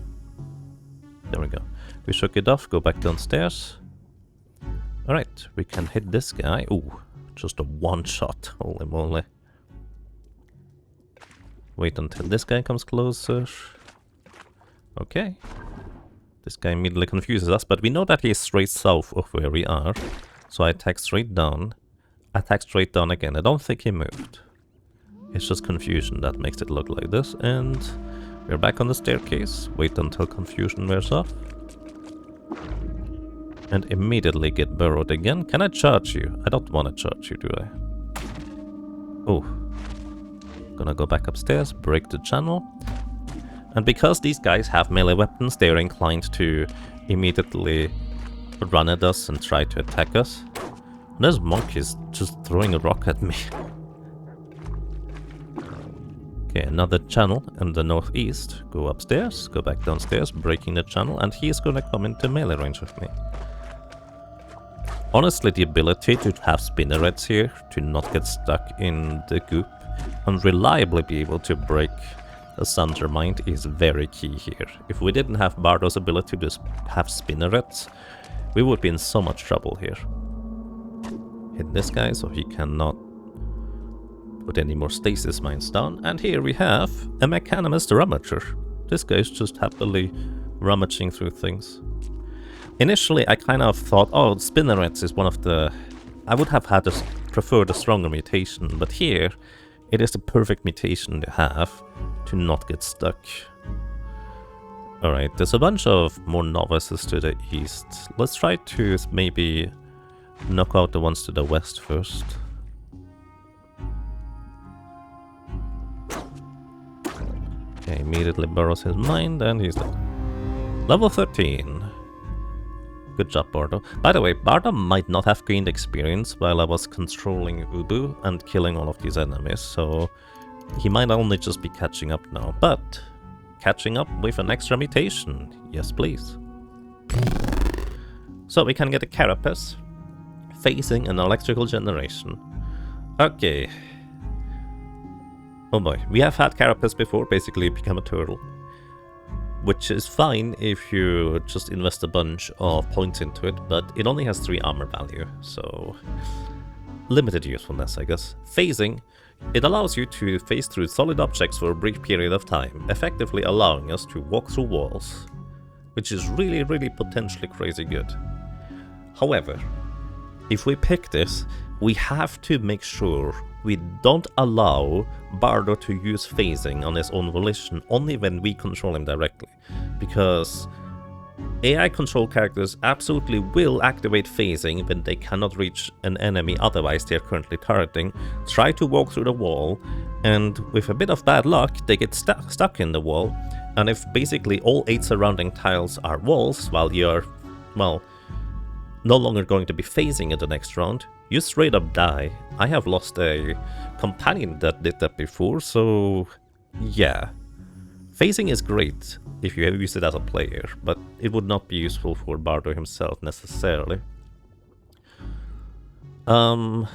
There we go. We shook it off, go back downstairs. Alright, we can hit this guy. Ooh, just a one shot. Holy moly. Wait until this guy comes closer. Okay. This guy immediately confuses us, but we know that he is straight south of where we are. So I attack straight down. Attack straight down again. I don't think he moved. It's just confusion that makes it look like this. And we're back on the staircase. Wait until confusion wears off. And immediately get burrowed again. Can I charge you? I don't want to charge you, do I? Oh. Gonna go back upstairs, break the channel. And because these guys have melee weapons, they're inclined to immediately run at us and try to attack us. And this monk is just throwing a rock at me. Okay, another channel in the northeast. Go upstairs, go back downstairs, breaking the channel, and he's gonna come into melee range with me. Honestly, the ability to have spinnerets here, to not get stuck in the goop, and reliably be able to break a Sunder Mind is very key here. If we didn't have Bardo's ability to have spinnerets, we would be in so much trouble here. Hit this guy so he cannot put any more stasis mines down. And here we have a Mechanimist Rummager. This guy's just happily rummaging through things. Initially, I kind of thought, oh, spinnerets is one of the... I would have preferred a stronger mutation, but here it is the perfect mutation to have to not get stuck. Alright, there's a bunch of more novices to the east. Let's try to maybe knock out the ones to the west first. Okay, immediately burrows his mind and he's dead. Level 13. Good job, Bardo. By the way, Bardo might not have gained experience while I was controlling Ubu and killing all of these enemies, so he might only just be catching up now. But catching up with an extra mutation. Yes, please. So we can get a carapace facing an electrical generation. Okay. Oh boy, we have had carapace before, basically become a turtle. Which is fine if you just invest a bunch of points into it, but it only has 3 armor value, so limited usefulness, I guess. Phasing, it allows you to phase through solid objects for a brief period of time, effectively allowing us to walk through walls, which is really, really potentially crazy good. However, if we pick this, we have to make sure we don't allow Bardo to use phasing on his own volition only when we control him directly, because AI control characters absolutely will activate phasing when they cannot reach an enemy otherwise they are currently targeting, try to walk through the wall, and with a bit of bad luck they get stuck in the wall, and if basically all 8 surrounding tiles are walls while you're, well, no longer going to be phasing in the next round, you straight up die. I have lost a companion that did that before, so yeah. Phasing is great if you use it as a player, but it would not be useful for Bardo himself necessarily. We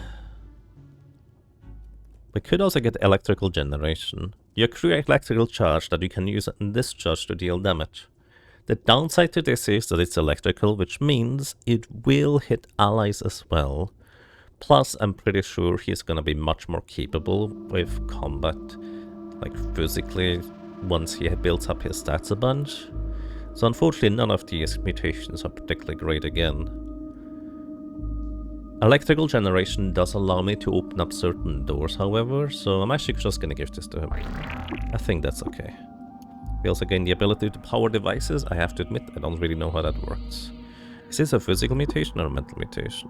could also get electrical generation. You accrue electrical charge that you can use in this charge to deal damage. The downside to this is that it's electrical, which means it will hit allies as well. Plus, I'm pretty sure he's gonna be much more capable with combat, like physically, once he builds up his stats a bunch. So unfortunately, none of these mutations are particularly great again. Electrical generation does allow me to open up certain doors, however, so I'm actually just gonna give this to him. I think that's okay. We also gain the ability to power devices. I have to admit, I don't really know how that works. Is this a physical mutation or a mental mutation?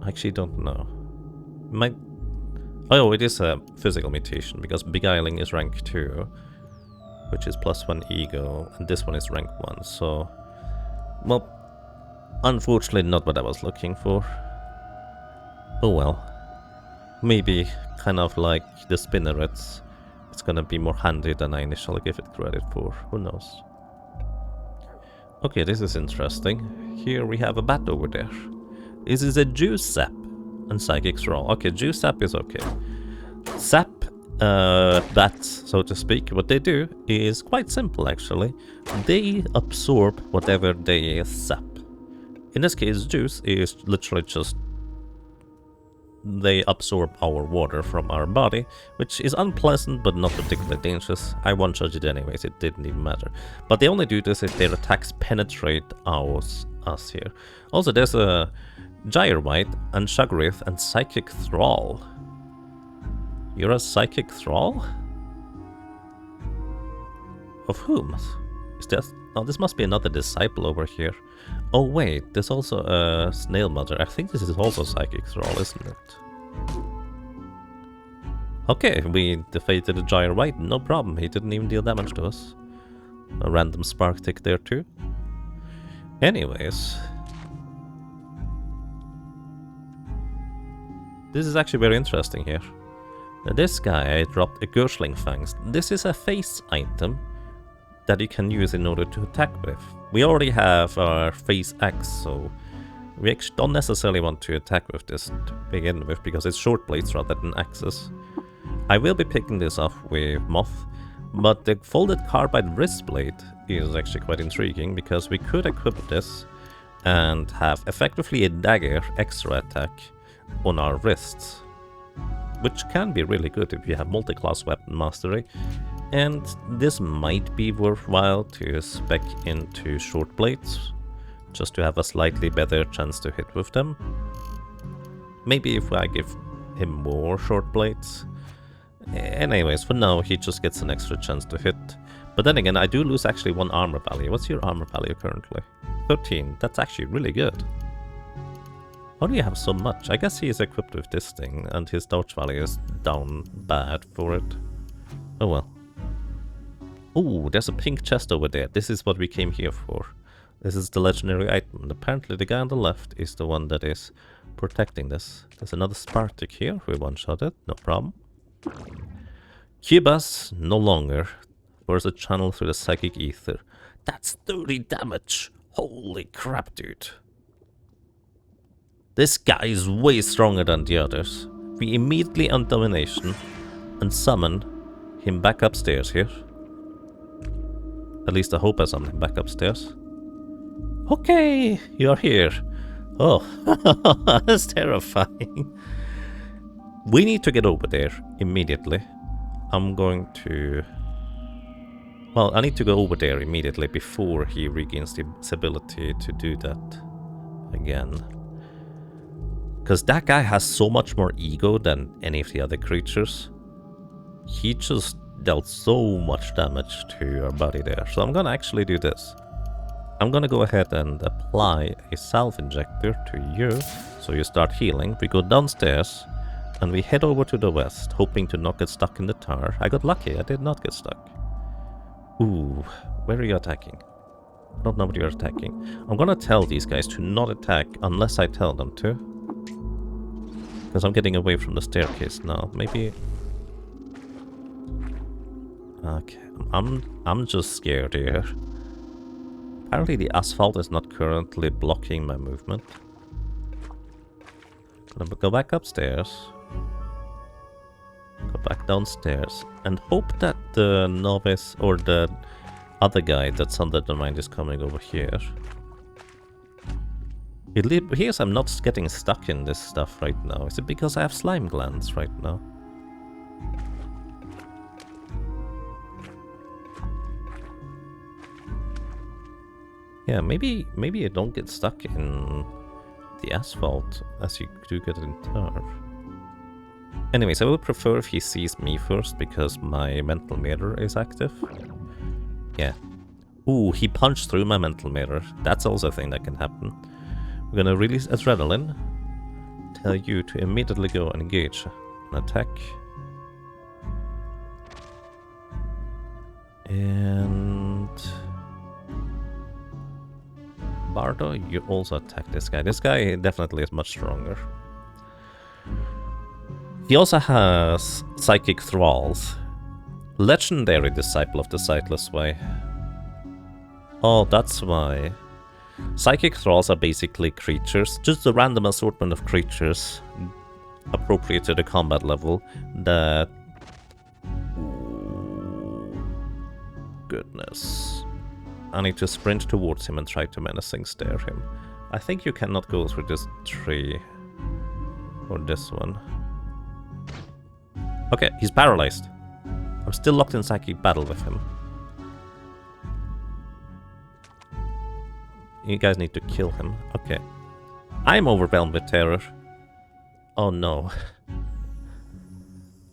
I actually don't know. Oh, it is a physical mutation, because Beguiling is rank 2. which is +1 ego, and this one is rank 1, so... Well, unfortunately not what I was looking for. Oh well. Maybe, kind of like the spinnerets, it's gonna be more handy than I initially gave it credit for, who knows. Okay, this is interesting. Here we have a bat over there. This is a juice sap and psychic thrall. Okay, juice sap is okay. Sap bats, so to speak, what they do is quite simple actually. They absorb whatever they sap. In this case, juice is literally just they absorb our water from our body, which is unpleasant but not particularly dangerous. I won't judge it anyways, it didn't even matter. But they only do this if their attacks penetrate us here. Also, there's a Gyrewite and Shuggrith and Psychic Thrall. You're a Psychic Thrall? Of whom? Is this? Oh, this must be another disciple over here. Oh wait, there's also a Snail Mother. I think this is also Psychic Thrall, isn't it? Okay, we defeated a Gyrewite, no problem. He didn't even deal damage to us. A random Spark Tick there too. Anyways. This is actually very interesting here. This guy dropped a Gershling Fangs. This is a face item that you can use in order to attack with. We already have our face axe, so we actually don't necessarily want to attack with this to begin with, because it's short blades rather than axes. I will be picking this up with Moth, but the folded carbide wrist blade is actually quite intriguing, because we could equip this and have effectively a dagger extra attack on our wrists, which can be really good if you have multi-class weapon mastery. And this might be worthwhile to spec into short blades, just to have a slightly better chance to hit with them. Maybe if I give him more short blades. Anyways, for now he just gets an extra chance to hit. But then again, I do lose actually 1 armor value. What's your armor value currently? 13. That's actually really good. How do you have so much? I guess he is equipped with this thing, and his dodge value is down bad for it. Oh well. Ooh, there's a pink chest over there. This is what we came here for. This is the legendary item. And apparently the guy on the left is the one that is protecting this. There's another Spartic here. We one-shot it. No problem. Cubas, no longer. Force a channel through the psychic ether. That's 30 damage. Holy crap, dude. This guy is way stronger than the others. We immediately end domination and summon him back upstairs here. At least I hope I summon him back upstairs. Okay, you're here. Oh, that's terrifying. We need to get over there immediately. I'm going to... Well, I need to go over there immediately before he regains the ability to do that again. Because that guy has so much more ego than any of the other creatures. He just dealt so much damage to our body there. So I'm gonna actually do this. I'm gonna go ahead and apply a salve injector to you, so you start healing. We go downstairs, and we head over to the west, hoping to not get stuck in the tower. I got lucky, I did not get stuck. Ooh, where are you attacking? I don't know what you're attacking. I'm gonna tell these guys to not attack unless I tell them to. Because I'm getting away from the staircase now. Maybe... Okay, I'm just scared here. Apparently the asphalt is not currently blocking my movement. Gonna go back upstairs. Go back downstairs. And hope that the novice or the other guy that's under the mind is coming over here. It appears I'm not getting stuck in this stuff right now. Is it because I have slime glands right now? Yeah, maybe you don't get stuck in the asphalt as you do get in turf. Anyways, I would prefer if he sees me first because my mental mirror is active. Yeah. Ooh, he punched through my mental mirror. That's also a thing that can happen. We're gonna release adrenaline. Tell you to immediately go and engage an attack. And Bardo, you also attack this guy. This guy definitely is much stronger. He also has Psychic Thralls. Legendary Disciple of the Sightless Way. Oh, that's why. Psychic Thralls are basically creatures, just a random assortment of creatures appropriate to the combat level that... Goodness. I need to sprint towards him and try to menacing stare him. I think you cannot go through this tree. Or this one. Okay, he's paralyzed. I'm still locked in psychic battle with him. You guys need to kill him. Okay. I'm overwhelmed with terror. Oh no.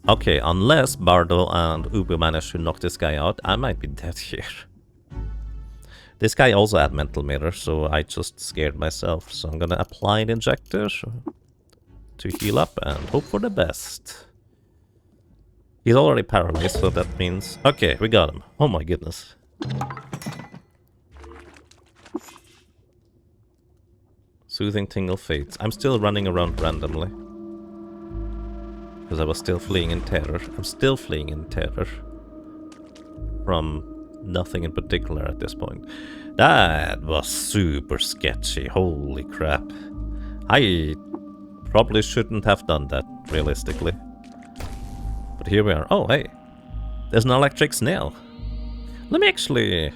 Okay, unless Bardo and Ubu manage to knock this guy out, I might be dead here. This guy also had mental mirror, so I just scared myself. So I'm gonna apply an injector to heal up and hope for the best. He's already paralyzed, so that means... Okay, we got him. Oh my goodness. Soothing Tingle Fates. I'm still running around randomly. Because I was still fleeing in terror. I'm still fleeing in terror. From nothing in particular at this point. That was super sketchy. Holy crap. I probably shouldn't have done that, realistically. But here we are. Oh, hey. There's an electric snail. Let me actually...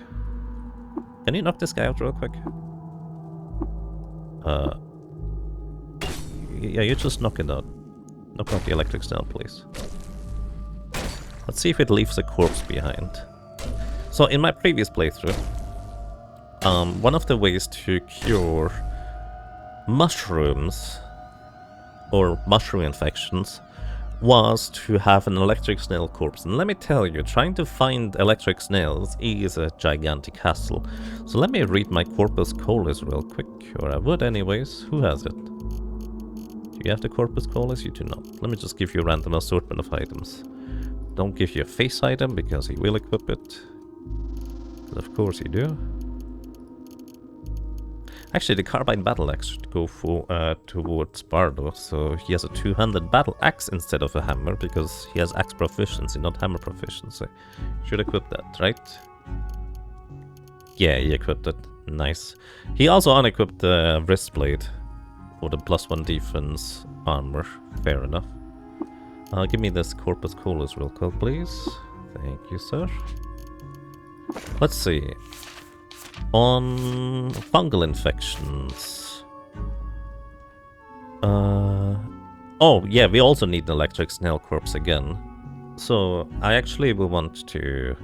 Can you knock this guy out real quick? Yeah, you just knock it out. Knock out the electric snail, please. Let's see if it leaves a corpse behind. So, in my previous playthrough, one of the ways to cure mushrooms, or mushroom infections, was to have an electric snail corpse. And let me tell you, trying to find electric snails is a gigantic hassle. So let me read my corpus colis real quick, or I would anyways. Who has it? Do you have the corpus colis? You do not. Let me just give you a random assortment of items. Don't give you a face item, because he will equip it. But of course you do. Actually, the carbine battle axe should go for towards Bardo, so he has a two-handed battle axe instead of a hammer, because he has axe proficiency, not hammer proficiency. Should equip that, right? Yeah, he equipped it. Nice. He also unequipped the wristblade for the +1 defense armor. Fair enough. Give me this corpus colis real quick, please. Thank you, sir. Let's see. On fungal infections. Oh, yeah, we also need an electric snail corpse again. So, I actually will want to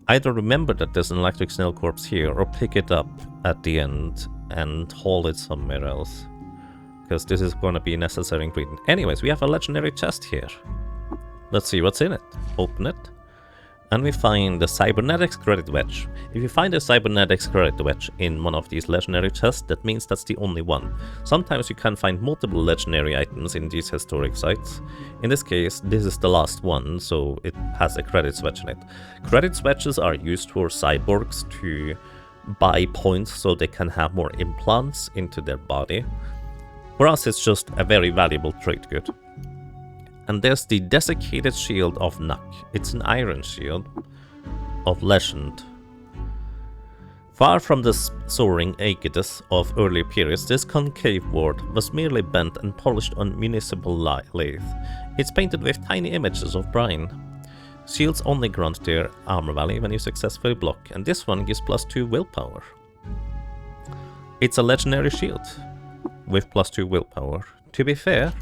either remember that there's an electric snail corpse here, or pick it up at the end and haul it somewhere else. Because this is going to be a necessary ingredient. Anyways, we have a legendary chest here. Let's see what's in it. Open it. And we find the Cybernetics Credit Wedge. If you find a Cybernetics Credit Wedge in one of these legendary chests, that means that's the only one. Sometimes you can find multiple legendary items in these historic sites. In this case, this is the last one, so it has a credit wedge in it. Credit wedges are used for cyborgs to buy points so they can have more implants into their body. For us, it's just a very valuable trade good. And there's the Desiccated Shield of Nak. It's an iron shield of legend. Far from the soaring Aegis of earlier periods, this concave ward was merely bent and polished on municipal lathe. It's painted with tiny images of brine. Shields only grant their armor value when you successfully block, and this one gives +2 willpower. It's a legendary shield with +2 willpower. To be fair,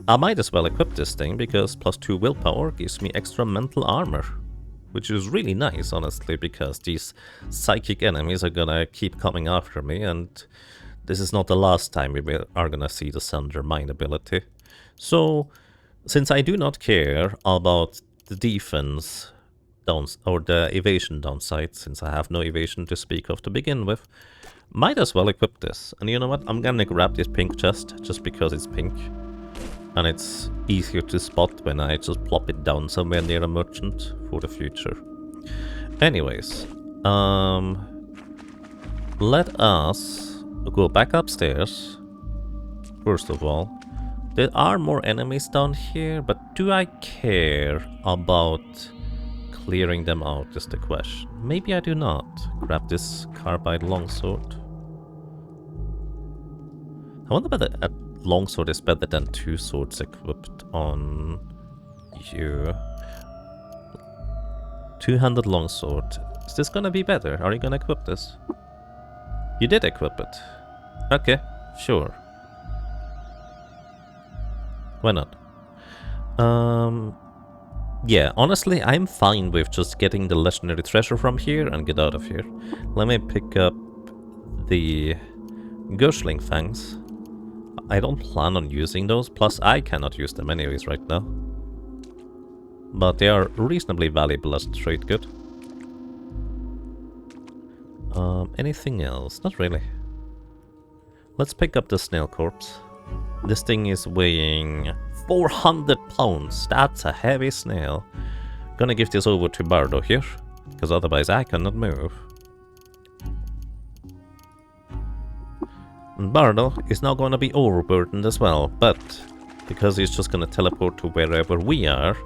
I might as well equip this thing, because +2 willpower gives me extra mental armor. Which is really nice, honestly, because these psychic enemies are gonna keep coming after me, and this is not the last time we are gonna see the Sunder Mine ability. So, since I do not care about the defense or the evasion downside, since I have no evasion to speak of to begin with, might as well equip this. And you know what? I'm gonna grab this pink chest, just because it's pink. And it's easier to spot when I just plop it down somewhere near a merchant for the future. Anyways, let us go back upstairs. First of all, there are more enemies down here, but do I care about clearing them out is the question. Maybe I do not. Grab this carbide longsword. I wonder whether a longsword is better than two swords equipped on you. Two-handed longsword. Is this gonna be better? Are you gonna equip this? You did equip it. Okay, sure. Why not? Yeah, honestly, I'm fine with just getting the legendary treasure from here and get out of here. Let me pick up the Gershling fangs. I don't plan on using those, plus I cannot use them anyways right now. But they are reasonably valuable as trade good. Anything else? Not really. Let's pick up the snail corpse. This thing is weighing 400 pounds. That's a heavy snail. Gonna give this over to Bardo here, because otherwise I cannot move. And Bardo is now gonna be overburdened as well, but because he's just gonna teleport to wherever we are,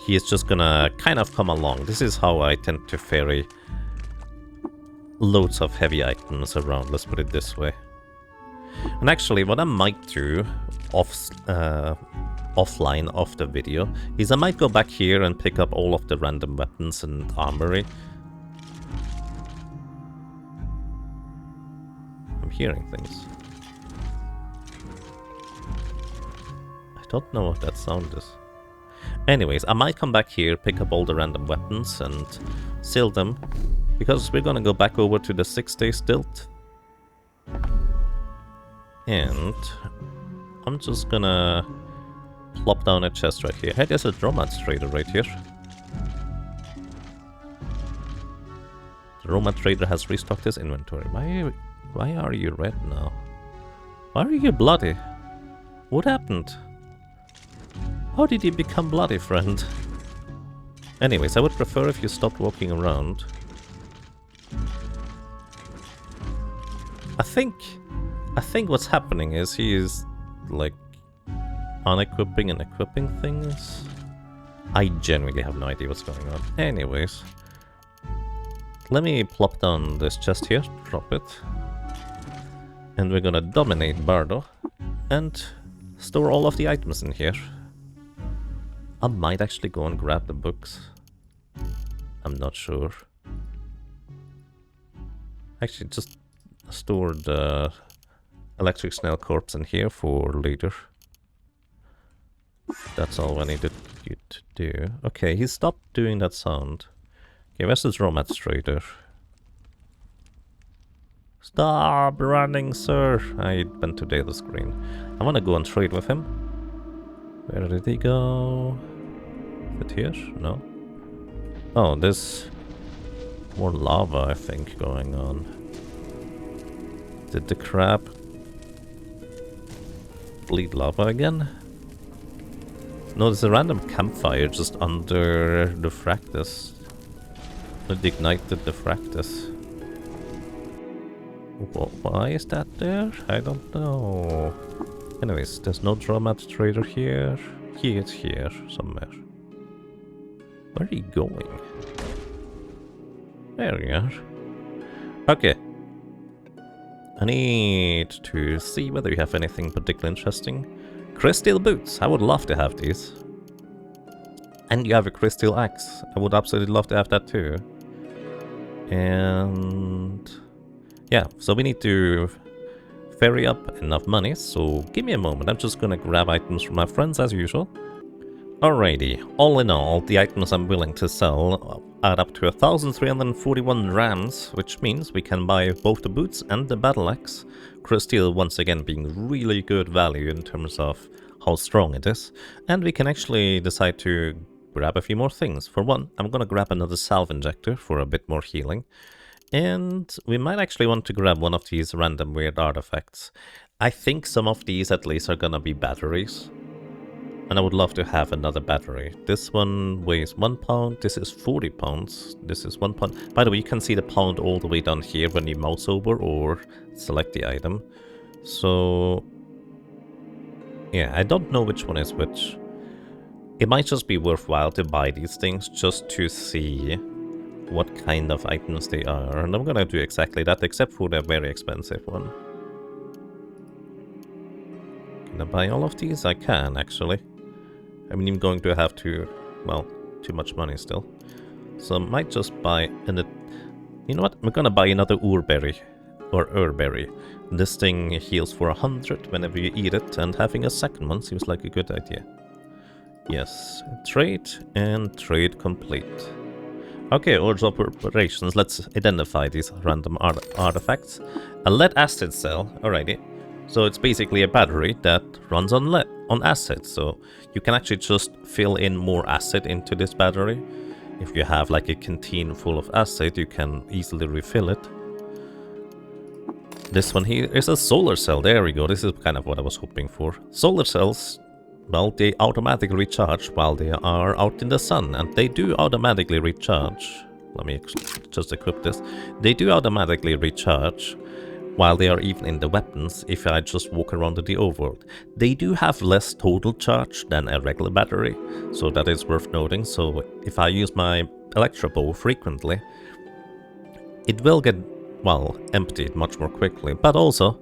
he is just gonna kind of come along. This is how I tend to ferry loads of heavy items around, let's put it this way. And actually, what I might do offline of the video is I might go back here and pick up all of the random weapons and armory. I'm hearing things. I don't know what that sound is. Anyways, I might come back here, pick up all the random weapons and sell them, because we're gonna go back over to the 6-day stilt. And I'm just gonna plop down a chest right here. Hey, there's a Romance Trader right here. The Romance Trader has restocked his inventory. Why are you red now? Why are you bloody? What happened? How did you become bloody, friend? Anyways, I would prefer if you stopped walking around. I think what's happening is he is, like, unequipping and equipping things. I genuinely have no idea what's going on. Anyways, let me plop down this chest here, drop it. And we're gonna dominate Bardo and store all of the items in here. I might actually go and grab the books. I'm not sure. Actually, just store the electric snail corpse in here for later. That's all I needed you to do. Okay, he stopped doing that sound. Okay, where's this Romance Trader? Stop running, sir! I went to the screen. I wanna go and trade with him. Where did he go? Is it here? No. Oh, there's more lava, I think, going on. Did the crab bleed lava again? No, there's a random campfire just under the fractus. It ignited the fractus. Why is that there? I don't know. Anyways, there's no Romance Trader here. He is here somewhere. Where are you going? There you are. Okay. I need to see whether you have anything particularly interesting. Crystal boots. I would love to have these. And you have a crystal axe. I would absolutely love to have that too. And yeah, so we need to ferry up enough money, so give me a moment. I'm just gonna grab items from my friends as usual. Alrighty, all in all, the items I'm willing to sell add up to 1,341 rams, which means we can buy both the boots and the battle axe. Crystal once again being really good value in terms of how strong it is. And we can actually decide to grab a few more things. For one, I'm gonna grab another salve injector for a bit more healing. And we might actually want to grab one of these random weird artifacts. I think some of these at least are gonna be batteries. And I would love to have another battery. This one weighs 1 pound, this is 40 pounds, this is 1 pound. By the way, you can see the pound all the way down here when you mouse over or select the item. So, yeah, I don't know which one is which. It might just be worthwhile to buy these things just to see what kind of items they are. And I'm gonna do exactly that, except for the very expensive one. Can I buy all of these? I can, actually. I mean, I'm going to have to, well, too much money still. So I might just buy, you know what? I'm gonna buy another Urberry, or Urberry. This thing heals for 100 whenever you eat it, and having a second one seems like a good idea. Yes, trade, and trade complete. Okay, orders of operations, let's identify these random artifacts. A lead acid cell, alrighty. So it's basically a battery that runs on acid, so you can actually just fill in more acid into this battery. If you have like a canteen full of acid, you can easily refill it. This one here is a solar cell, there we go, this is kind of what I was hoping for. Solar cells, well, they automatically recharge while they are out in the sun, and they do automatically recharge. Let me just equip this. They do automatically recharge while they are even in the weapons if I just walk around in the overworld. They do have less total charge than a regular battery, so that is worth noting. So if I use my Electro Bow frequently, it will get, well, emptied much more quickly, but also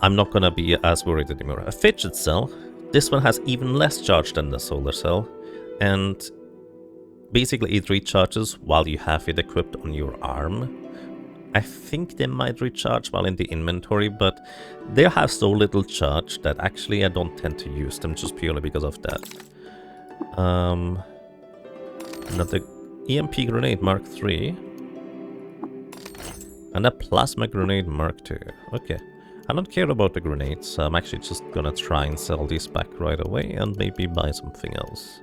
I'm not gonna be as worried anymore. A fidget cell, this one has even less charge than the solar cell, and basically it recharges while you have it equipped on your arm. I think they might recharge while in the inventory, but they have so little charge that actually I don't tend to use them just purely because of that. Another EMP grenade Mark III. And a plasma grenade Mark II. Okay. I don't care about the grenades, so I'm actually just gonna try and sell these back right away and maybe buy something else.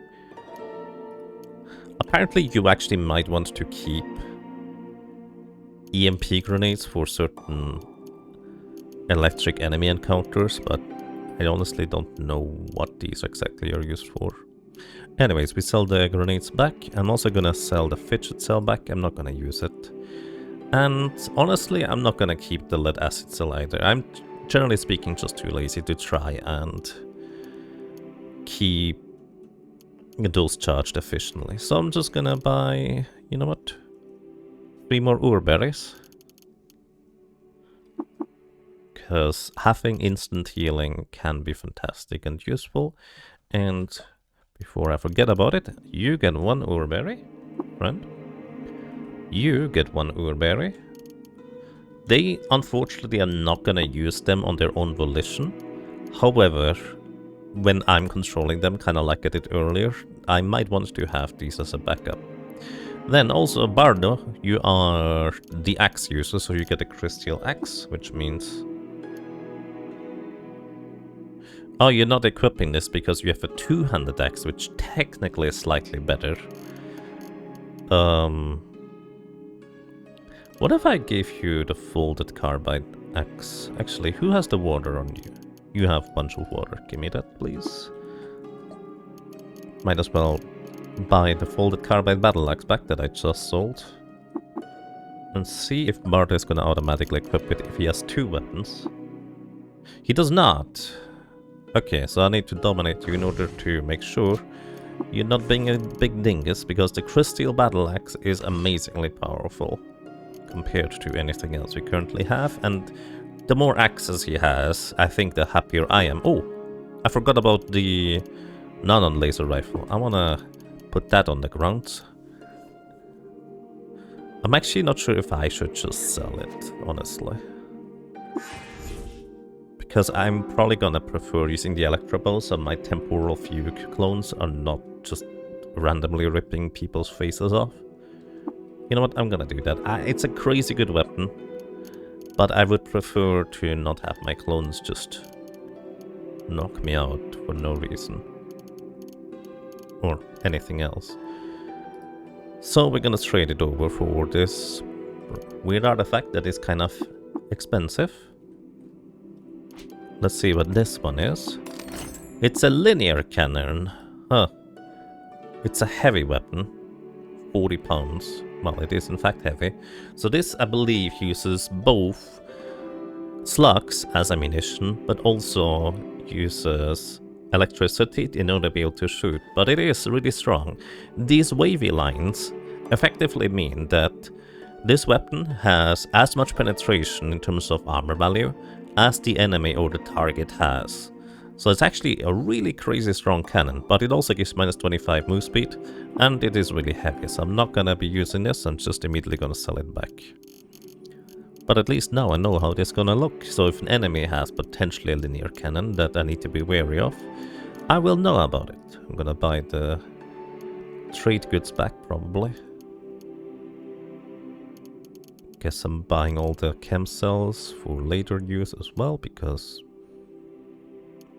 Apparently you actually might want to keep EMP grenades for certain electric enemy encounters, but I honestly don't know what these exactly are used for. Anyways, we sell the grenades back. I'm also gonna sell the fidget cell back. I'm not gonna use it. And honestly, I'm not gonna keep the lead acid cell either. I'm generally speaking just too lazy to try and keep those charged efficiently. So I'm just gonna buy, you know what? 3 more Urberries. Because having instant healing can be fantastic and useful. And before I forget about it, you get 1 Urberry, friend. You get 1 Urberry. They, unfortunately, are not gonna use them on their own volition. However, when I'm controlling them, kind of like I did earlier, I might want to have these as a backup. Then also, Bardo, you are the axe user, so you get a crystal axe, which means... Oh, you're not equipping this because you have a two-handed axe, which technically is slightly better. What if I gave you the folded carbide axe? Actually, who has the water on you? You have a bunch of water. Give me that, please. Might as well buy the folded carbide battle axe back that I just sold. And see if Bardo is gonna automatically equip it if he has 2 weapons. He does not. Okay, so I need to dominate you in order to make sure you're not being a big dingus, because the crystal battle axe is amazingly powerful compared to anything else we currently have, and the more axes he has, I think the happier I am. Oh, I forgot about the Nanon laser rifle. I wanna put that on the ground. I'm actually not sure if I should just sell it, honestly. Because I'm probably gonna prefer using the Electro Bow, so my temporal fugue clones are not just randomly ripping people's faces off. You know what, I'm gonna do that. It's a crazy good weapon, but I would prefer to not have my clones just knock me out for no reason. Or anything else. So we're gonna trade it over for this weird artifact that is kind of expensive. Let's see what this one is. It's a linear cannon. Huh. It's a heavy weapon. 40 pounds. Well, it is in fact heavy. So this, I believe, uses both slugs as ammunition, but also uses electricity in order to be able to shoot. But it is really strong. These wavy lines effectively mean that this weapon has as much penetration in terms of armor value as the enemy or the target has. So it's actually a really crazy strong cannon, but it also gives minus 25 move speed, and it is really heavy, so I'm not gonna be using this, I'm just immediately gonna sell it back. But at least now I know how this is gonna look, so if an enemy has potentially a linear cannon that I need to be wary of, I will know about it. I'm gonna buy the trade goods back, probably. Guess I'm buying all the chem cells for later use as well, because,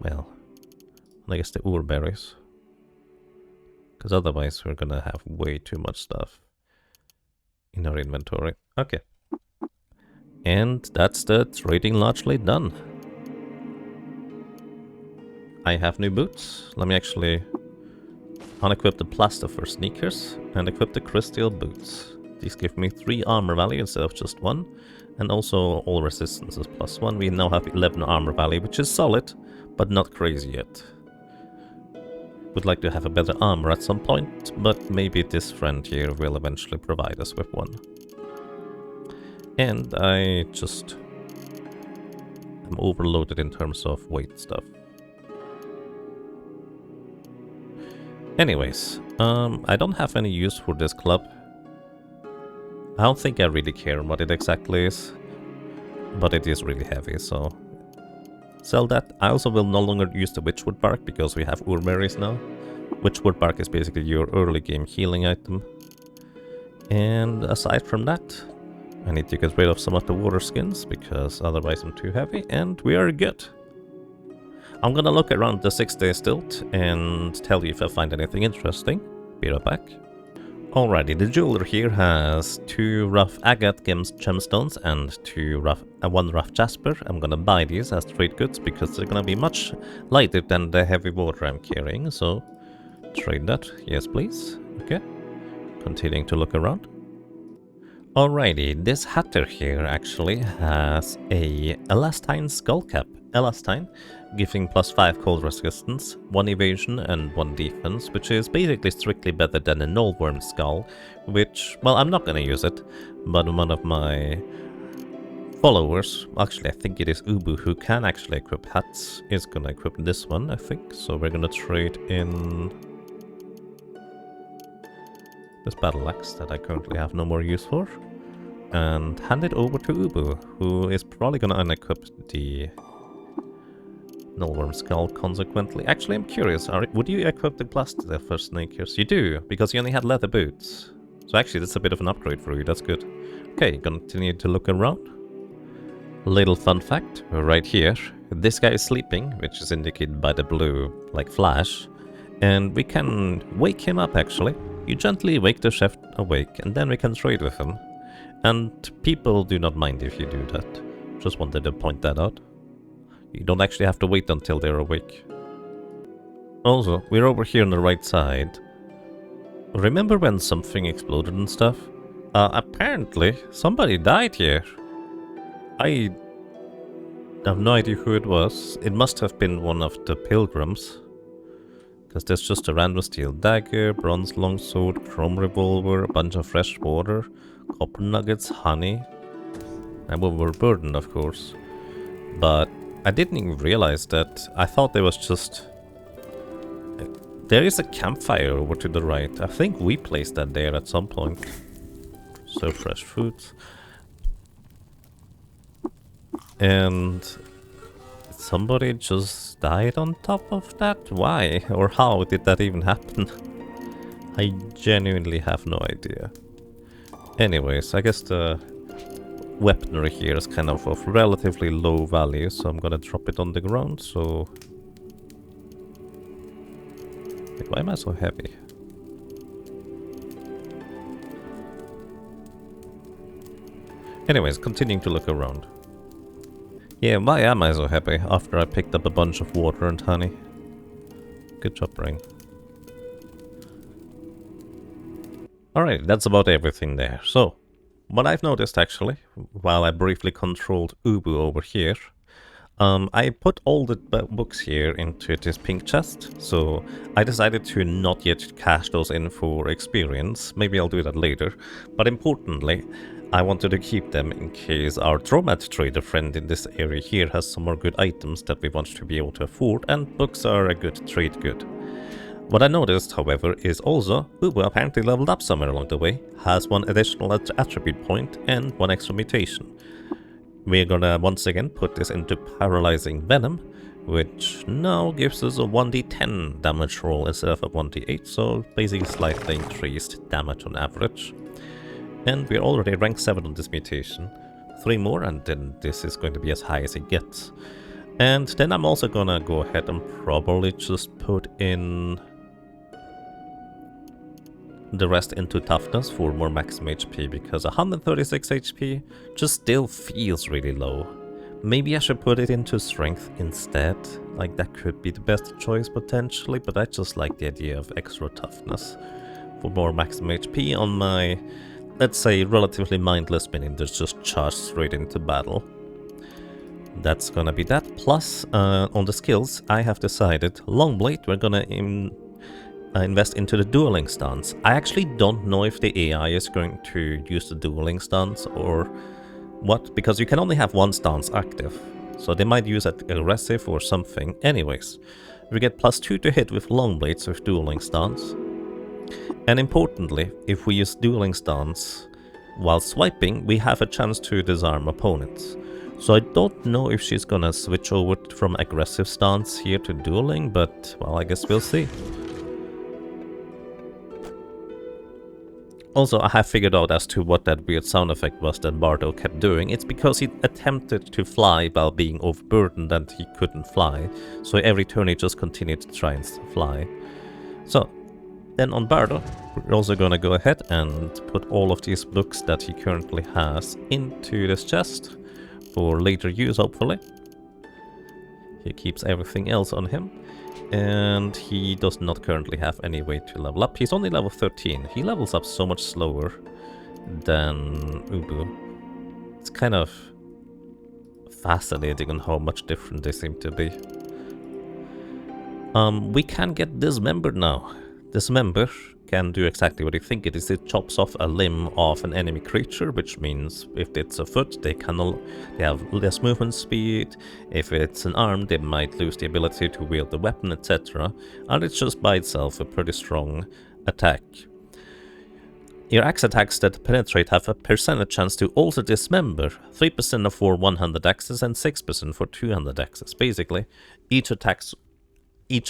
well, I guess the ore berries. Because otherwise we're gonna have way too much stuff in our inventory. Okay. And that's the trading largely done. I have new boots. Let me actually unequip the plaster for sneakers and equip the crystal boots. These give me 3 armor value instead of just 1. And also all resistances plus 1. We now have 11 armor value, which is solid, but not crazy yet. Would like to have a better armor at some point, but maybe this friend here will eventually provide us with one. And I just am overloaded in terms of weight stuff. Anyways, I don't have any use for this club. I don't think I really care what it exactly is, but it is really heavy, so sell that. I also will no longer use the witchwood bark because we have ore berries now. Witchwood bark is basically your early game healing item. And aside from that, I need to get rid of some of the water skins because otherwise I'm too heavy, and we are good. I'm gonna look around the 6-day stilt and tell you if I find anything interesting. Be right back. Alrighty, the jeweler here has 2 rough agate gemstones and 1 rough jasper. I'm gonna buy these as trade goods because they're gonna be much lighter than the heavy water I'm carrying, so trade that. Yes, please. Okay. Continuing to look around. Alrighty, this hatter here actually has a elastine skull cap. Elastine, giving +5 cold resistance, 1 evasion and 1 defense, which is basically strictly better than a nullworm skull, which, well, I'm not gonna use it, but one of my followers, actually I think it is Ubu, who can actually equip hats, is gonna equip this one, I think, so we're gonna trade in this battle axe that I currently have no more use for, and hand it over to Ubu, who is probably gonna unequip the nullworm skull consequently. Actually, I'm curious, would you equip the plaster for sneakers? You do, because you only had leather boots. So actually, that's a bit of an upgrade for you, that's good. Okay, continue to look around. Little fun fact, right here, this guy is sleeping, which is indicated by the blue, like flash, and we can wake him up actually. You gently wake the chef awake, and then we can trade with him. And people do not mind if you do that. Just wanted to point that out. You don't actually have to wait until they're awake. Also, we're over here on the right side. Remember when something exploded and stuff? Apparently, somebody died here. I have no idea who it was. It must have been one of the pilgrims. Because there's just a random steel dagger, bronze longsword, chrome revolver, a bunch of fresh water, copper nuggets, honey. And we were burdened, of course. But I didn't even realize that. I thought there was just... There is a campfire over to the right. I think we placed that there at some point. So fresh fruits. And somebody just died on top of that? Why? Or how did that even happen? I genuinely have no idea. Anyways, I guess the weaponry here is kind of relatively low value, so I'm gonna drop it on the ground, so... Wait, why am I so heavy? Anyways, continuing to look around. Yeah, why am I so happy after I picked up a bunch of water and honey? Good job, brain. Alright, that's about everything there. So, what I've noticed actually, while I briefly controlled Ubu over here, I put all the books here into this pink chest, so I decided to not yet cash those in for experience. Maybe I'll do that later, but importantly, I wanted to keep them in case our Dromat trader friend in this area here has some more good items that we want to be able to afford, and books are a good trade good. What I noticed, however, is also Ubu apparently leveled up somewhere along the way, has one additional attribute point and one extra mutation. We're gonna once again put this into Paralyzing Venom, which now gives us a 1d10 damage roll instead of a 1d8, so basically slightly increased damage on average. And we're already rank 7 on this mutation. 3 more and then this is going to be as high as it gets. And then I'm also gonna go ahead and probably just put in the rest into toughness for more maximum HP, because 136 HP just still feels really low. Maybe I should put it into strength instead, like that could be the best choice potentially, but I just like the idea of extra toughness for more maximum HP on my, let's say, relatively mindless minion that's just charged straight into battle. That's gonna be that, plus on the skills I have decided, Longblade we're gonna invest into the dueling stance. I actually don't know if the AI is going to use the dueling stance or what, because you can only have one stance active. So they might use it aggressive or something. Anyways, we get +2 to hit with Longblades with dueling stance. And importantly, if we use dueling stance while swiping, we have a chance to disarm opponents. So I don't know if she's gonna switch over from aggressive stance here to dueling, but well, I guess we'll see. Also, I have figured out as to what that weird sound effect was that Bardo kept doing. It's because he attempted to fly while being overburdened and he couldn't fly. So every turn he just continued to try and fly. So, then on Bardo, we're also gonna go ahead and put all of these books that he currently has into this chest for later use, hopefully. He keeps everything else on him. And he does not currently have any way to level up. He's only level 13. He levels up so much slower than Ubu. It's kind of fascinating on how much different they seem to be. We can get Dismembered now. Dismember can do exactly what you think it is. It chops off a limb of an enemy creature, which means if it's a foot, they have less movement speed. If it's an arm, they might lose the ability to wield the weapon, etc. And it's just by itself a pretty strong attack. Your axe attacks that penetrate have a percentage chance to also dismember. 3% for 100 axes and 6% for 200 axes. Basically, each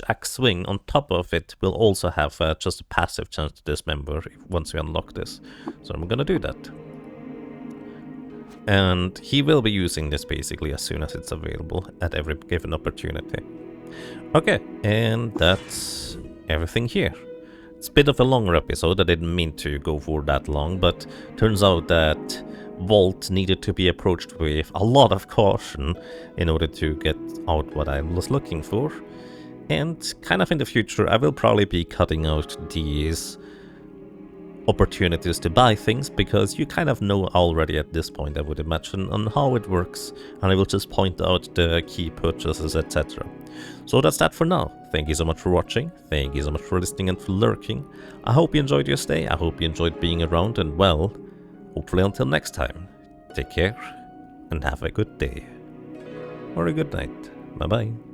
axe swing on top of it will also have just a passive chance to dismember once we unlock this. So I'm gonna do that. And he will be using this basically as soon as it's available at every given opportunity. Okay, and that's everything here. It's a bit of a longer episode. I didn't mean to go for that long, but turns out that Vault needed to be approached with a lot of caution in order to get out what I was looking for. And kind of in the future, I will probably be cutting out these opportunities to buy things, because you kind of know already at this point, I would imagine, on how it works, and I will just point out the key purchases, etc. So that's that for now. Thank you so much for watching, thank you so much for listening and for lurking. I hope you enjoyed your stay, I hope you enjoyed being around, and well, hopefully until next time, take care, and have a good day. Or a good night. Bye bye.